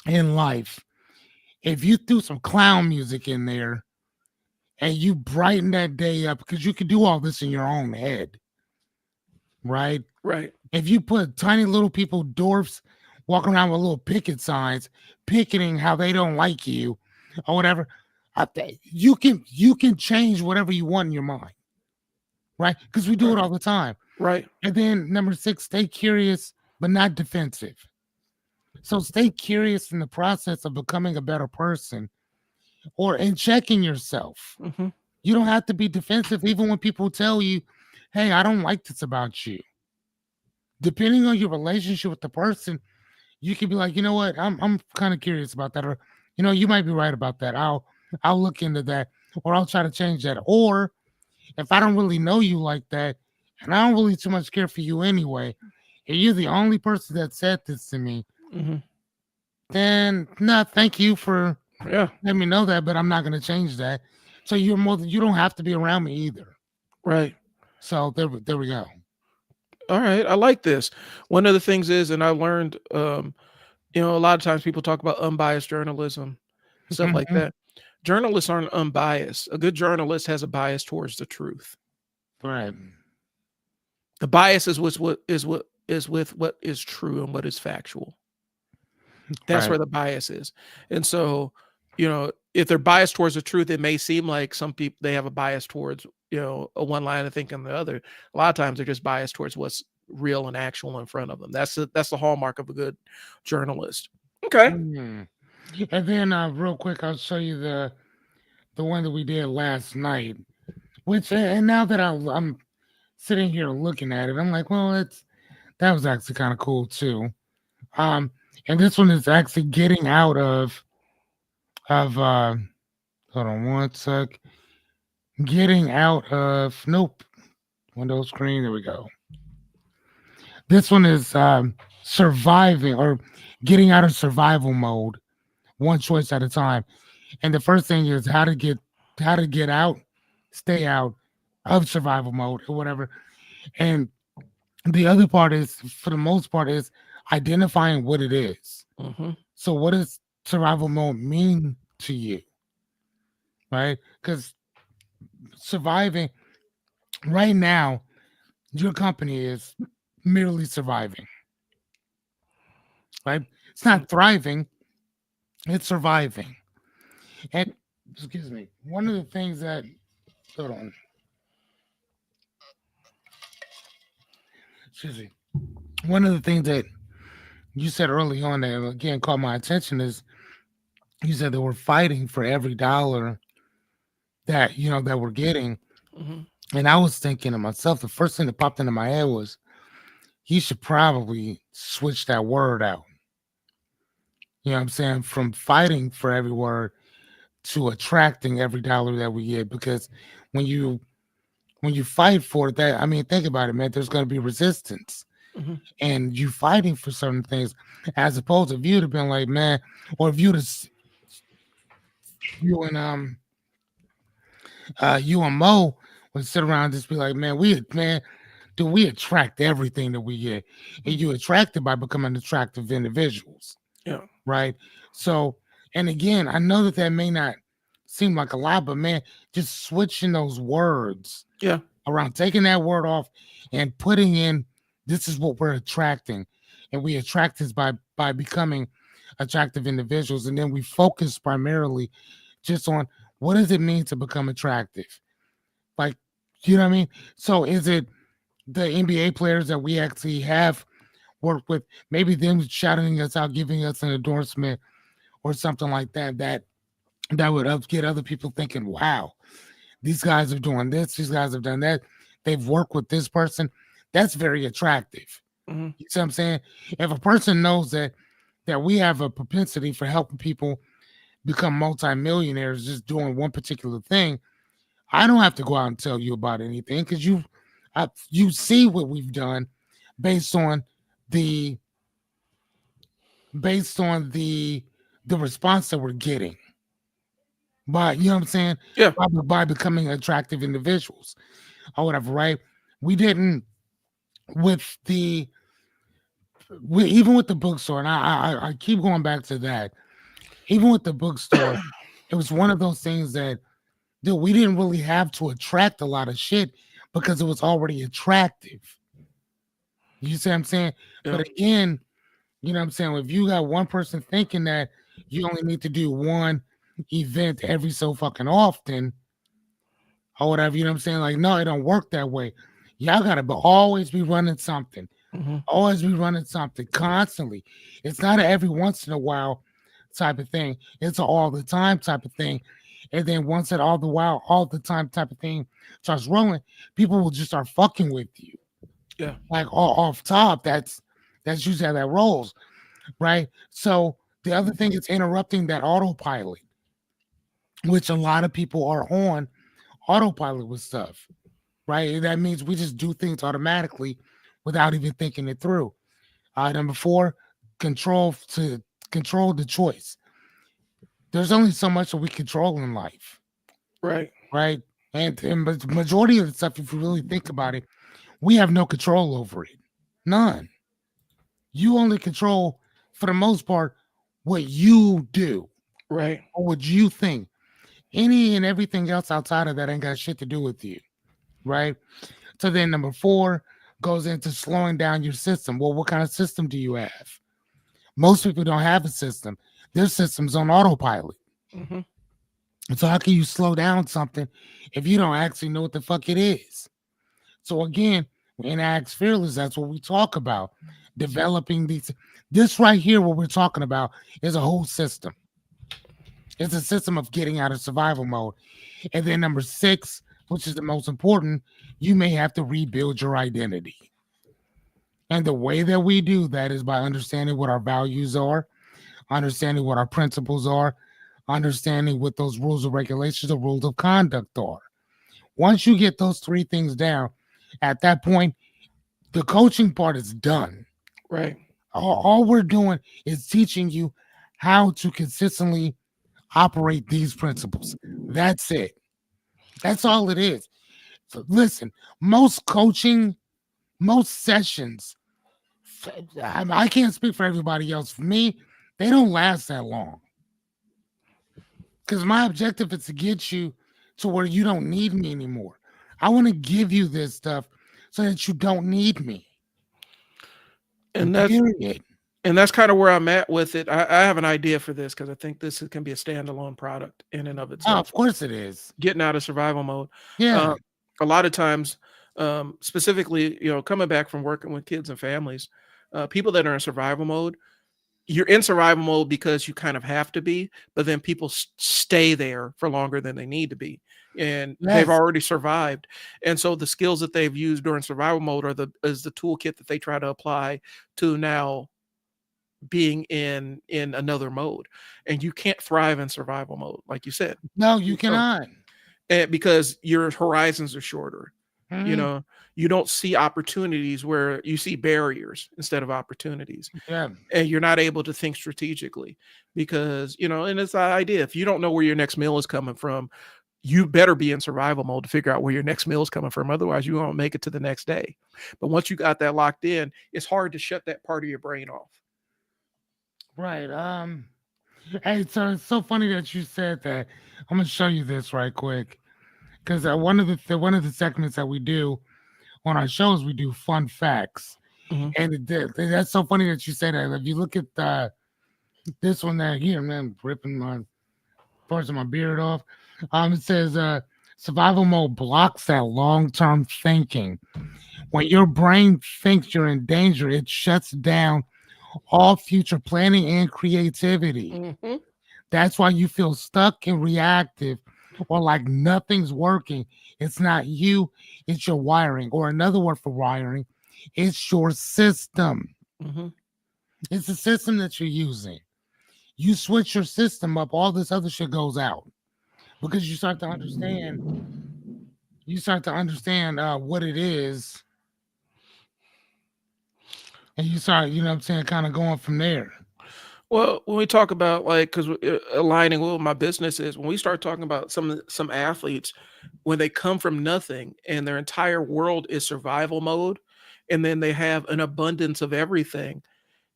B: in life, if you threw some clown music in there and you brighten that day up, because you can do all this in your own head, right?
A: Right.
B: If you put tiny little people, dwarfs, walking around with little picket signs, picketing how they don't like you or whatever, you can change whatever you want in your mind, right? Because we do
A: Right.
B: it all the time.
A: Right.
B: And then number 6, stay curious but not defensive. So stay curious in the process of becoming a better person or in checking yourself.
A: Hmm.
B: You don't have to be defensive even when people tell you, "Hey, I don't like this about you." Depending on your relationship with the person, you can be like, "You know what? I'm kind of curious about that," or you might be right about that. I'll look into that, or I'll try to change that. Or if I don't really know you like that, and I don't really too much care for you anyway, and you're the only person that said this to me,
A: Hmm.
B: then no, thank you for
A: Yeah.
B: letting me know that, but I'm not going to change that. So you don't have to be around me either.
A: Right.
B: So there we go.
A: All right. I like this. One of the things is, and I learned, a lot of times people talk about unbiased journalism, stuff like
B: Mhm.
A: that. Journalists aren't unbiased. A good journalist has a bias towards the truth.
B: Right.
A: The bias is with what is true and what is factual. That's
B: Right.
A: where the bias is. And so, if they're biased towards the truth, it may seem like some people they have a bias towards, a one line of thinking the other. A lot of times they're just biased towards what's real and actual in front of them. That's the hallmark of a good journalist. Okay.
B: Mhm. And then real quick, I'll show you the one that we did last night. Which and now that I'm sitting here looking at it, I'm like, well, that was actually kind of cool too. Um, and this one is actually getting out of hold on one sec. Getting out of nope. Windows screen. There we go. This one is surviving or getting out of survival mode, one choice at a time. And the first thing is how to get out, stay out of survival mode or whatever. And the other part is, for the most part, is identifying what it is.
A: Mm-hmm.
B: So, what does survival mode mean to you, right? Because surviving right now, your company is merely surviving, right? It's not thriving; it's surviving. And excuse me, one of the things that hold on, excuse me, one of the things that you said early on that again caught my attention is you said that we're fighting for every dollar that that we're getting.
A: Mm-hmm.
B: And I was thinking to myself, the first thing that popped into my head was you should probably switch that word out. You know what I'm saying? From fighting for every word to attracting every dollar that we get. Because when you fight for that, I mean, think about it, man. There's going to be resistance,
A: Mm-hmm.
B: and you fighting for certain things, as opposed to if you'd have been like, man, or if you and you and Mo would sit around and just be like, man, do we attract everything that we get? And you attract it by becoming attractive individuals,
A: Yeah.
B: right? So, and again, I know that may not seem like a lot, but man, just switching those words
A: Yeah.
B: around, taking that word off and putting in, this is what we're attracting. And we attract this by becoming attractive individuals. And then we focus primarily just on what does it mean to become attractive? Like, you know what I mean? So is it the NBA players that we actually have worked with, maybe them shouting us out, giving us an endorsement or something like that, that would get other people thinking, wow, these guys are doing this, these guys have done that, they've worked with this person. That's very attractive.
A: Mm-hmm.
B: You see what I'm saying? If a person knows that we have a propensity for helping people become multimillionaires just doing one particular thing, I don't have to go out and tell you about anything because you see what we've done based on the based on the response that we're getting by, you know what I'm saying,
A: Yeah.
B: by becoming attractive individuals or whatever, right? We didn't with even with the bookstore, and I keep going back to that. Even with the bookstore, it was one of those things that, dude, we didn't really have to attract a lot of shit because it was already attractive. You see what I'm saying? But
A: Yeah.
B: again, you know what I'm saying? If you got one person thinking that you only need to do one event every so fucking often or whatever, you know what I'm saying? Like, no, it don't work that way. Y'all gotta always be running something,
A: Mm-hmm.
B: always be running something constantly. It's not a every once in a while type of thing. It's an all the time type of thing. And then once that all the while, all the time type of thing starts rolling, people will just start fucking with you.
A: Yeah.
B: Like all off top, that's usually how that rolls, right? So the other thing is interrupting that autopilot, which a lot of people are on autopilot with stuff, right? That means we just do things automatically without even thinking it through. Number four, control the choice. There's only so much that we control in life,
A: Right.
B: right? And the majority of the stuff, if you really think about it, we have no control over it. None. You only control, for the most part, what you do
A: Right.
B: or what you think. Any and everything else outside of that ain't got shit to do with you, right? So then number four goes into slowing down your system. Well, what kind of system do you have? Most people don't have a system. Their system's on autopilot.
A: Mm-hmm.
B: And so how can you slow down something if you don't actually know what the fuck it is? So again, in Acts Fearless, that's what we talk about. Developing these. This right here, what we're talking about, is a whole system. It's a system of getting out of survival mode. And then number six, which is the most important, you may have to rebuild your identity. And the way that we do that is by understanding what our values are, understanding what our principles are, understanding what those rules of regulations or rules of conduct are. Once you get those three things down, at that point, the coaching part is done.
A: Right.
B: All we're doing is teaching you how to consistently operate these principles. That's it. That's all it is. So listen, most coaching, most sessions, I can't speak for everybody else. For me, they don't last that long. Because my objective is to get you to where you don't need me anymore. I want to give you this stuff so that you don't need me.
A: And
B: Period.
A: that's kind of where I'm at with it. I have an idea for this because I think this can be a standalone product in and of
B: Oh,
A: itself.
B: of course it is.
A: Getting out of survival mode.
B: Yeah.
A: A lot of times, specifically, coming back from working with kids and families, people that are in survival mode, you're in survival mode because you kind of have to be, but then people stay there for longer than they need to be. And they've
B: Yes.
A: already survived. And so the skills that they've used during survival mode is the toolkit that they try to apply to now being in another mode. And you can't thrive in survival mode, like you said.
B: No, you
A: So,
B: cannot.
A: because your horizons are shorter. You
B: Mhm.
A: know, you don't see opportunities where you see barriers instead of opportunities.
B: Yeah.
A: And you're not able to think strategically because, and it's the idea. If you don't know where your next meal is coming from, you better be in survival mode to figure out where your next meal is coming from. Otherwise, you won't make it to the next day. But once you got that locked in, it's hard to shut that part of your brain off.
B: Right. Hey, so it's so funny that you said that. I'm gonna show you this right quick because one of the segments that we do on our shows, we do fun facts,
A: Mhm.
B: and that's so funny that you say that. If you look at this one there here, man, ripping my parts of my beard off. It says survival mode blocks that long term thinking. When your brain thinks you're in danger, it shuts down all future planning and creativity.
A: Mhm.
B: That's why you feel stuck and reactive or like nothing's working. It's not you, it's your wiring. Or another word for wiring, it's your system.
A: Mhm.
B: It's the system that you're using. You switch your system up, all this other shit goes out because you start to understand what it is, and you start, you know what I'm saying, kind of going from there.
A: Well, when we talk about because aligning with what my business is, when we start talking about some athletes, when they come from nothing and their entire world is survival mode, and then they have an abundance of everything.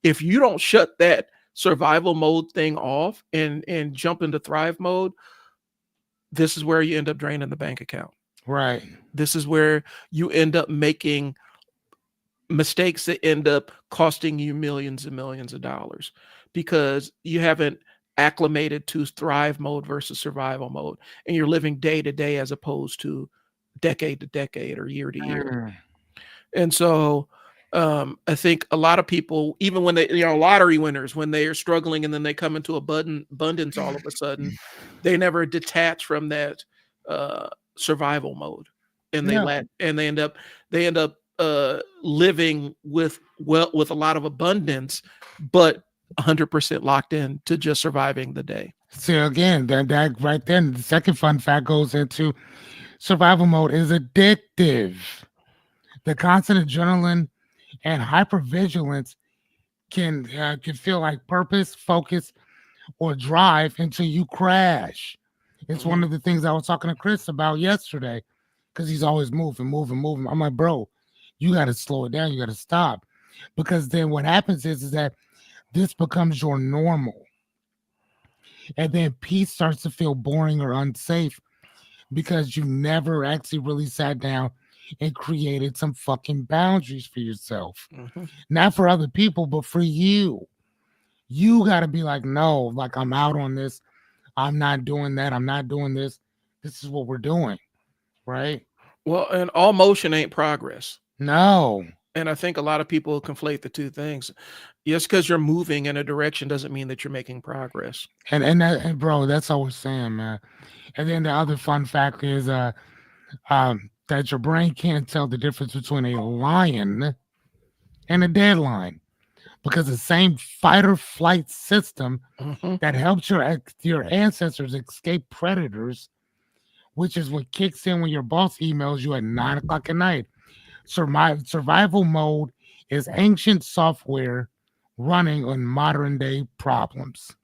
A: If you don't shut that survival mode thing off and jump into thrive mode, this is where you end up draining the bank account.
B: Right.
A: This is where you end up making mistakes that end up costing you millions and millions of dollars because you haven't acclimated to thrive mode versus survival mode, and you're living day to day as opposed to decade to decade or year to year.
B: Mm.
A: And so I think a lot of people, even when they, lottery winners, when they are struggling and then they come into abundance all of a sudden, they never detach from that survival mode, and
B: Yeah.
A: they end up living with a lot of abundance, but 100% locked in to just surviving the day.
B: So again, that right then, the second fun fact goes into survival mode is addictive. The constant adrenaline and hypervigilance can feel like purpose, focus, or drive until you crash. It's one
A: Mhm.
B: of the things I was talking to Chris about yesterday because he's always moving, moving, moving. I'm like, bro, you got to slow it down. You got to stop because then what happens is that this becomes your normal, and then peace starts to feel boring or unsafe because you never actually really sat down and created some fucking boundaries for yourself.
A: Mhm.
B: Not for other people, but for you. You got to be like, no, like I'm out on this. I'm not doing that. I'm not doing this. This is what we're doing. Right?
A: Well, and all motion ain't progress.
B: No.
A: And I think a lot of people conflate the two things. Just because you're moving in a direction doesn't mean that you're making progress.
B: And bro, that's all we're saying, man. And then the other fun fact is that your brain can't tell the difference between a lion and a deadline, because the same fight or flight system
A: Mhm.
B: that helps your ancestors escape predators, which is what kicks in when your boss emails you at 9 o'clock at night. Survival mode is ancient software running on modern day problems.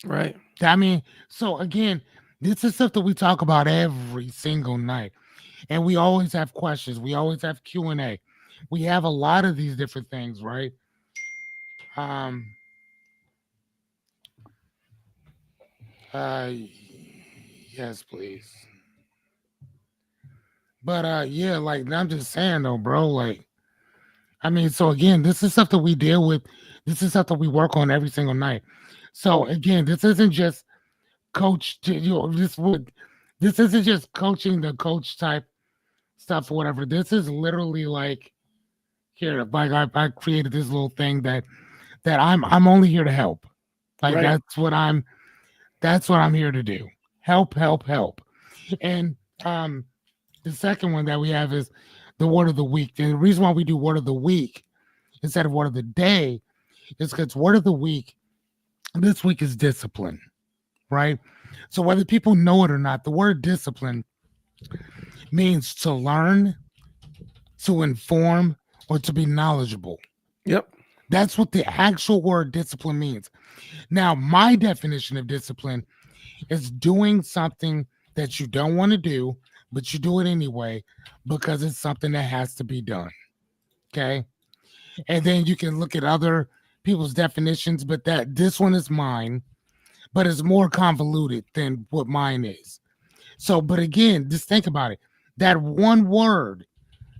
A: Right.
B: I mean, so again, this is stuff that we talk about every single night, and we always have questions. We always have Q&A. We have a lot of these different things, right? Um, uh, yes, please. But yeah, like I'm just saying though, bro. Like, I mean, so again, this is stuff that we deal with. This is stuff that we work on every single night. So again, this isn't just this isn't just coaching the coach type stuff or whatever. This is literally like here, like I created this little thing that I'm only here to help. Like
A: Right.
B: that's what I'm here to do. Help, help, help. And um the second one that we have is the word of the week. And the reason why we do word of the week instead of word of the day is because word of the week this week is discipline, right? So whether people know it or not, the word discipline means to learn, to inform, or to be knowledgeable.
A: Yep.
B: That's what the actual word discipline means. Now, my definition of discipline is doing something that you don't want to do, but you do it anyway because it's something that has to be done. Okay. And then you can look at other people's definitions, but that this one is mine, but it's more convoluted than what mine is. So, but again, just think about it. That one word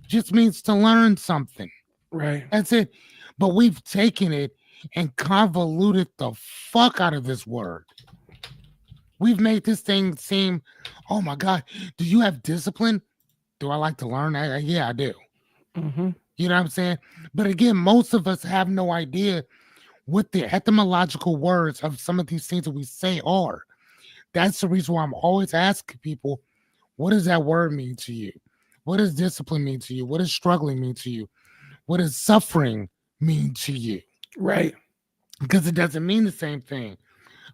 B: just means to learn something.
A: Right.
B: That's it. But we've taken it and convoluted the fuck out of this word. We've made this thing seem, oh my God, do you have discipline? Do I like to learn? Yeah, I do.
A: Hmm.
B: You know what I'm saying? But again, most of us have no idea what the etymological words of some of these things that we say are. That's the reason why I'm always asking people, what does that word mean to you? What does discipline mean to you? What does struggling mean to you? What does suffering mean to you?
A: Right.
B: Because it doesn't mean the same thing.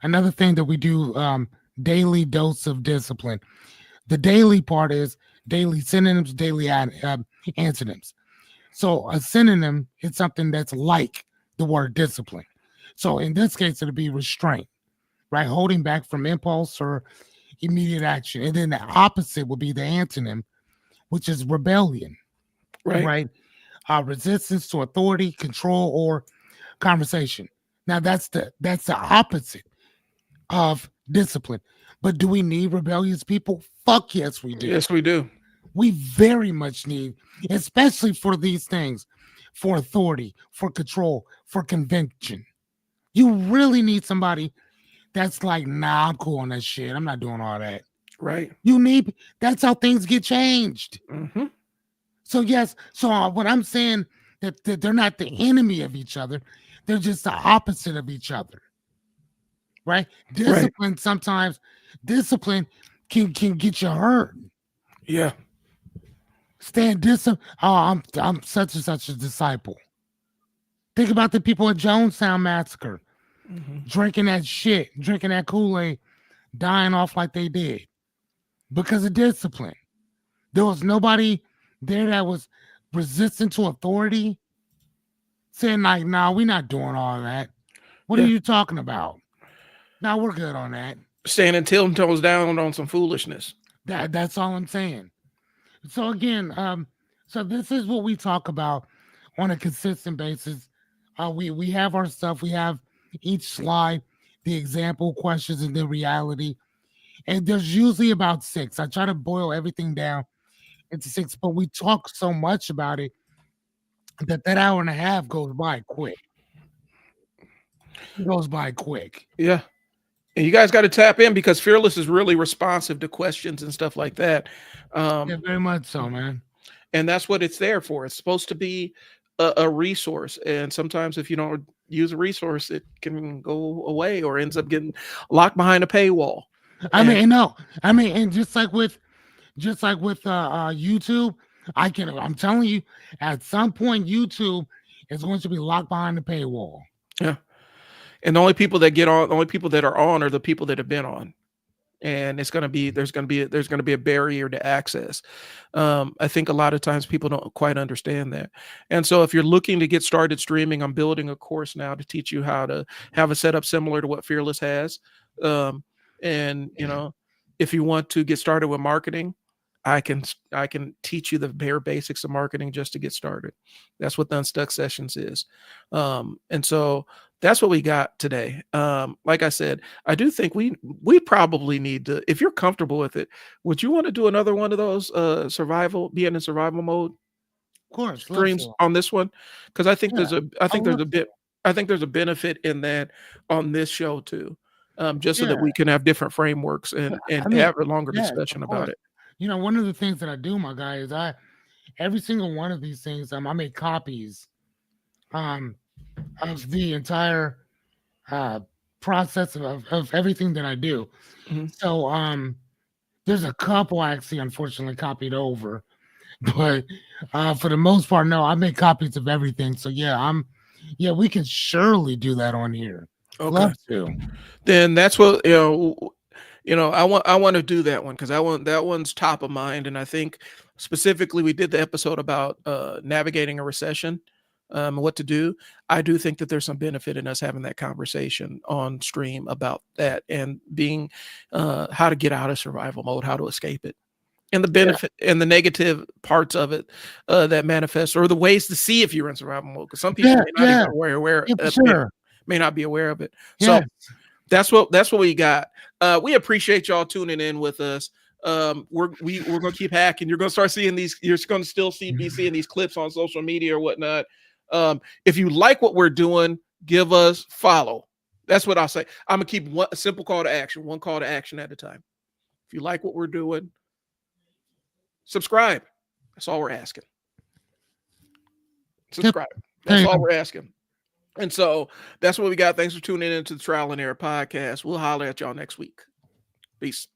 B: Another thing that we do, daily dose of discipline. The daily part is daily synonyms, daily antonyms. So a synonym is something that's like the word discipline. So in this case, it'll be restraint, right? Holding back from impulse or immediate action. And then the opposite would be the antonym, which is rebellion,
A: Right.
B: right? Resistance to authority, control, or conversation. Now that's the opposite of discipline. But do we need rebellious people? Fuck yes, we do.
A: Yes, we do.
B: We very much need, especially for these things, for authority, for control, for conviction. You really need somebody that's like, nah, I'm cool on that shit. I'm not doing all that.
A: Right.
B: You need, that's how things get changed.
A: Hmm.
B: So, yes, so what I'm saying that they're not the enemy of each other, they're just the opposite of each other, right?
A: Right.
B: Discipline, sometimes discipline can get you hurt.
A: Yeah.
B: Staying disciplined. Oh, I'm such and such a disciple. Think about the people at Jonestown Massacre
A: Hmm.
B: drinking that shit, drinking that Kool-Aid, dying off like they did because of discipline. There was nobody there that was resistant to authority, saying like, "Nah, we're not doing all that. What are
A: Yeah.
B: you talking about? Now we're good on that."
A: Standing 10 toes down on some foolishness.
B: That's all I'm saying. So again, so this is what we talk about on a consistent basis. We have our stuff. We have each slide, the example questions, and the reality. And there's usually about six. I try to boil everything down into six, but we talk so much about it that hour and a half goes by quick. It goes by quick.
A: Yeah. And you guys got to tap in because Fearless is really responsive to questions and stuff like that.
B: Yeah,
A: Um,
B: very much so, man.
A: and that's what it's there for. It's supposed to be a resource. And sometimes if you don't use a resource, it can go away or ends up getting locked behind a paywall.
B: I
A: And
B: mean, no, I mean, and just like with YouTube, I'm telling you, at some point, YouTube is going to be locked behind the paywall.
A: Yeah. And the only people that get on, the only people that are on are the people that have been on. And there's going to be a barrier to access. I think a lot of times people don't quite understand that. And so if you're looking to get started streaming, I'm building a course now to teach you how to have a setup similar to what Fearless has. And if you want to get started with marketing, I can teach you the bare basics of marketing just to get started. That's what the Unstuck Sessions is. And so that's what we got today. Like I said, I do think we probably need to, if you're comfortable with it, would you want to do another one of those being in survival mode
B: Of course,
A: streams on this one? Because I think there's a benefit in that on this show too. Just so that we can have different frameworks and have a longer discussion about it.
B: One of the things that I do, my guy, is every single one of these things, I make copies of the entire process of everything that I do.
A: Mm-hmm.
B: So there's a couple I actually unfortunately copied over, but for the most part, no, I make copies of everything. So we can surely do that on here.
A: Okay.
B: Love to.
A: Then that's what I want to do that one because that one's top of mind. And I think specifically we did the episode about navigating a recession, what to do. I do think that there's some benefit in us having that conversation on stream about that and being how to get out of survival mode, how to escape it, and the benefit and the negative parts of it that manifest, or the ways to see if you're in survival mode. Because some people may not be aware of it. So that's what we got. We appreciate y'all tuning in with us. We're gonna keep hacking. You're gonna start seeing these. You're gonna still be seeing these clips on social media or whatnot. If you like what we're doing, give us follow. That's what I'll say. I'm gonna keep one simple call to action, one call to action at a time. If you like what we're doing, subscribe. That's all we're asking. Subscribe. That's all we're asking. And so that's what we got. Thanks for tuning in to the Trial and Error Podcast. We'll holler at y'all next week. Peace.